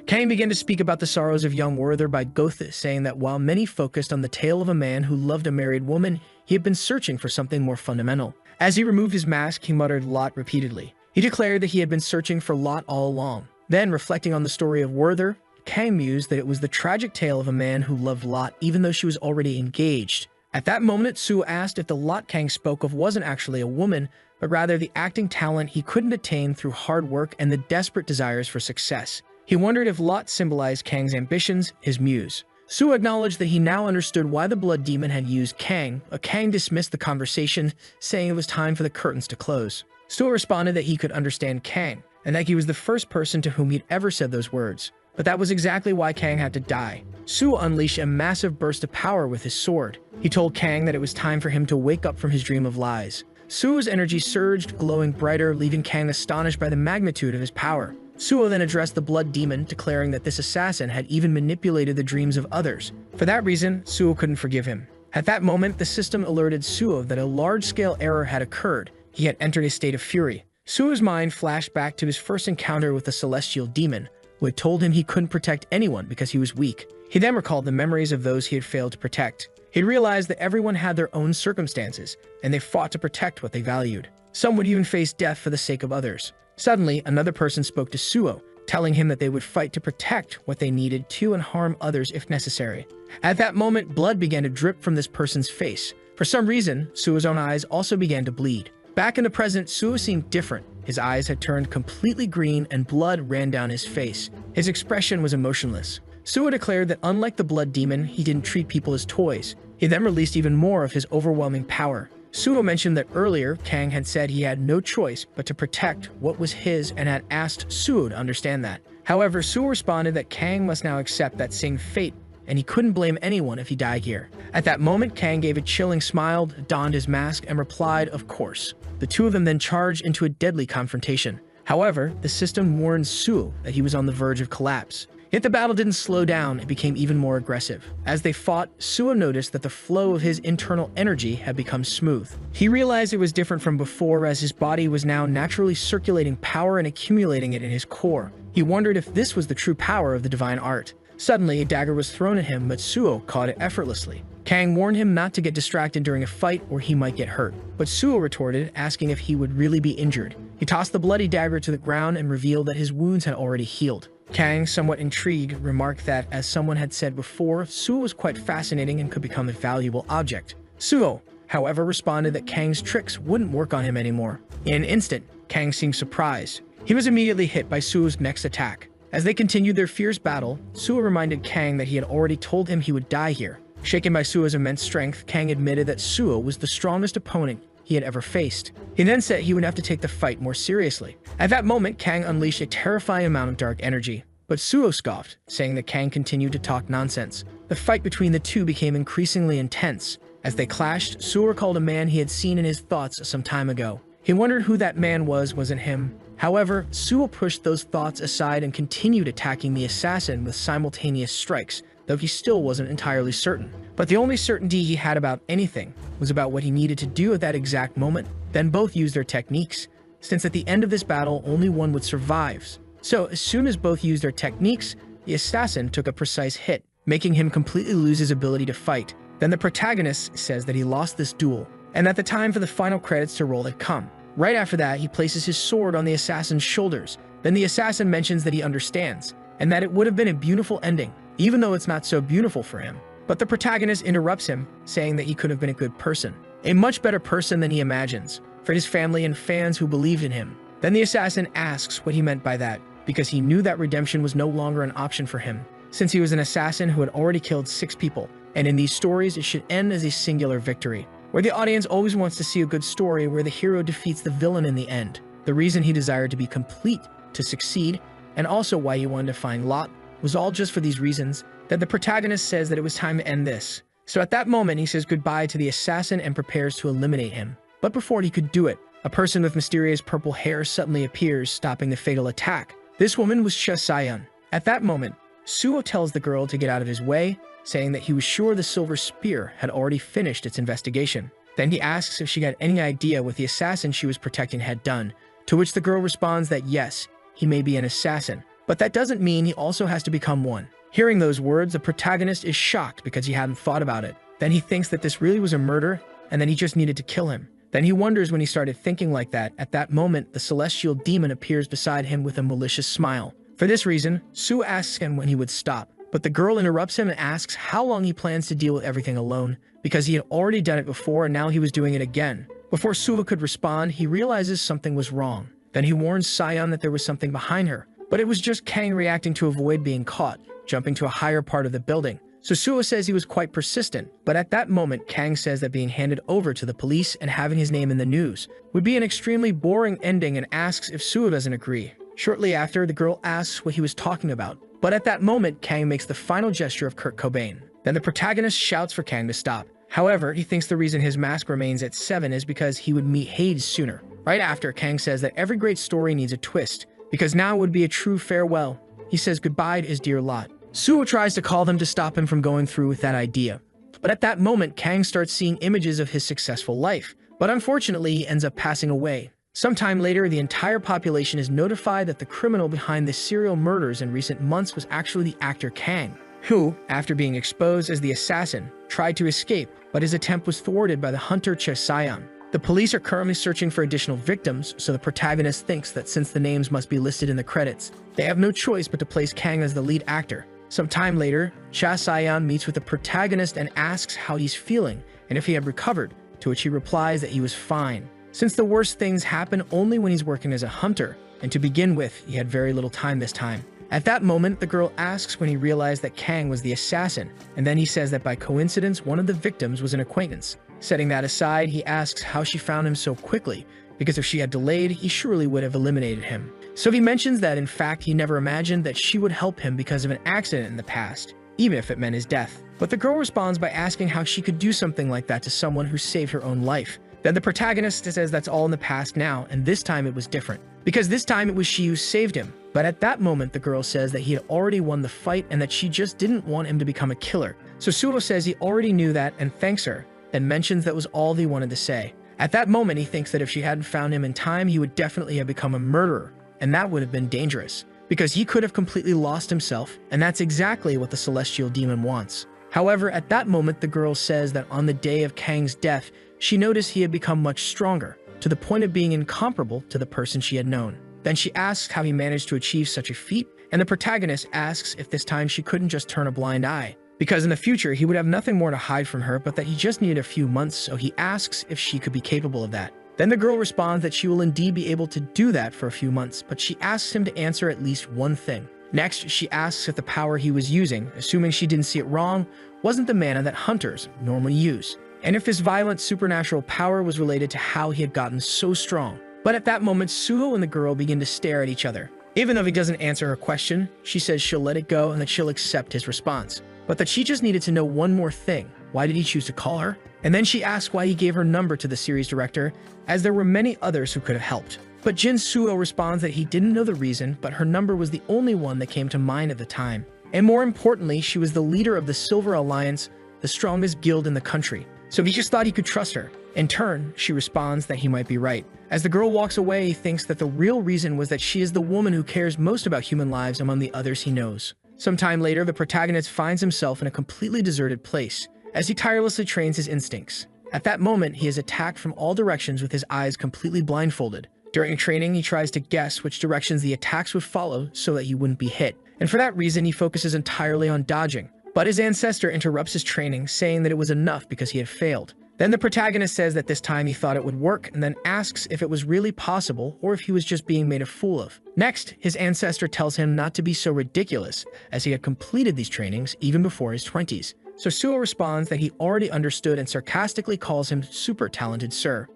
Kang began to speak about The Sorrows of Young Werther by Goethe, saying that while many focused on the tale of a man who loved a married woman, he had been searching for something more fundamental. As he removed his mask, he muttered Lot repeatedly. He declared that he had been searching for Lot all along. Then, reflecting on the story of Werther, Kang mused that it was the tragic tale of a man who loved Lot even though she was already engaged. At that moment, Suo asked if the Lot Kang spoke of wasn't actually a woman, but rather the acting talent he couldn't attain through hard work and the desperate desires for success. He wondered if Lot symbolized Kang's ambitions, his muse. Suo acknowledged that he now understood why the blood demon had used Kang, but Kang dismissed the conversation, saying it was time for the curtains to close. Suo responded that he could understand Kang, and that he was the first person to whom he'd ever said those words. But that was exactly why Kang had to die. Suo unleashed a massive burst of power with his sword. He told Kang that it was time for him to wake up from his dream of lies. Suo's energy surged, glowing brighter, leaving Kang astonished by the magnitude of his power. Suo then addressed the blood demon, declaring that this assassin had even manipulated the dreams of others. For that reason, Suo couldn't forgive him. At that moment, the system alerted Suo that a large-scale error had occurred. He had entered a state of fury. Suo's mind flashed back to his first encounter with the celestial demon, who had told him he couldn't protect anyone because he was weak. He then recalled the memories of those he had failed to protect. He realized that everyone had their own circumstances, and they fought to protect what they valued. Some would even face death for the sake of others. Suddenly, another person spoke to Suo, telling him that they would fight to protect what they needed to and harm others if necessary. At that moment, blood began to drip from this person's face. For some reason, Suo's own eyes also began to bleed. Back in the present, Suo seemed different. His eyes had turned completely green and blood ran down his face. His expression was emotionless. Suo declared that unlike the blood demon, he didn't treat people as toys. He then released even more of his overwhelming power. Suo mentioned that earlier, Kang had said he had no choice but to protect what was his and had asked Suo to understand that. However, Suo responded that Kang must now accept that same fate, and he couldn't blame anyone if he died here. At that moment, Kang gave a chilling smile, donned his mask, and replied, "Of course." The two of them then charged into a deadly confrontation. However, the system warned Suo that he was on the verge of collapse. Yet the battle didn't slow down, it became even more aggressive. As they fought, Suo noticed that the flow of his internal energy had become smooth. He realized it was different from before, as his body was now naturally circulating power and accumulating it in his core. He wondered if this was the true power of the divine art. Suddenly, a dagger was thrown at him, but Suo caught it effortlessly. Kang warned him not to get distracted during a fight or he might get hurt, but Suo retorted, asking if he would really be injured. He tossed the bloody dagger to the ground and revealed that his wounds had already healed. Kang, somewhat intrigued, remarked that, as someone had said before, Suo was quite fascinating and could become a valuable object. Suo, however, responded that Kang's tricks wouldn't work on him anymore. In an instant, Kang seemed surprised. He was immediately hit by Suo's next attack. As they continued their fierce battle, Suo reminded Kang that he had already told him he would die here. Shaken by Suo's immense strength, Kang admitted that Suo was the strongest opponent he had ever faced. He then said he would have to take the fight more seriously. At that moment, Kang unleashed a terrifying amount of dark energy, but Suo scoffed, saying that Kang continued to talk nonsense. The fight between the two became increasingly intense. As they clashed, Suo recalled a man he had seen in his thoughts some time ago. He wondered who that man wasn't him. However, Suo pushed those thoughts aside and continued attacking the assassin with simultaneous strikes, though he still wasn't entirely certain. But the only certainty he had about anything was about what he needed to do at that exact moment. Then both used their techniques, since at the end of this battle, only one would survive. So, as soon as both used their techniques, the assassin took a precise hit, making him completely lose his ability to fight. Then the protagonist says that he lost this duel, and that the time for the final credits to roll had come. Right after that, he places his sword on the assassin's shoulders. Then the assassin mentions that he understands, and that it would have been a beautiful ending, even though it's not so beautiful for him. But the protagonist interrupts him, saying that he could have been a good person, a much better person than he imagines, for his family and fans who believed in him. Then the assassin asks what he meant by that, because he knew that redemption was no longer an option for him, since he was an assassin who had already killed 6 people, and in these stories it should end as a singular victory, where the audience always wants to see a good story where the hero defeats the villain in the end. The reason he desired to be complete, to succeed, and also why he wanted to find Lot, was all just for these reasons, that the protagonist says that it was time to end this. So at that moment, he says goodbye to the assassin and prepares to eliminate him. But before he could do it, a person with mysterious purple hair suddenly appears, stopping the fatal attack. This woman was Sayan. At that moment, Suho tells the girl to get out of his way, saying that he was sure the silver spear had already finished its investigation. Then he asks if she got any idea what the assassin she was protecting had done, to which the girl responds that yes, he may be an assassin, but that doesn't mean he also has to become one. Hearing those words, the protagonist is shocked because he hadn't thought about it. Then he thinks that this really was a murder, and then he just needed to kill him. Then he wonders when he started thinking like that. At that moment, the celestial demon appears beside him with a malicious smile. For this reason, Suho asks him when he would stop, but the girl interrupts him and asks how long he plans to deal with everything alone, because he had already done it before and now he was doing it again. Before Suho could respond, he realizes something was wrong. Then he warns Sayan that there was something behind her, but it was just Kang reacting to avoid being caught, jumping to a higher part of the building. So Suho says he was quite persistent, but at that moment, Kang says that being handed over to the police and having his name in the news would be an extremely boring ending and asks if Suho doesn't agree. Shortly after, the girl asks what he was talking about, but at that moment, Kang makes the final gesture of Kurt Cobain. Then the protagonist shouts for Kang to stop. However, he thinks the reason his mask remains at 7 is because he would meet Hades sooner. Right after, Kang says that every great story needs a twist, because now it would be a true farewell. He says goodbye to his dear lot. Suho tries to call them to stop him from going through with that idea. But at that moment, Kang starts seeing images of his successful life. But unfortunately, he ends up passing away. Sometime later, the entire population is notified that the criminal behind the serial murders in recent months was actually the actor Kang, who, after being exposed as the assassin, tried to escape, but his attempt was thwarted by the hunter Sayan. The police are currently searching for additional victims, so the protagonist thinks that since the names must be listed in the credits, they have no choice but to place Kang as the lead actor. Some time later, Sayan meets with the protagonist and asks how he's feeling and if he had recovered, to which he replies that he was fine, since the worst things happen only when he's working as a hunter, and to begin with, he had very little time this time. At that moment, the girl asks when he realized that Kang was the assassin, and then he says that by coincidence, one of the victims was an acquaintance. Setting that aside, he asks how she found him so quickly, because if she had delayed, he surely would have eliminated him. So he mentions that in fact he never imagined that she would help him because of an accident in the past, even if it meant his death. But the girl responds by asking how she could do something like that to someone who saved her own life. Then the protagonist says that's all in the past now, and this time it was different, because this time it was she who saved him. But at that moment, the girl says that he had already won the fight and that she just didn't want him to become a killer. So Suho says he already knew that and thanks her, then mentions that was all he wanted to say. At that moment, he thinks that if she hadn't found him in time, he would definitely have become a murderer, and that would have been dangerous, because he could have completely lost himself, and that's exactly what the celestial demon wants. However, at that moment, the girl says that on the day of Kang's death, she noticed he had become much stronger, to the point of being incomparable to the person she had known. Then she asks how he managed to achieve such a feat, and the protagonist asks if this time she couldn't just turn a blind eye, because in the future he would have nothing more to hide from her, but that he just needed a few months, so he asks if she could be capable of that. Then the girl responds that she will indeed be able to do that for a few months, but she asks him to answer at least one thing. Next, she asks if the power he was using, assuming she didn't see it wrong, wasn't the mana that hunters normally use, and if his violent supernatural power was related to how he had gotten so strong. But at that moment, Suho and the girl begin to stare at each other. Even though he doesn't answer her question, she says she'll let it go and that she'll accept his response, but that she just needed to know one more thing. Why did he choose to call her? And then she asks why he gave her number to the series director, as there were many others who could have helped. But Jin Suho responds that he didn't know the reason, but her number was the only one that came to mind at the time. And more importantly, she was the leader of the Silver Alliance, the strongest guild in the country. So he just thought he could trust her. In turn, she responds that he might be right. As the girl walks away, he thinks that the real reason was that she is the woman who cares most about human lives among the others he knows. Sometime later, the protagonist finds himself in a completely deserted place, as he tirelessly trains his instincts. At that moment, he is attacked from all directions with his eyes completely blindfolded. During training, he tries to guess which directions the attacks would follow so that he wouldn't be hit, and for that reason, he focuses entirely on dodging. But his ancestor interrupts his training, saying that it was enough because he had failed. Then the protagonist says that this time he thought it would work, and then asks if it was really possible or if he was just being made a fool of. Next, his ancestor tells him not to be so ridiculous, as he had completed these trainings even before his 20s. So Suho responds that he already understood and sarcastically calls him super talented sir.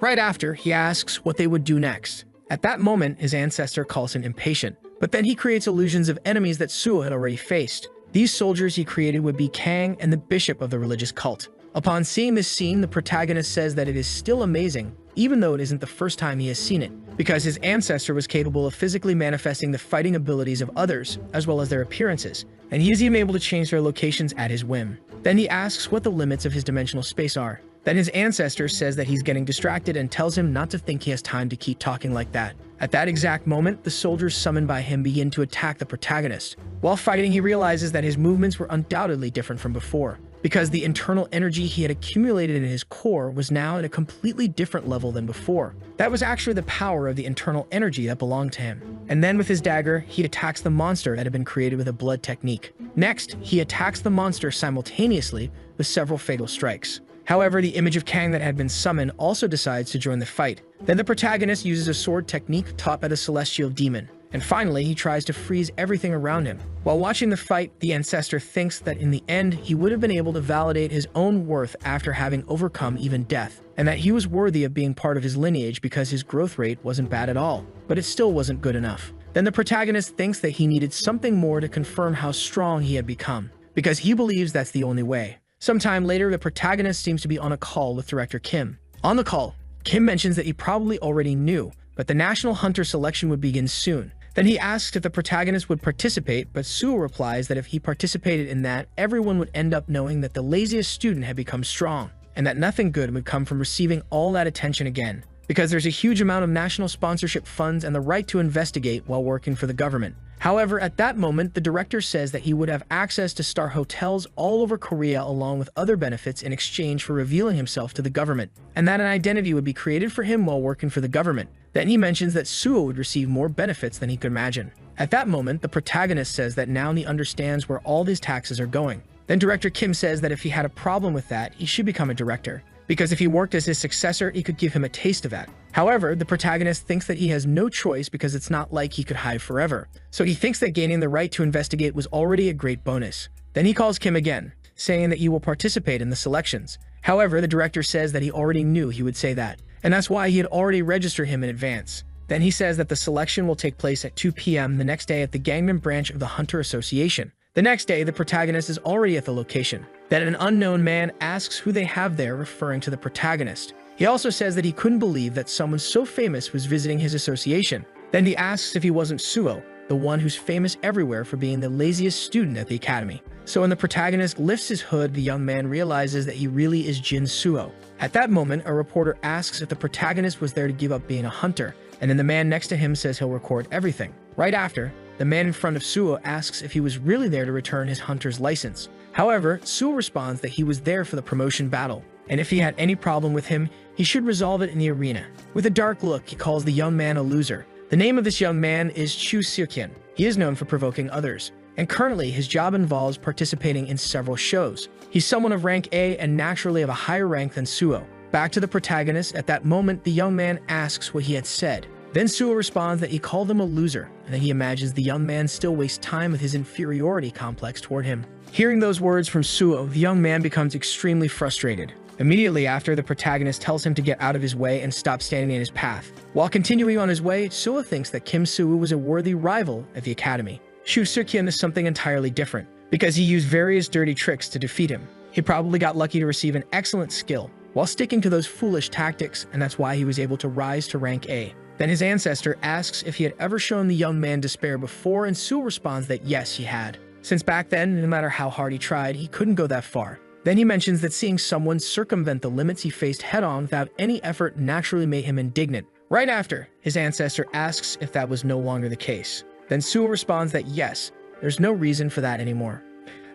Right after, he asks what they would do next. At that moment, his ancestor calls him impatient, but then he creates illusions of enemies that Suho had already faced. These soldiers he created would be Kang and the bishop of the religious cult. Upon seeing this scene, the protagonist says that it is still amazing, even though it isn't the first time he has seen it, because his ancestor was capable of physically manifesting the fighting abilities of others, as well as their appearances, and he is even able to change their locations at his whim. Then he asks what the limits of his dimensional space are. Then his ancestor says that he's getting distracted and tells him not to think he has time to keep talking like that. At that exact moment, the soldiers summoned by him begin to attack the protagonist. While fighting, he realizes that his movements were undoubtedly different from before, because the internal energy he had accumulated in his core was now at a completely different level than before. That was actually the power of the internal energy that belonged to him. And then with his dagger, he attacks the monster that had been created with a blood technique. Next, he attacks the monster simultaneously with several fatal strikes. However, the image of Kang that had been summoned also decides to join the fight. Then the protagonist uses a sword technique taught by the celestial demon. And finally, he tries to freeze everything around him. While watching the fight, the ancestor thinks that in the end, he would have been able to validate his own worth after having overcome even death, and that he was worthy of being part of his lineage because his growth rate wasn't bad at all, but it still wasn't good enough. Then the protagonist thinks that he needed something more to confirm how strong he had become, because he believes that's the only way. Sometime later, the protagonist seems to be on a call with director Kim. On the call, Kim mentions that he probably already knew, but the National Hunter selection would begin soon. Then he asks if the protagonist would participate, but Suo replies that if he participated in that, everyone would end up knowing that the laziest student had become strong, and that nothing good would come from receiving all that attention again, because there's a huge amount of national sponsorship funds and the right to investigate while working for the government. However, at that moment, the director says that he would have access to star hotels all over Korea along with other benefits in exchange for revealing himself to the government, and that an identity would be created for him while working for the government. Then he mentions that Suo would receive more benefits than he could imagine. At that moment, the protagonist says that now he understands where all these taxes are going. Then director Kim says that if he had a problem with that, he should become a director, because if he worked as his successor, he could give him a taste of that. However, the protagonist thinks that he has no choice because it's not like he could hide forever. So he thinks that gaining the right to investigate was already a great bonus. Then he calls Kim again, saying that he will participate in the selections. However, the director says that he already knew he would say that, and that's why he had already registered him in advance. Then he says that the selection will take place at 2 p.m. the next day at the Gangnam branch of the Hunter Association. The next day, the protagonist is already at the location. Then an unknown man asks who they have there, referring to the protagonist. He also says that he couldn't believe that someone so famous was visiting his association. Then he asks if he wasn't Suo, the one who's famous everywhere for being the laziest student at the academy. So when the protagonist lifts his hood, the young man realizes that he really is Jin Suo. At that moment, a reporter asks if the protagonist was there to give up being a hunter, and then the man next to him says he'll record everything. Right after, the man in front of Suo asks if he was really there to return his hunter's license. However, Suo responds that he was there for the promotion battle, and if he had any problem with him, he should resolve it in the arena. With a dark look, he calls the young man a loser. The name of this young man is Chu Seokyeon. He is known for provoking others, and currently his job involves participating in several shows. He's someone of rank A and naturally of a higher rank than Suo. Back to the protagonist, at that moment, the young man asks what he had said. Then Suo responds that he called him a loser, and that he imagines the young man still wastes time with his inferiority complex toward him. Hearing those words from Suo, the young man becomes extremely frustrated. Immediately after, the protagonist tells him to get out of his way and stop standing in his path. While continuing on his way, Suo thinks that Kim Suo was a worthy rival at the academy. Chu Seokyeon is something entirely different, because he used various dirty tricks to defeat him. He probably got lucky to receive an excellent skill, while sticking to those foolish tactics, and that's why he was able to rise to rank A. Then his ancestor asks if he had ever shown the young man despair before, and Suo responds that yes, he had. Since back then, no matter how hard he tried, he couldn't go that far. Then he mentions that seeing someone circumvent the limits he faced head-on without any effort naturally made him indignant. Right after, his ancestor asks if that was no longer the case. Then Suo responds that yes, there's no reason for that anymore.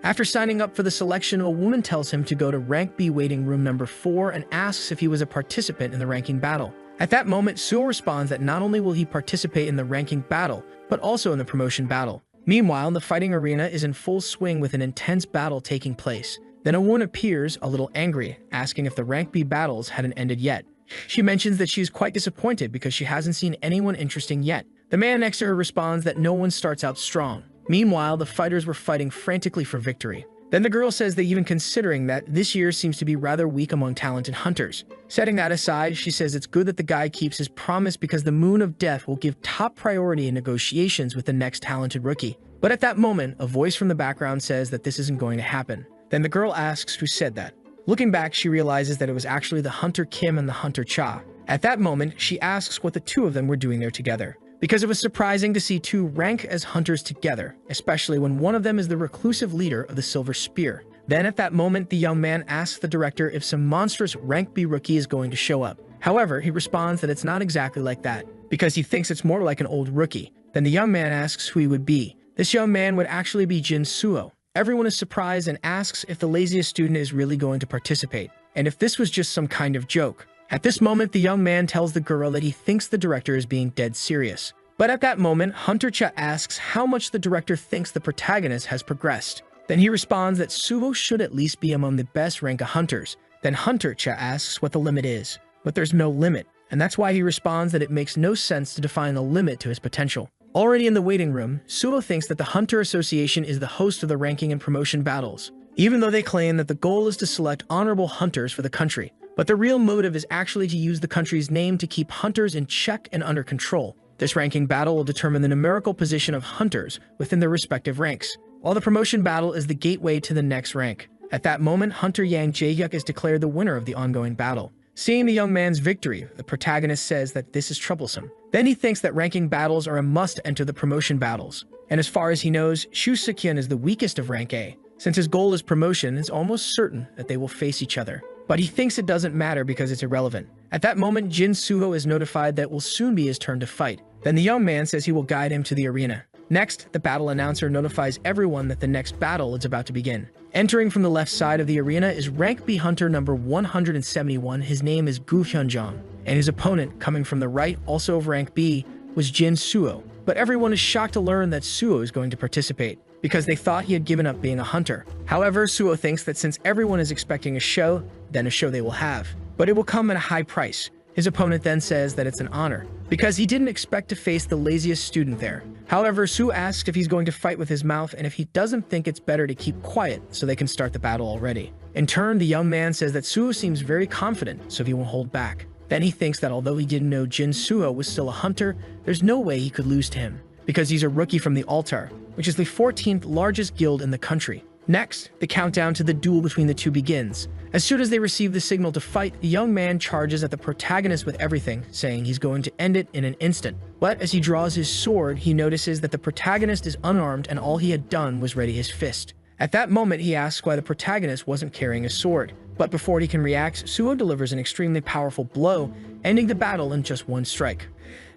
After signing up for the selection, a woman tells him to go to rank B waiting room number 4 and asks if he was a participant in the ranking battle. At that moment, Suo responds that not only will he participate in the ranking battle, but also in the promotion battle. Meanwhile, the fighting arena is in full swing with an intense battle taking place. Then a woman appears, a little angry, asking if the rank B battles hadn't ended yet. She mentions that she is quite disappointed because she hasn't seen anyone interesting yet. The man next to her responds that no one starts out strong. Meanwhile, the fighters were fighting frantically for victory. Then the girl says that even considering that this year seems to be rather weak among talented hunters. Setting that aside, she says it's good that the guy keeps his promise because the Moon of Death will give top priority in negotiations with the next talented rookie. But at that moment, a voice from the background says that this isn't going to happen. Then the girl asks who said that. Looking back, she realizes that it was actually the hunter Kim and the hunter Cha. At that moment, she asks what the two of them were doing there together, because it was surprising to see two rank as hunters together, especially when one of them is the reclusive leader of the Silver Spear. Then at that moment, the young man asks the director if some monstrous rank B rookie is going to show up. However, he responds that it's not exactly like that, because he thinks it's more like an old rookie. Then the young man asks who he would be. This young man would actually be Jin Suo. Everyone is surprised and asks if the laziest student is really going to participate, and if this was just some kind of joke. At this moment, the young man tells the girl that he thinks the director is being dead serious. But at that moment, Hunter Cha asks how much the director thinks the protagonist has progressed. Then he responds that Suo should at least be among the best rank of hunters. Then Hunter Cha asks what the limit is, but there's no limit, and that's why he responds that it makes no sense to define a limit to his potential. Already in the waiting room, Suo thinks that the Hunter Association is the host of the ranking and promotion battles, even though they claim that the goal is to select honorable hunters for the country. But the real motive is actually to use the country's name to keep hunters in check and under control. This ranking battle will determine the numerical position of hunters within their respective ranks, while the promotion battle is the gateway to the next rank. At that moment, Hunter Yang Jaehyuk is declared the winner of the ongoing battle. Seeing the young man's victory, the protagonist says that this is troublesome. Then he thinks that ranking battles are a must to enter the promotion battles. And as far as he knows, Shu Sekyun is the weakest of rank A. Since his goal is promotion, it's almost certain that they will face each other. But he thinks it doesn't matter because it's irrelevant. At that moment, Jin Suho is notified that it will soon be his turn to fight. Then the young man says he will guide him to the arena. Next, the battle announcer notifies everyone that the next battle is about to begin. Entering from the left side of the arena is rank B hunter number 171. His name is Gu Hyunjong, and his opponent, coming from the right, also of rank B, was Jin Suo. But everyone is shocked to learn that Suo is going to participate, because they thought he had given up being a hunter. However, Suo thinks that since everyone is expecting a show, then a show they will have. But it will come at a high price. His opponent then says that it's an honor, because he didn't expect to face the laziest student there. However, Su asks if he's going to fight with his mouth and if he doesn't think it's better to keep quiet so they can start the battle already. In turn, the young man says that Suo seems very confident, so he won't hold back. Then he thinks that although he didn't know Jin Suo was still a hunter, there's no way he could lose to him, because he's a rookie from the Altar, which is the 14th largest guild in the country. Next, the countdown to the duel between the two begins. As soon as they receive the signal to fight, the young man charges at the protagonist with everything, saying he's going to end it in an instant. But as he draws his sword, he notices that the protagonist is unarmed and all he had done was ready his fist. At that moment, he asks why the protagonist wasn't carrying a sword. But before he can react, Suo delivers an extremely powerful blow, ending the battle in just one strike.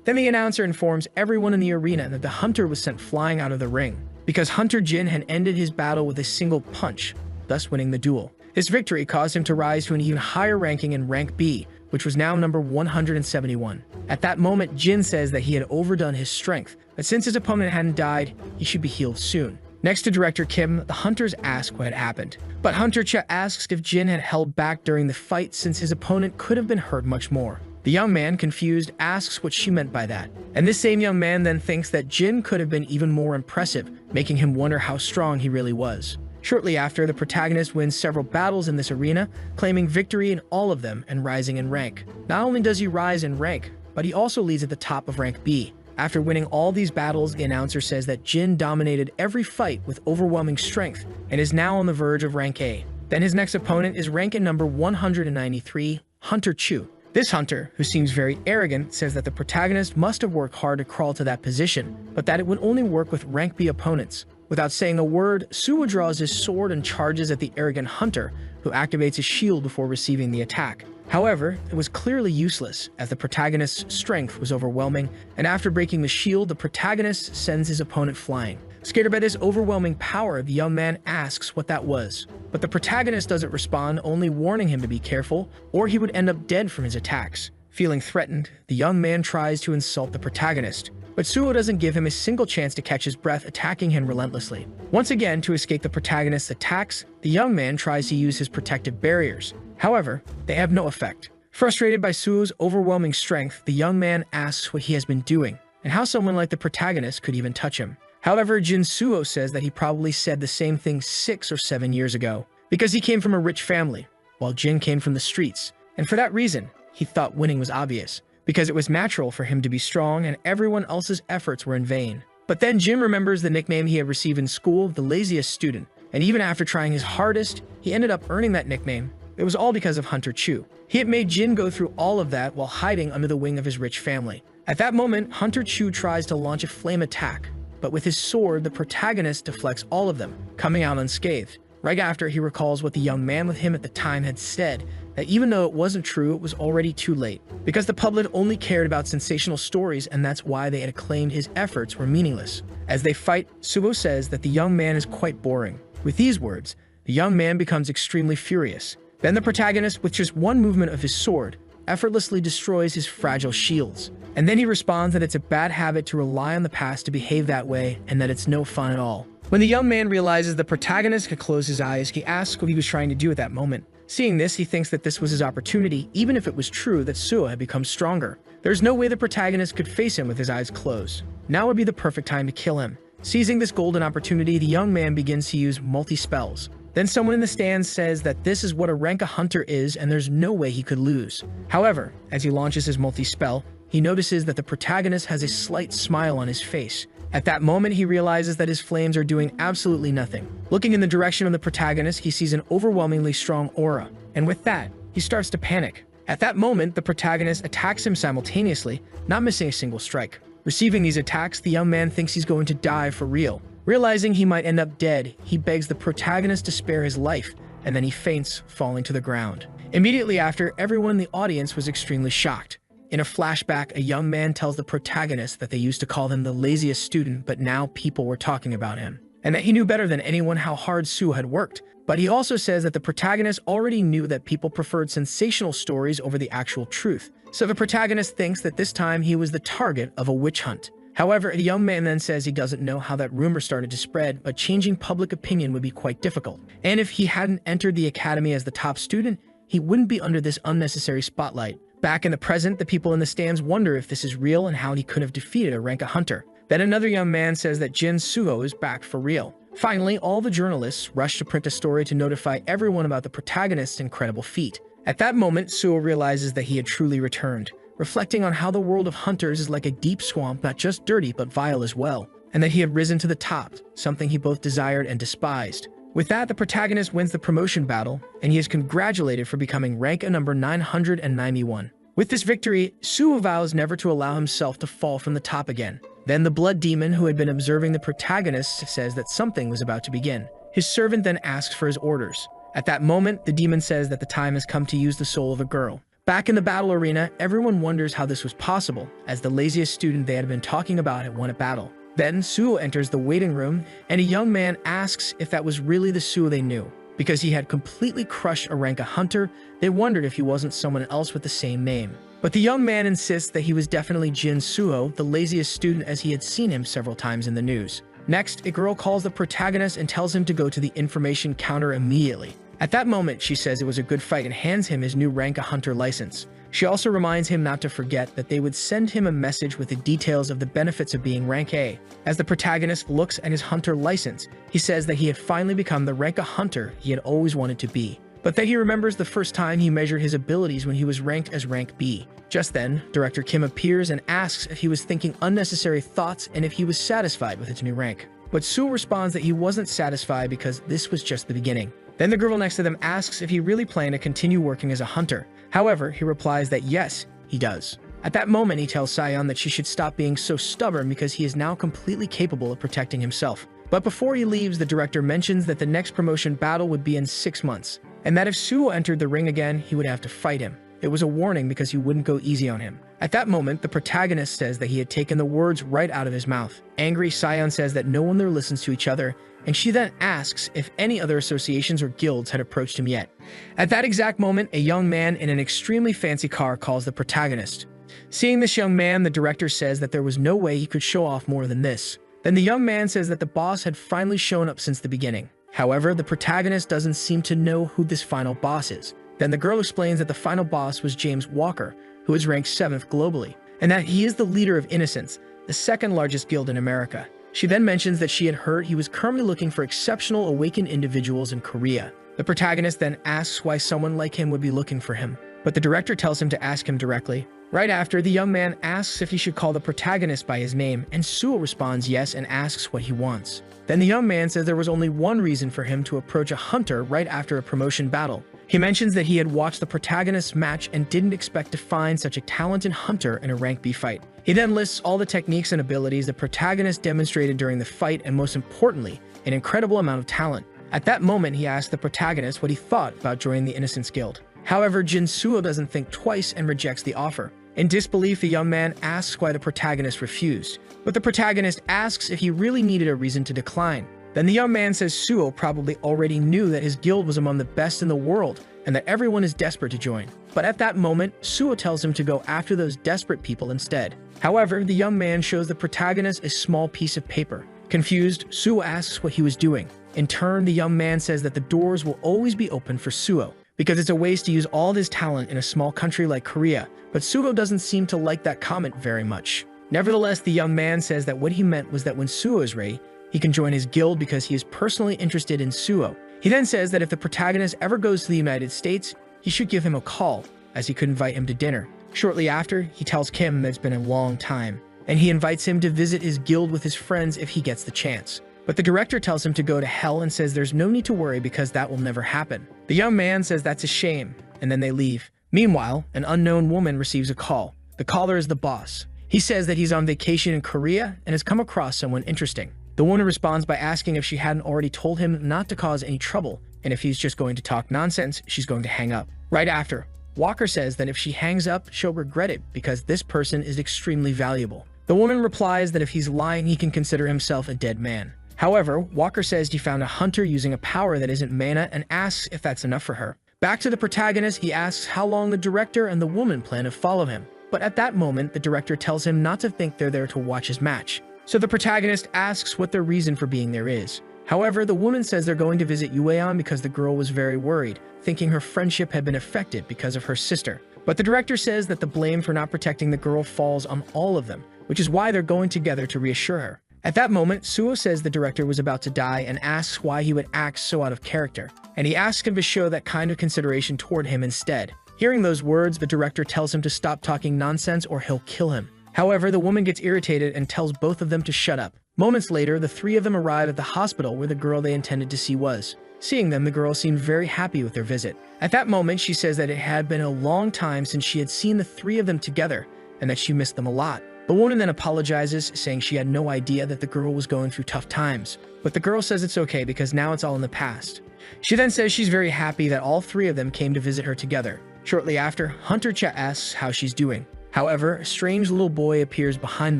Then the announcer informs everyone in the arena that the hunter was sent flying out of the ring, because Hunter Jin had ended his battle with a single punch, thus winning the duel. This victory caused him to rise to an even higher ranking in rank B, which was now number 171. At that moment, Jin says that he had overdone his strength, but since his opponent hadn't died, he should be healed soon. Next to Director Kim, the hunters ask what had happened. But Hunter Cha asks if Jin had held back during the fight since his opponent could have been hurt much more. The young man, confused, asks what she meant by that. And this same young man then thinks that Jin could have been even more impressive, making him wonder how strong he really was. Shortly after, the protagonist wins several battles in this arena, claiming victory in all of them and rising in rank. Not only does he rise in rank, but he also leads at the top of rank B. After winning all these battles, the announcer says that Jin dominated every fight with overwhelming strength and is now on the verge of rank A. Then his next opponent is rank in number 193, Hunter Chu. This hunter, who seems very arrogant, says that the protagonist must have worked hard to crawl to that position, but that it would only work with rank B opponents. Without saying a word, Suo draws his sword and charges at the arrogant hunter, who activates his shield before receiving the attack. However, it was clearly useless, as the protagonist's strength was overwhelming, and after breaking the shield, the protagonist sends his opponent flying. Scared by this overwhelming power, the young man asks what that was. But the protagonist doesn't respond, only warning him to be careful, or he would end up dead from his attacks. Feeling threatened, the young man tries to insult the protagonist, but Suo doesn't give him a single chance to catch his breath, attacking him relentlessly. Once again, to escape the protagonist's attacks, the young man tries to use his protective barriers. However, they have no effect. Frustrated by Suo's overwhelming strength, the young man asks what he has been doing, and how someone like the protagonist could even touch him. However, Jin Suo says that he probably said the same thing 6 or 7 years ago, because he came from a rich family, while Jin came from the streets, and for that reason, he thought winning was obvious, because it was natural for him to be strong and everyone else's efforts were in vain. But then Jin remembers the nickname he had received in school, the laziest student, and even after trying his hardest, he ended up earning that nickname, It was all because of Hunter Chu. He had made Jin go through all of that while hiding under the wing of his rich family. At that moment, Hunter Chu tries to launch a flame attack, but with his sword, the protagonist deflects all of them, coming out unscathed. Right after, he recalls what the young man with him at the time had said, that even though it wasn't true, it was already too late. Because the public only cared about sensational stories, and that's why they had claimed his efforts were meaningless. As they fight, Suo says that the young man is quite boring. With these words, the young man becomes extremely furious. Then the protagonist, with just one movement of his sword, effortlessly destroys his fragile shields. And then he responds that it's a bad habit to rely on the past to behave that way, and that it's no fun at all. When the young man realizes the protagonist could close his eyes, he asks what he was trying to do at that moment. Seeing this, he thinks that this was his opportunity, even if it was true that Suo had become stronger. There's no way the protagonist could face him with his eyes closed. Now would be the perfect time to kill him. Seizing this golden opportunity, the young man begins to use multi-spells. Then someone in the stands says that this is what a rank hunter is and there's no way he could lose. However, as he launches his multi-spell, he notices that the protagonist has a slight smile on his face. At that moment, he realizes that his flames are doing absolutely nothing. Looking in the direction of the protagonist, he sees an overwhelmingly strong aura, and with that, he starts to panic. At that moment, the protagonist attacks him simultaneously, not missing a single strike. Receiving these attacks, the young man thinks he's going to die for real. Realizing he might end up dead, he begs the protagonist to spare his life, and then he faints, falling to the ground. Immediately after, everyone in the audience was extremely shocked. In a flashback, a young man tells the protagonist that they used to call him the laziest student, but now people were talking about him, and that he knew better than anyone how hard Suo had worked. But he also says that the protagonist already knew that people preferred sensational stories over the actual truth, so the protagonist thinks that this time he was the target of a witch hunt. However, the young man then says he doesn't know how that rumor started to spread, but changing public opinion would be quite difficult. And if he hadn't entered the academy as the top student, he wouldn't be under this unnecessary spotlight. Back in the present, the people in the stands wonder if this is real and how he could have defeated a rank hunter. Then another young man says that Jin Suo is back for real. Finally, all the journalists rush to print a story to notify everyone about the protagonist's incredible feat. At that moment, Suo realizes that he had truly returned, reflecting on how the world of hunters is like a deep swamp, not just dirty but vile as well, and that he had risen to the top, something he both desired and despised. With that, the protagonist wins the promotion battle, and he is congratulated for becoming rank number 991. With this victory, Suo vows never to allow himself to fall from the top again. Then the blood demon who had been observing the protagonist says that something was about to begin. His servant then asks for his orders. At that moment, the demon says that the time has come to use the soul of a girl. Back in the battle arena, everyone wonders how this was possible, as the laziest student they had been talking about had won a battle. Then Suo enters the waiting room, and a young man asks if that was really the Suo they knew. Because he had completely crushed a rank hunter, they wondered if he wasn't someone else with the same name. But the young man insists that he was definitely Jin Suo, the laziest student, as he had seen him several times in the news. Next, a girl calls the protagonist and tells him to go to the information counter immediately. At that moment, she says it was a good fight and hands him his new rank hunter license. She also reminds him not to forget that they would send him a message with the details of the benefits of being rank A. As the protagonist looks at his hunter license, he says that he had finally become the rank hunter he had always wanted to be, but that he remembers the first time he measured his abilities when he was ranked as rank B. Just then, Director Kim appears and asks if he was thinking unnecessary thoughts and if he was satisfied with his new rank. But Suo responds that he wasn't satisfied because this was just the beginning. Then the girl next to them asks if he really planned to continue working as a hunter. However, he replies that yes, he does. At that moment, he tells Sion that she should stop being so stubborn because he is now completely capable of protecting himself. But before he leaves, the director mentions that the next promotion battle would be in 6 months, and that if Suo entered the ring again, he would have to fight him. It was a warning because he wouldn't go easy on him. At that moment, the protagonist says that he had taken the words right out of his mouth. Angry, Sion says that no one there listens to each other, and she then asks if any other associations or guilds had approached him yet. At that exact moment, a young man in an extremely fancy car calls the protagonist. Seeing this young man, the director says that there was no way he could show off more than this. Then the young man says that the boss had finally shown up since the beginning. However, the protagonist doesn't seem to know who this final boss is. Then the girl explains that the final boss was James Walker, who is ranked 7th globally, and that he is the leader of Innocence, the second largest guild in America. She then mentions that she had heard he was currently looking for exceptional awakened individuals in Korea. The protagonist then asks why someone like him would be looking for him, but the director tells him to ask him directly. Right after, the young man asks if he should call the protagonist by his name, and Suo responds yes and asks what he wants. Then the young man says there was only one reason for him to approach a hunter right after a promotion battle. He mentions that he had watched the protagonist's match and didn't expect to find such a talented hunter in a rank B fight. He then lists all the techniques and abilities the protagonist demonstrated during the fight, and most importantly, an incredible amount of talent. At that moment, he asked the protagonist what he thought about joining the Innocence Guild. However, Jinsuo doesn't think twice and rejects the offer. In disbelief, the young man asks why the protagonist refused, but the protagonist asks if he really needed a reason to decline. Then the young man says Suo probably already knew that his guild was among the best in the world and that everyone is desperate to join. But at that moment, Suo tells him to go after those desperate people instead. However, the young man shows the protagonist a small piece of paper. Confused, Suo asks what he was doing. In turn, the young man says that the doors will always be open for Suo, because it's a waste to use all his talent in a small country like Korea, but Suo doesn't seem to like that comment very much. Nevertheless, the young man says that what he meant was that when Suo is ready, he can join his guild because he is personally interested in Suo. He then says that if the protagonist ever goes to the United States, he should give him a call, as he could invite him to dinner. Shortly after, he tells Kim that it's been a long time, and he invites him to visit his guild with his friends if he gets the chance. But the director tells him to go to hell and says there's no need to worry because that will never happen. The young man says that's a shame, and then they leave. Meanwhile, an unknown woman receives a call. The caller is the boss. He says that he's on vacation in Korea and has come across someone interesting. The woman responds by asking if she hadn't already told him not to cause any trouble, and if he's just going to talk nonsense, she's going to hang up. Right after, Walker says that if she hangs up, she'll regret it because this person is extremely valuable. The woman replies that if he's lying, he can consider himself a dead man. However, Walker says he found a hunter using a power that isn't mana and asks if that's enough for her. Back to the protagonist, he asks how long the director and the woman plan to follow him. But at that moment, the director tells him not to think they're there to watch his match. So the protagonist asks what their reason for being there is. However, the woman says they're going to visit Yueon because the girl was very worried, thinking her friendship had been affected because of her sister. But the director says that the blame for not protecting the girl falls on all of them, which is why they're going together to reassure her. At that moment, Suo says the director was about to die and asks why he would act so out of character, and he asks him to show that kind of consideration toward him instead. Hearing those words, the director tells him to stop talking nonsense or he'll kill him. However, the woman gets irritated and tells both of them to shut up. Moments later, the three of them arrive at the hospital where the girl they intended to see was. Seeing them, the girl seemed very happy with their visit. At that moment, she says that it had been a long time since she had seen the three of them together and that she missed them a lot. The woman then apologizes, saying she had no idea that the girl was going through tough times. But the girl says it's okay because now it's all in the past. She then says she's very happy that all three of them came to visit her together. Shortly after, Hunter Cha asks how she's doing. However, a strange little boy appears behind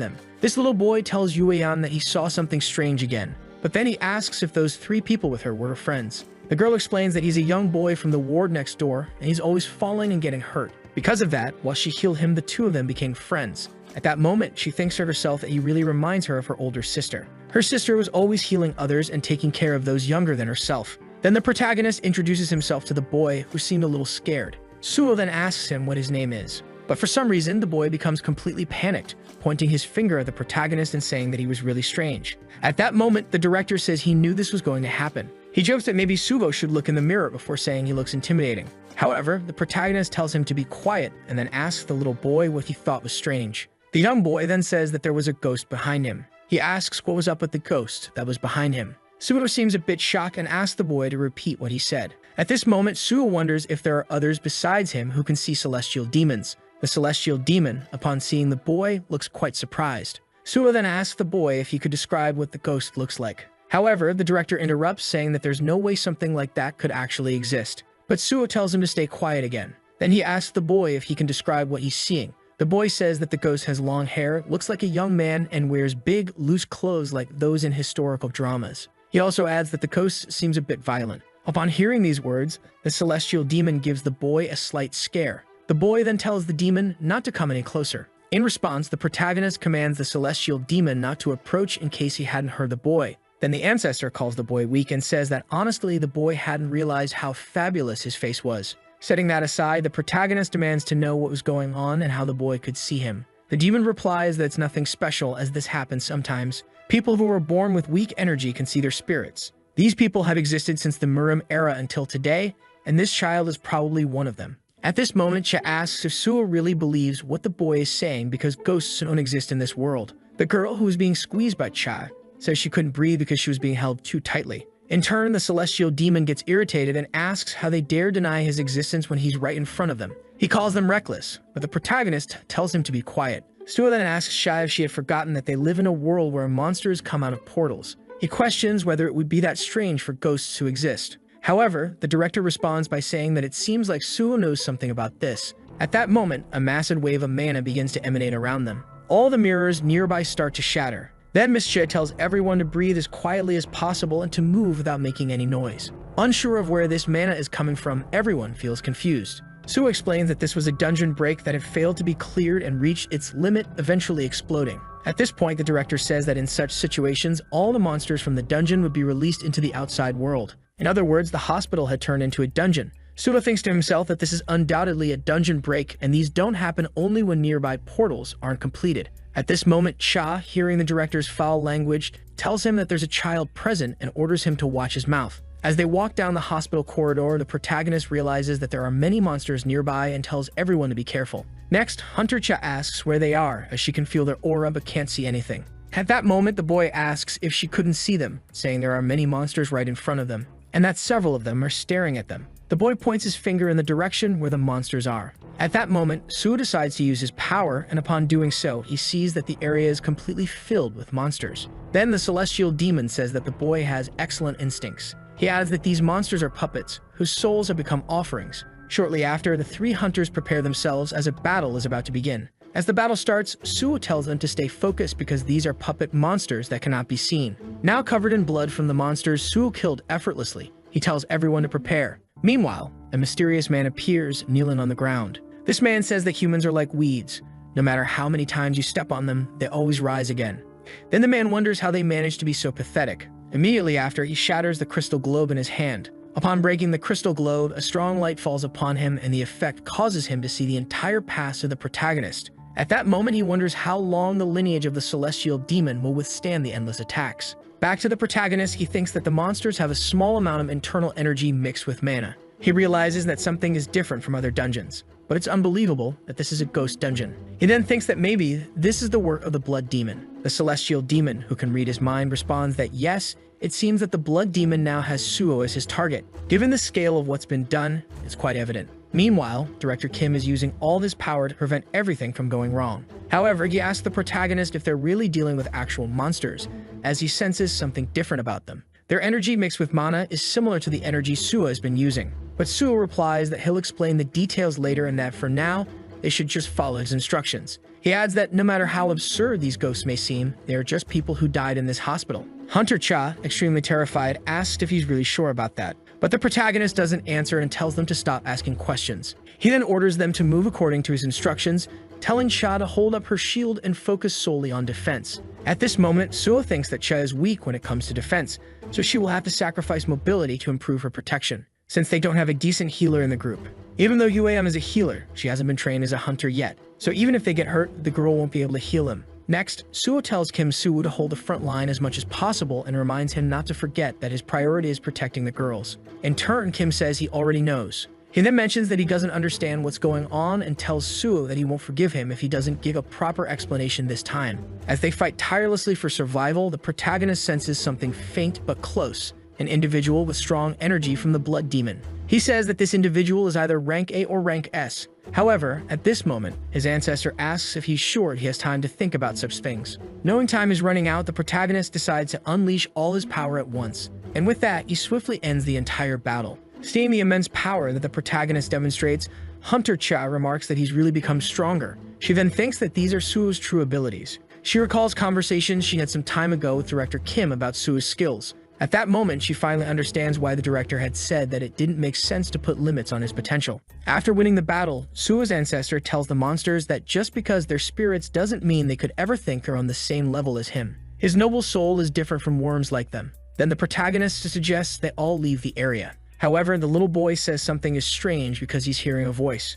them. This little boy tells Yueyan that he saw something strange again, but then he asks if those three people with her were her friends. The girl explains that he's a young boy from the ward next door, and he's always falling and getting hurt. Because of that, while she healed him, the two of them became friends. At that moment, she thinks to herself that he really reminds her of her older sister. Her sister was always healing others and taking care of those younger than herself. Then the protagonist introduces himself to the boy, who seemed a little scared. Suo then asks him what his name is. But for some reason, the boy becomes completely panicked, pointing his finger at the protagonist and saying that he was really strange. At that moment, the director says he knew this was going to happen. He jokes that maybe Suvo should look in the mirror before saying he looks intimidating. However, the protagonist tells him to be quiet and then asks the little boy what he thought was strange. The young boy then says that there was a ghost behind him. He asks what was up with the ghost that was behind him. Suo seems a bit shocked and asks the boy to repeat what he said. At this moment, Suo wonders if there are others besides him who can see celestial demons. The celestial demon, upon seeing the boy, looks quite surprised. Suo then asks the boy if he could describe what the ghost looks like. However, the director interrupts, saying that there's no way something like that could actually exist. But Suo tells him to stay quiet again. Then he asks the boy if he can describe what he's seeing. The boy says that the ghost has long hair, looks like a young man, and wears big, loose clothes like those in historical dramas. He also adds that the ghost seems a bit violent. Upon hearing these words, the celestial demon gives the boy a slight scare. The boy then tells the demon not to come any closer. In response, the protagonist commands the celestial demon not to approach in case he hadn't heard the boy. Then the ancestor calls the boy weak and says that honestly the boy hadn't realized how fabulous his face was. Setting that aside, the protagonist demands to know what was going on and how the boy could see him. The demon replies that it's nothing special, as this happens sometimes. People who were born with weak energy can see their spirits. These people have existed since the Murim era until today, and this child is probably one of them. At this moment, Cha asks if Suo really believes what the boy is saying because ghosts don't exist in this world. The girl, who was being squeezed by Cha, says she couldn't breathe because she was being held too tightly. In turn, the celestial demon gets irritated and asks how they dare deny his existence when he's right in front of them. He calls them reckless, but the protagonist tells him to be quiet. Suo then asks Cha if she had forgotten that they live in a world where monsters come out of portals. He questions whether it would be that strange for ghosts to exist. However, the director responds by saying that it seems like Suo knows something about this. At that moment, a massive wave of mana begins to emanate around them. All the mirrors nearby start to shatter. Then Miss Che tells everyone to breathe as quietly as possible and to move without making any noise. Unsure of where this mana is coming from, everyone feels confused. Suo explains that this was a dungeon break that had failed to be cleared and reached its limit, eventually exploding. At this point, the director says that in such situations, all the monsters from the dungeon would be released into the outside world. In other words, the hospital had turned into a dungeon. Suo thinks to himself that this is undoubtedly a dungeon break, and these don't happen only when nearby portals aren't completed. At this moment, Cha, hearing the director's foul language, tells him that there's a child present and orders him to watch his mouth. As they walk down the hospital corridor, the protagonist realizes that there are many monsters nearby and tells everyone to be careful. Next, Hunter Cha asks where they are, as she can feel their aura but can't see anything. At that moment, the boy asks if she couldn't see them, saying there are many monsters right in front of them, and that several of them are staring at them. The boy points his finger in the direction where the monsters are. At that moment, Suo decides to use his power, and upon doing so, he sees that the area is completely filled with monsters. Then the celestial demon says that the boy has excellent instincts. He adds that these monsters are puppets, whose souls have become offerings. Shortly after, the three hunters prepare themselves as a battle is about to begin. As the battle starts, Suo tells them to stay focused because these are puppet monsters that cannot be seen. Now covered in blood from the monsters Suo killed effortlessly, he tells everyone to prepare. Meanwhile, a mysterious man appears, kneeling on the ground. This man says that humans are like weeds. No matter how many times you step on them, they always rise again. Then the man wonders how they manage to be so pathetic. Immediately after, he shatters the crystal globe in his hand. Upon breaking the crystal globe, a strong light falls upon him, and the effect causes him to see the entire past of the protagonist. At that moment, he wonders how long the lineage of the celestial demon will withstand the endless attacks. Back to the protagonist, he thinks that the monsters have a small amount of internal energy mixed with mana. He realizes that something is different from other dungeons, but it's unbelievable that this is a ghost dungeon. He then thinks that maybe this is the work of the blood demon. The celestial demon, who can read his mind, responds that yes, it seems that the blood demon now has Suo as his target. Given the scale of what's been done, it's quite evident. Meanwhile, Director Kim is using all his power to prevent everything from going wrong. However, he asks the protagonist if they're really dealing with actual monsters, as he senses something different about them. Their energy mixed with mana is similar to the energy Suo has been using. But Suo replies that he'll explain the details later and that for now, they should just follow his instructions. He adds that no matter how absurd these ghosts may seem, they are just people who died in this hospital. Hunter Cha, extremely terrified, asks if he's really sure about that. But the protagonist doesn't answer and tells them to stop asking questions. He then orders them to move according to his instructions, telling Cha to hold up her shield and focus solely on defense. At this moment, Suo thinks that Cha is weak when it comes to defense, so she will have to sacrifice mobility to improve her protection, since they don't have a decent healer in the group. Even though Yueam is a healer, she hasn't been trained as a hunter yet, so even if they get hurt, the girl won't be able to heal him. Next, Suo tells Kim Soo to hold the front line as much as possible and reminds him not to forget that his priority is protecting the girls. In turn, Kim says he already knows. He then mentions that he doesn't understand what's going on and tells Suo that he won't forgive him if he doesn't give a proper explanation this time. As they fight tirelessly for survival, the protagonist senses something faint but close, an individual with strong energy from the blood demon. He says that this individual is either rank A or rank S. However, at this moment, his ancestor asks if he's sure he has time to think about such things. Knowing time is running out, the protagonist decides to unleash all his power at once, and with that, he swiftly ends the entire battle. Seeing the immense power that the protagonist demonstrates, Hunter Cha remarks that he's really become stronger. She then thinks that these are Suo's true abilities. She recalls conversations she had some time ago with Director Kim about Suo's skills. At that moment, she finally understands why the director had said that it didn't make sense to put limits on his potential. After winning the battle, Suo's ancestor tells the monsters that just because they're spirits doesn't mean they could ever think they're on the same level as him. His noble soul is different from worms like them. Then the protagonist suggests they all leave the area. However, the little boy says something is strange because he's hearing a voice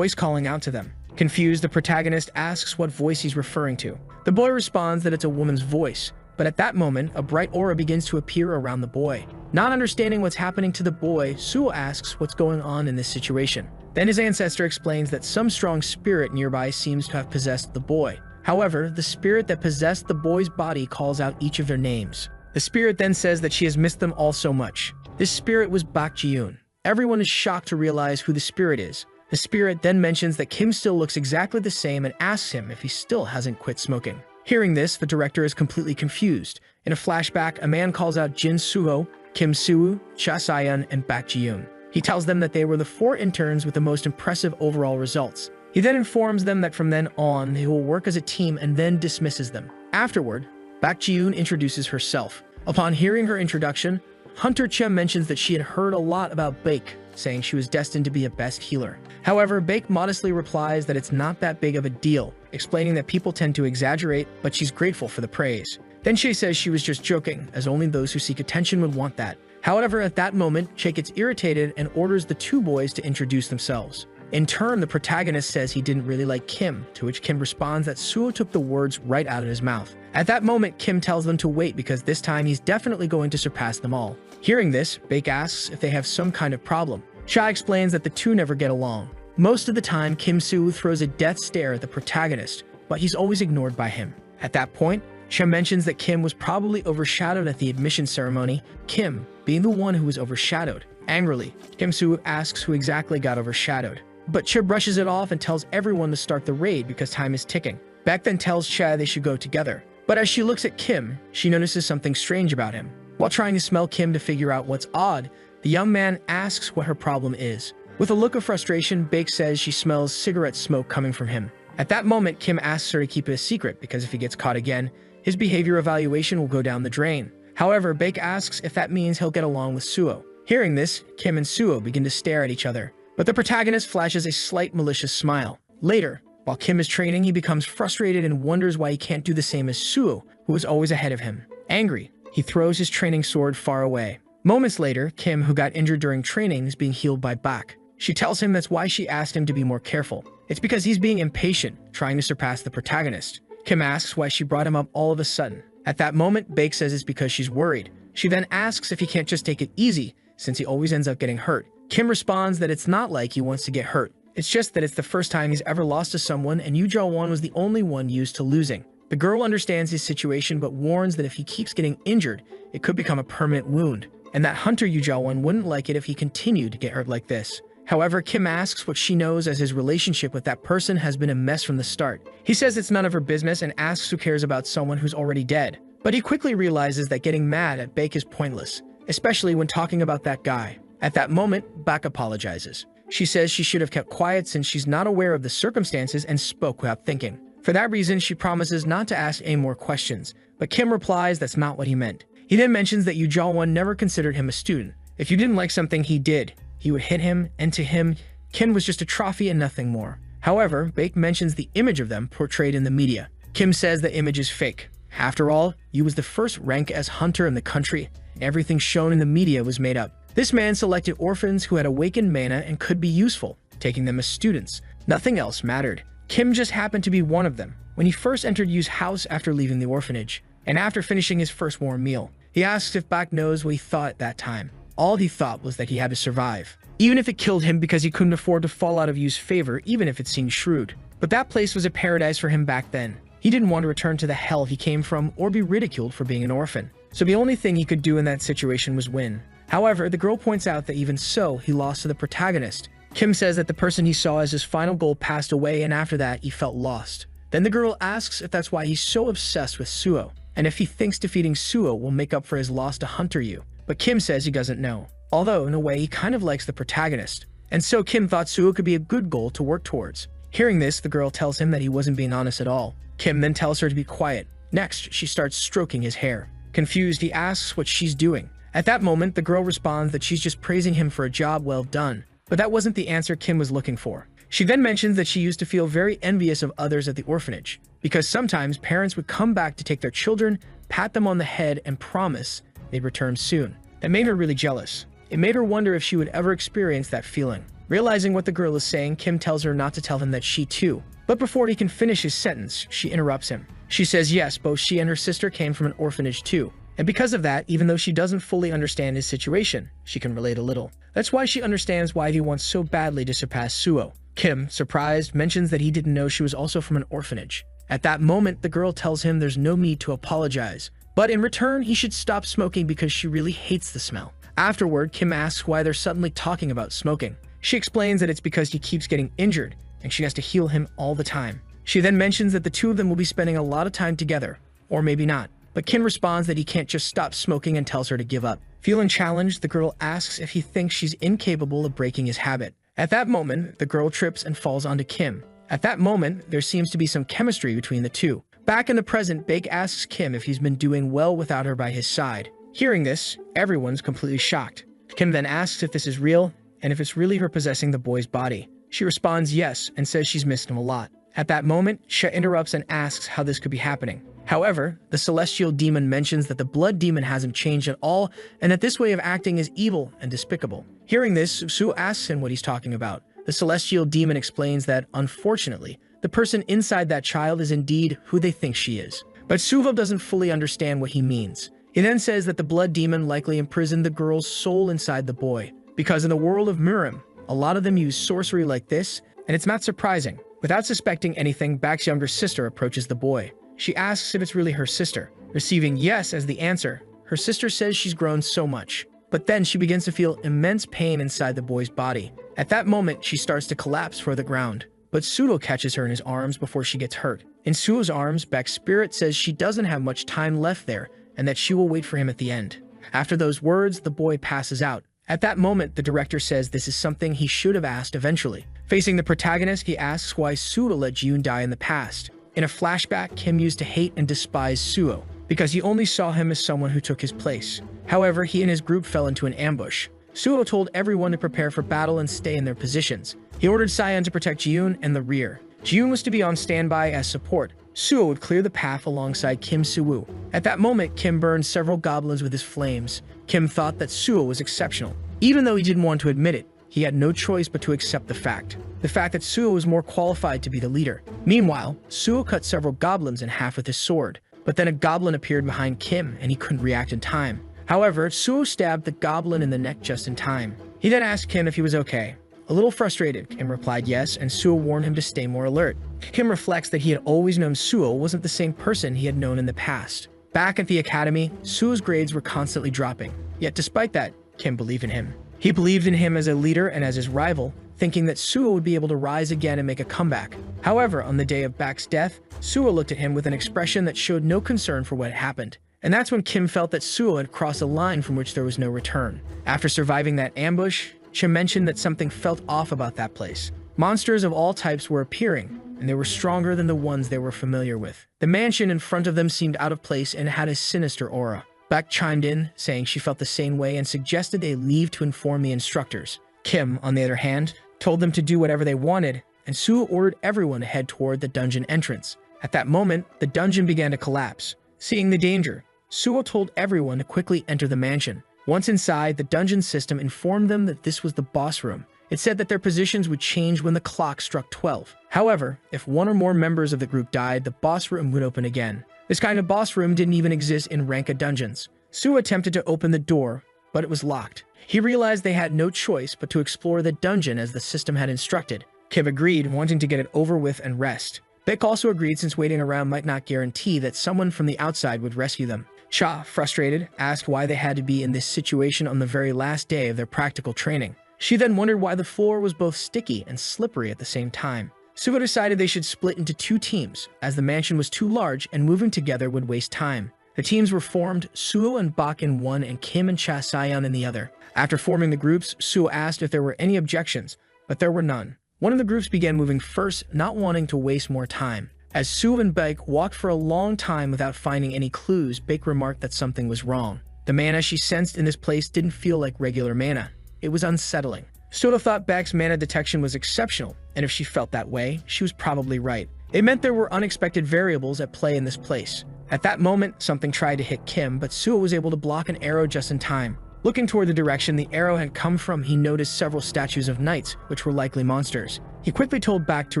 calling out to them. Confused, the protagonist asks what voice he's referring to. The boy responds that it's a woman's voice. But at that moment, a bright aura begins to appear around the boy. Not understanding what's happening to the boy, Suo asks what's going on in this situation. Then his ancestor explains that some strong spirit nearby seems to have possessed the boy. However, the spirit that possessed the boy's body calls out each of their names. The spirit then says that she has missed them all so much. This spirit was Bak Ji-yoon. Everyone is shocked to realize who the spirit is. The spirit then mentions that Kim still looks exactly the same and asks him if he still hasn't quit smoking. Hearing this, the director is completely confused. In a flashback, a man calls out Jin Suho, Kim Soo, Cha Sayan, and Bak Ji-yoon. He tells them that they were the 4 interns with the most impressive overall results. He then informs them that from then on, they will work as a team and then dismisses them. Afterward, Bak Ji-yoon introduces herself. Upon hearing her introduction, Hunter Chem mentions that she had heard a lot about Baek, saying she was destined to be a best healer. However, Baek modestly replies that it's not that big of a deal, explaining that people tend to exaggerate, but she's grateful for the praise. Then Che says she was just joking, as only those who seek attention would want that. However, at that moment, Che gets irritated and orders the 2 boys to introduce themselves. In turn, the protagonist says he didn't really like Kim, to which Kim responds that Suo took the words right out of his mouth. At that moment, Kim tells them to wait because this time he's definitely going to surpass them all. Hearing this, Baek asks if they have some kind of problem. Cha explains that the 2 never get along. Most of the time, Kim Soo throws a death stare at the protagonist, but he's always ignored by him. At that point, Cha mentions that Kim was probably overshadowed at the admission ceremony, Kim being the one who was overshadowed. Angrily, Kim Soo asks who exactly got overshadowed. But Cha brushes it off and tells everyone to start the raid because time is ticking. Baek then tells Cha they should go together. But as she looks at Kim, she notices something strange about him. While trying to smell Kim to figure out what's odd, the young man asks what her problem is. With a look of frustration, Baek says she smells cigarette smoke coming from him. At that moment, Kim asks her to keep it a secret because if he gets caught again, his behavior evaluation will go down the drain. However, Baek asks if that means he'll get along with Suo. Hearing this, Kim and Suo begin to stare at each other. But the protagonist flashes a slight malicious smile. Later, while Kim is training, he becomes frustrated and wonders why he can't do the same as Suo, who is always ahead of him. Angry, he throws his training sword far away. Moments later, Kim, who got injured during training, is being healed by Baek. She tells him that's why she asked him to be more careful. It's because he's being impatient, trying to surpass the protagonist. Kim asks why she brought him up all of a sudden. At that moment, Baek says it's because she's worried. She then asks if he can't just take it easy, since he always ends up getting hurt. Kim responds that it's not like he wants to get hurt. It's just that it's the first time he's ever lost to someone and Yu Jia-won was the only one used to losing. The girl understands his situation but warns that if he keeps getting injured, it could become a permanent wound, and that Hunter Yu Jia-won wouldn't like it if he continued to get hurt like this. However, Kim asks what she knows as his relationship with that person has been a mess from the start. He says it's none of her business and asks who cares about someone who's already dead. But he quickly realizes that getting mad at Baek is pointless, especially when talking about that guy. At that moment, Baek apologizes. She says she should have kept quiet since she's not aware of the circumstances and spoke without thinking. For that reason, she promises not to ask any more questions, but Kim replies that's not what he meant. He then mentions that Yu Jia-won never considered him a student. If you didn't like something he did, he would hit him, and to him, Kim was just a trophy and nothing more. However, Baek mentions the image of them portrayed in the media. Kim says the image is fake. After all, Yu was the first rank as hunter in the country, and everything shown in the media was made up. This man selected orphans who had awakened mana and could be useful, taking them as students. Nothing else mattered. Kim just happened to be one of them when he first entered Yu's house after leaving the orphanage, and after finishing his first warm meal. He asks if Baek knows what he thought at that time. All he thought was that he had to survive, even if it killed him because he couldn't afford to fall out of Yu's favor, even if it seemed shrewd. But that place was a paradise for him back then. He didn't want to return to the hell he came from or be ridiculed for being an orphan. So the only thing he could do in that situation was win. However, the girl points out that even so, he lost to the protagonist. Kim says that the person he saw as his final goal passed away and after that, he felt lost. Then the girl asks if that's why he's so obsessed with Suo, and if he thinks defeating Suo will make up for his loss to Hunter Yu. But Kim says he doesn't know. Although, in a way, he kind of likes the protagonist. And so Kim thought Suo could be a good goal to work towards. Hearing this, the girl tells him that he wasn't being honest at all. Kim then tells her to be quiet. Next, she starts stroking his hair. Confused, he asks what she's doing. At that moment, the girl responds that she's just praising him for a job well done. But that wasn't the answer Kim was looking for. She then mentions that she used to feel very envious of others at the orphanage, because sometimes parents would come back to take their children, pat them on the head, and promise they'd return soon. That made her really jealous. It made her wonder if she would ever experience that feeling. Realizing what the girl is saying, Kim tells her not to tell him that she too. But before he can finish his sentence, she interrupts him. She says yes, both she and her sister came from an orphanage too. And because of that, even though she doesn't fully understand his situation, she can relate a little. That's why she understands why he wants so badly to surpass Suo. Kim, surprised, mentions that he didn't know she was also from an orphanage. At that moment, the girl tells him there's no need to apologize, but in return, he should stop smoking because she really hates the smell. Afterward, Kim asks why they're suddenly talking about smoking. She explains that it's because he keeps getting injured, and she has to heal him all the time. She then mentions that the two of them will be spending a lot of time together, or maybe not. But Kim responds that he can't just stop smoking and tells her to give up. Feeling challenged, the girl asks if he thinks she's incapable of breaking his habit. At that moment, the girl trips and falls onto Kim. At that moment, there seems to be some chemistry between the two. Back in the present, Baek asks Kim if he's been doing well without her by his side. Hearing this, everyone's completely shocked. Kim then asks if this is real, and if it's really her possessing the boy's body. She responds yes, and says she's missed him a lot. At that moment, Sha interrupts and asks how this could be happening. However, the celestial demon mentions that the blood demon hasn't changed at all, and that this way of acting is evil and despicable. Hearing this, Su asks him what he's talking about. The celestial demon explains that, unfortunately, the person inside that child is indeed who they think she is. But Suvo doesn't fully understand what he means. He then says that the blood demon likely imprisoned the girl's soul inside the boy, because in the world of Murim, a lot of them use sorcery like this, and it's not surprising. Without suspecting anything, Baek's younger sister approaches the boy. She asks if it's really her sister. Receiving yes as the answer, her sister says she's grown so much. But then she begins to feel immense pain inside the boy's body. At that moment, she starts to collapse for the ground. But Sudo catches her in his arms before she gets hurt. In Suo's arms, Baek's spirit says she doesn't have much time left there, and that she will wait for him at the end. After those words, the boy passes out. At that moment, the director says this is something he should have asked eventually. Facing the protagonist, he asks why Sudo let Jun die in the past. In a flashback, Kim used to hate and despise Suo, because he only saw him as someone who took his place. However, he and his group fell into an ambush. Suo told everyone to prepare for battle and stay in their positions. He ordered Sion to protect Jun and the rear. Jun was to be on standby as support. Suo would clear the path alongside Kim Suwoo. At that moment, Kim burned several goblins with his flames. Kim thought that Suo was exceptional. Even though he didn't want to admit it, he had no choice but to accept the fact that Suo was more qualified to be the leader. Meanwhile, Suo cut several goblins in half with his sword, but then a goblin appeared behind Kim and he couldn't react in time. However, Suo stabbed the goblin in the neck just in time. He then asked Kim if he was okay. A little frustrated, Kim replied yes, and Suo warned him to stay more alert. Kim reflects that he had always known Suo wasn't the same person he had known in the past. Back at the academy, Suo's grades were constantly dropping. Yet despite that, Kim believed in him. He believed in him as a leader and as his rival, thinking that Suo would be able to rise again and make a comeback. However, on the day of Baek's death, Suo looked at him with an expression that showed no concern for what had happened. And that's when Kim felt that Suo had crossed a line from which there was no return. After surviving that ambush, she mentioned that something felt off about that place. Monsters of all types were appearing, and they were stronger than the ones they were familiar with. The mansion in front of them seemed out of place and had a sinister aura. Baek chimed in, saying she felt the same way and suggested they leave to inform the instructors. Kim, on the other hand, told them to do whatever they wanted, and Suo ordered everyone to head toward the dungeon entrance. At that moment, the dungeon began to collapse. Seeing the danger, Suo told everyone to quickly enter the mansion. Once inside, the dungeon system informed them that this was the boss room. It said that their positions would change when the clock struck 12. However, if one or more members of the group died, the boss room would open again. This kind of boss room didn't even exist in Ranka dungeons. Suo attempted to open the door, but it was locked. He realized they had no choice but to explore the dungeon as the system had instructed. Kim agreed, wanting to get it over with and rest. Baek also agreed since waiting around might not guarantee that someone from the outside would rescue them. Cha, frustrated, asked why they had to be in this situation on the very last day of their practical training. She then wondered why the floor was both sticky and slippery at the same time. Suvo decided they should split into two teams, as the mansion was too large and moving together would waste time. The teams were formed, Suo and Bak in one and Kim and Cha Sayon in the other. After forming the groups, Suo asked if there were any objections, but there were none. One of the groups began moving first, not wanting to waste more time. As Suo and Baek walked for a long time without finding any clues, Baek remarked that something was wrong. The mana she sensed in this place didn't feel like regular mana. It was unsettling. Soda thought Baek's mana detection was exceptional, and if she felt that way, she was probably right. It meant there were unexpected variables at play in this place. At that moment, something tried to hit Kim, but Suo was able to block an arrow just in time. Looking toward the direction the arrow had come from, he noticed several statues of knights, which were likely monsters. He quickly told Baek to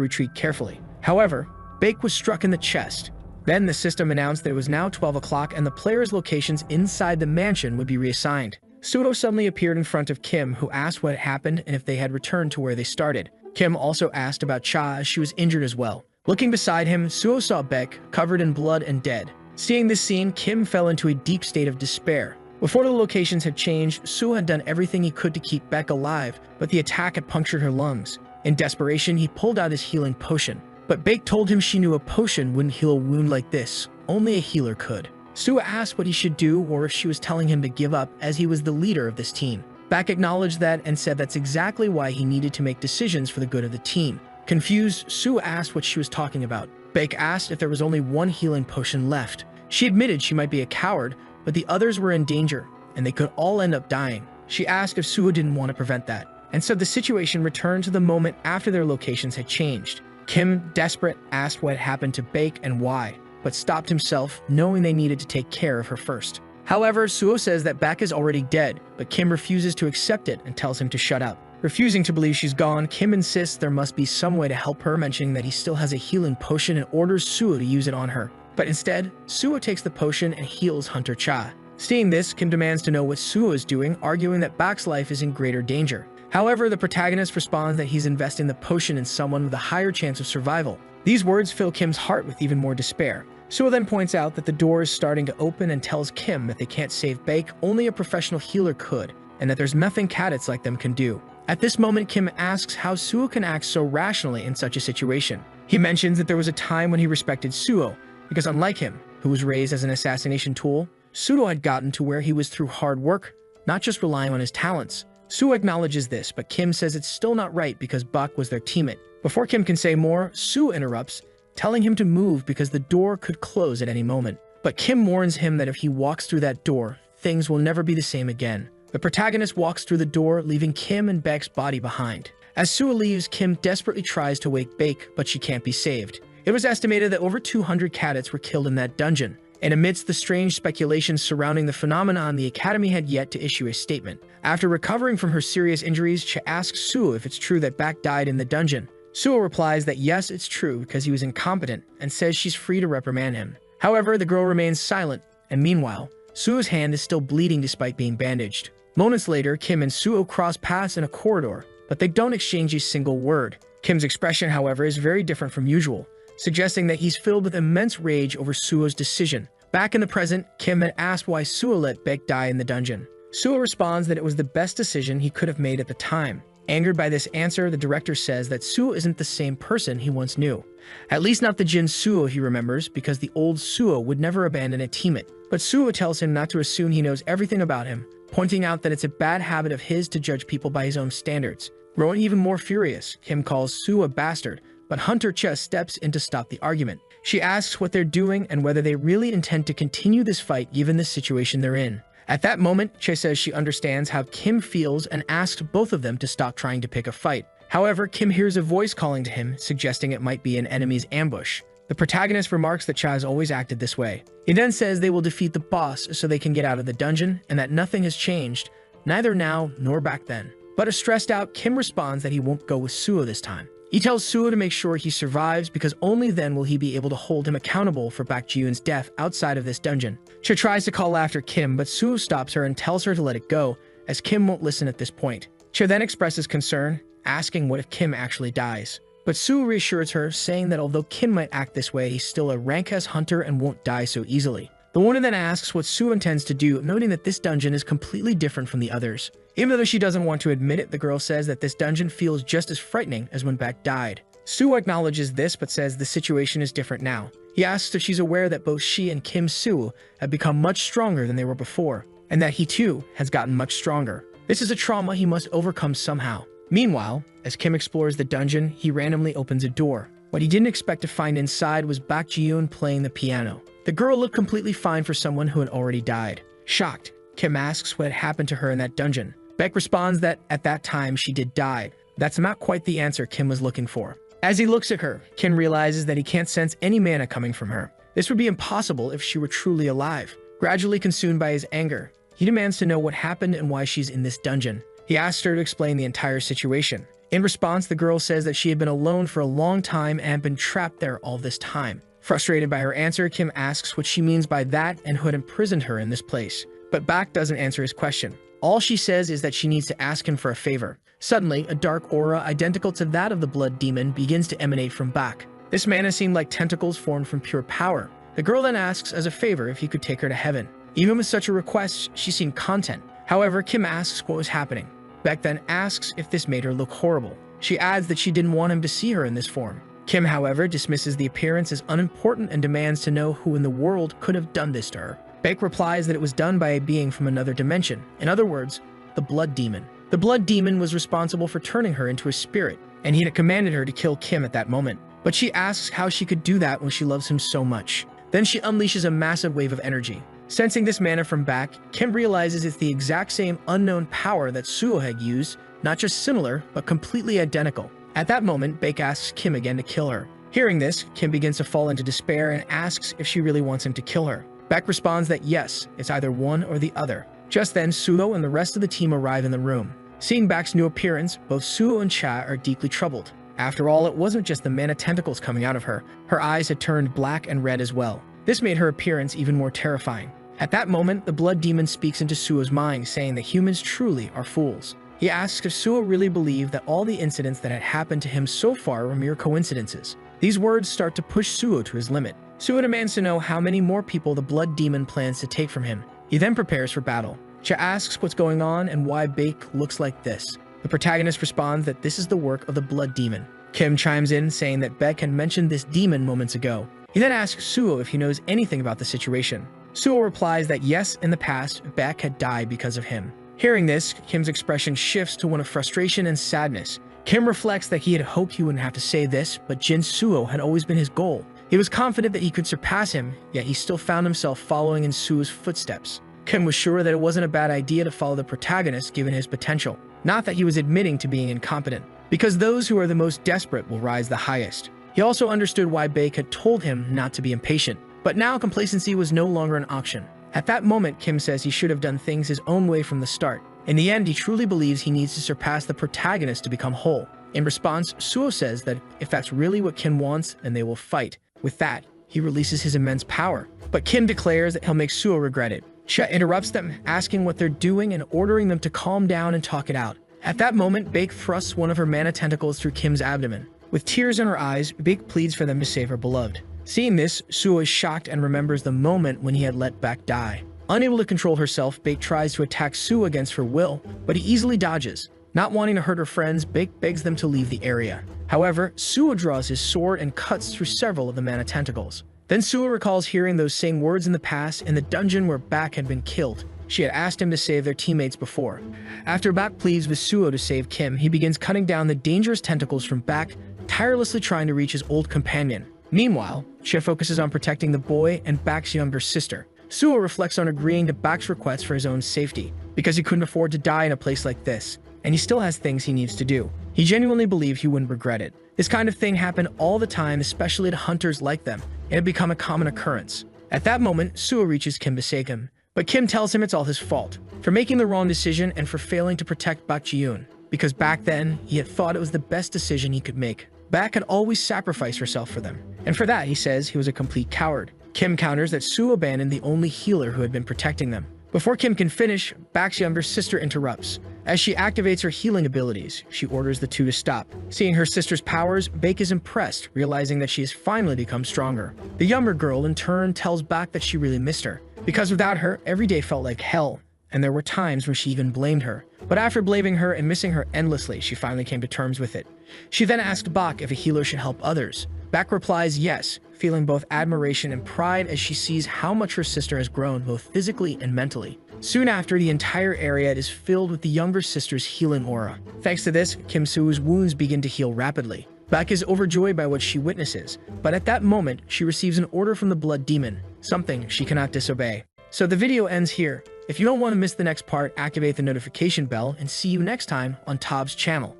retreat carefully. However, Baek was struck in the chest. Then the system announced that it was now 12 o'clock and the players' locations inside the mansion would be reassigned. Suo suddenly appeared in front of Kim, who asked what had happened and if they had returned to where they started. Kim also asked about Cha, as she was injured as well. Looking beside him, Suo saw Baek, covered in blood and dead. Seeing this scene, Kim fell into a deep state of despair. Before the locations had changed, Suo had done everything he could to keep Baek alive, but the attack had punctured her lungs. In desperation, he pulled out his healing potion. But Baek told him she knew a potion wouldn't heal a wound like this. Only a healer could. Suo asked what he should do or if she was telling him to give up, as he was the leader of this team. Baek acknowledged that and said that's exactly why he needed to make decisions for the good of the team. Confused, Suo asked what she was talking about. Baek asked if there was only one healing potion left. She admitted she might be a coward, but the others were in danger, and they could all end up dying. She asked if Suo didn't want to prevent that, and so the situation returned to the moment after their locations had changed. Kim, desperate, asked what had happened to Baek and why, but stopped himself, knowing they needed to take care of her first. However, Suo says that Baek is already dead, but Kim refuses to accept it and tells him to shut up. Refusing to believe she's gone, Kim insists there must be some way to help her, mentioning that he still has a healing potion and orders Suo to use it on her. But instead, Suo takes the potion and heals Hunter Cha. Seeing this, Kim demands to know what Suo is doing, arguing that Baek's life is in greater danger. However, the protagonist responds that he's investing the potion in someone with a higher chance of survival. These words fill Kim's heart with even more despair. Suo then points out that the door is starting to open and tells Kim that they can't save Baek, only a professional healer could, and that there's nothing cadets like them can do. At this moment, Kim asks how Suo can act so rationally in such a situation. He mentions that there was a time when he respected Suo, because unlike him, who was raised as an assassination tool, Suo had gotten to where he was through hard work, not just relying on his talents. Suo acknowledges this, but Kim says it's still not right because Baek was their teammate. Before Kim can say more, Suo interrupts, telling him to move because the door could close at any moment. But Kim warns him that if he walks through that door, things will never be the same again. The protagonist walks through the door, leaving Kim and Baek's body behind. As Suo leaves, Kim desperately tries to wake Baek, but she can't be saved. It was estimated that over 200 cadets were killed in that dungeon, and amidst the strange speculations surrounding the phenomenon, the Academy had yet to issue a statement. After recovering from her serious injuries, she asks Suo if it's true that Baek died in the dungeon. Suo replies that yes, it's true because he was incompetent, and says she's free to reprimand him. However, the girl remains silent, and meanwhile, Suo's hand is still bleeding despite being bandaged. Moments later, Kim and Suo cross paths in a corridor, but they don't exchange a single word. Kim's expression, however, is very different from usual, suggesting that he's filled with immense rage over Suo's decision. Back in the present, Kim had asked why Suo let Baek die in the dungeon. Suo responds that it was the best decision he could have made at the time. Angered by this answer, the director says that Suo isn't the same person he once knew. At least not the Jin Suo he remembers, because the old Suo would never abandon a teammate. But Suo tells him not to assume he knows everything about him, pointing out that it's a bad habit of his to judge people by his own standards. Growing even more furious, Kim calls Suo a bastard, but Hunter Cha steps in to stop the argument. She asks what they're doing and whether they really intend to continue this fight given the situation they're in. At that moment, Che says she understands how Kim feels and asks both of them to stop trying to pick a fight. However, Kim hears a voice calling to him, suggesting it might be an enemy's ambush. The protagonist remarks that Cha has always acted this way. He then says they will defeat the boss so they can get out of the dungeon and that nothing has changed, neither now nor back then. But stressed out, Kim responds that he won't go with Suo this time. He tells Suo to make sure he survives because only then will he be able to hold him accountable for Baek Ji-yoon's death outside of this dungeon. Cha tries to call after Kim, but Suo stops her and tells her to let it go, as Kim won't listen at this point. Cha then expresses concern, asking what if Kim actually dies. But Suo reassures her, saying that although Kim might act this way, he's still a rank S hunter and won't die so easily. The woman then asks what Suo intends to do, noting that this dungeon is completely different from the others. Even though she doesn't want to admit it, the girl says that this dungeon feels just as frightening as when Baek died. Suo acknowledges this but says the situation is different now. He asks if she's aware that both she and Kim Suo have become much stronger than they were before, and that he too has gotten much stronger. This is a trauma he must overcome somehow. Meanwhile, as Kim explores the dungeon, he randomly opens a door. What he didn't expect to find inside was Baek Ji-yoon playing the piano. The girl looked completely fine for someone who had already died. Shocked, Kim asks what had happened to her in that dungeon. Baek responds that at that time she did die. That's not quite the answer Kim was looking for. As he looks at her, Kim realizes that he can't sense any mana coming from her. This would be impossible if she were truly alive. Gradually consumed by his anger, he demands to know what happened and why she's in this dungeon. He asks her to explain the entire situation. In response, the girl says that she had been alone for a long time and had been trapped there all this time. Frustrated by her answer, Kim asks what she means by that and who had imprisoned her in this place. But Bak doesn't answer his question. All she says is that she needs to ask him for a favor. Suddenly, a dark aura identical to that of the blood demon begins to emanate from Bak. This mana seemed like tentacles formed from pure power. The girl then asks as a favor if he could take her to heaven. Even with such a request, she seemed content. However, Kim asks what was happening. Bak then asks if this made her look horrible. She adds that she didn't want him to see her in this form. Kim, however, dismisses the appearance as unimportant and demands to know who in the world could have done this to her. Bak replies that it was done by a being from another dimension. In other words, the blood demon. The blood demon was responsible for turning her into a spirit, and he had commanded her to kill Kim at that moment. But she asks how she could do that when she loves him so much. Then she unleashes a massive wave of energy. Sensing this mana from Bak, Kim realizes it's the exact same unknown power that Suo had used, not just similar, but completely identical. At that moment, Bak asks Kim again to kill her. Hearing this, Kim begins to fall into despair and asks if she really wants him to kill her. Bak responds that yes, it's either one or the other. Just then, Suo and the rest of the team arrive in the room. Seeing Bak's new appearance, both Suo and Cha are deeply troubled. After all, it wasn't just the mana tentacles coming out of her. Her eyes had turned black and red as well. This made her appearance even more terrifying. At that moment, the blood demon speaks into Suo's mind, saying that humans truly are fools. He asks if Suo really believed that all the incidents that had happened to him so far were mere coincidences. These words start to push Suo to his limit. Suo demands to know how many more people the blood demon plans to take from him. He then prepares for battle. Cha asks what's going on and why Bak looks like this. The protagonist responds that this is the work of the blood demon. Kim chimes in, saying that Bak had mentioned this demon moments ago. He then asks Suo if he knows anything about the situation. Suo replies that yes, in the past, Bak had died because of him. Hearing this, Kim's expression shifts to one of frustration and sadness. Kim reflects that he had hoped he wouldn't have to say this, but Jin Suo had always been his goal. He was confident that he could surpass him, yet he still found himself following in Suo's footsteps. Kim was sure that it wasn't a bad idea to follow the protagonist given his potential. Not that he was admitting to being incompetent, because those who are the most desperate will rise the highest. He also understood why Bak had told him not to be impatient. But now complacency was no longer an option. At that moment, Kim says he should have done things his own way from the start. In the end, he truly believes he needs to surpass the protagonist to become whole. In response, Suo says that if that's really what Kim wants, then they will fight. With that, he releases his immense power. But Kim declares that he'll make Suo regret it. Cha interrupts them, asking what they're doing and ordering them to calm down and talk it out. At that moment, Bak thrusts one of her mana tentacles through Kim's abdomen. With tears in her eyes, Bak pleads for them to save her beloved. Seeing this, Suo is shocked and remembers the moment when he had let Bak die. Unable to control herself, Bak tries to attack Suo against her will, but he easily dodges. Not wanting to hurt her friends, Bak begs them to leave the area. However, Suo draws his sword and cuts through several of the mana tentacles. Then Suo recalls hearing those same words in the past in the dungeon where Bak had been killed. She had asked him to save their teammates before. After Bak pleads with Suo to save Kim, he begins cutting down the dangerous tentacles from Bak, tirelessly trying to reach his old companion. Meanwhile, Cha focuses on protecting the boy and Bak's younger sister. Suo reflects on agreeing to Bak's request for his own safety, because he couldn't afford to die in a place like this, and he still has things he needs to do. He genuinely believed he wouldn't regret it. This kind of thing happened all the time, especially to hunters like them, and had become a common occurrence. At that moment, Suo reaches Kim to save him, but Kim tells him it's all his fault, for making the wrong decision and for failing to protect Bak Ji-yoon, because back then, he had thought it was the best decision he could make. Bak had always sacrificed herself for them, and for that, he says he was a complete coward. Kim counters that Suo abandoned the only healer who had been protecting them. Before Kim can finish, Bak's younger sister interrupts. As she activates her healing abilities, she orders the two to stop. Seeing her sister's powers, Bak is impressed, realizing that she has finally become stronger. The younger girl, in turn, tells Bak that she really missed her, because without her, every day felt like hell, and there were times when she even blamed her. But after blaming her and missing her endlessly, she finally came to terms with it. She then asked Bak if a healer should help others. Bak replies yes, feeling both admiration and pride as she sees how much her sister has grown both physically and mentally. Soon after, the entire area is filled with the younger sister's healing aura. Thanks to this, Kim Suo's wounds begin to heal rapidly. Bak is overjoyed by what she witnesses, but at that moment, she receives an order from the blood demon, something she cannot disobey. So the video ends here. If you don't want to miss the next part, activate the notification bell and see you next time on Tob's channel.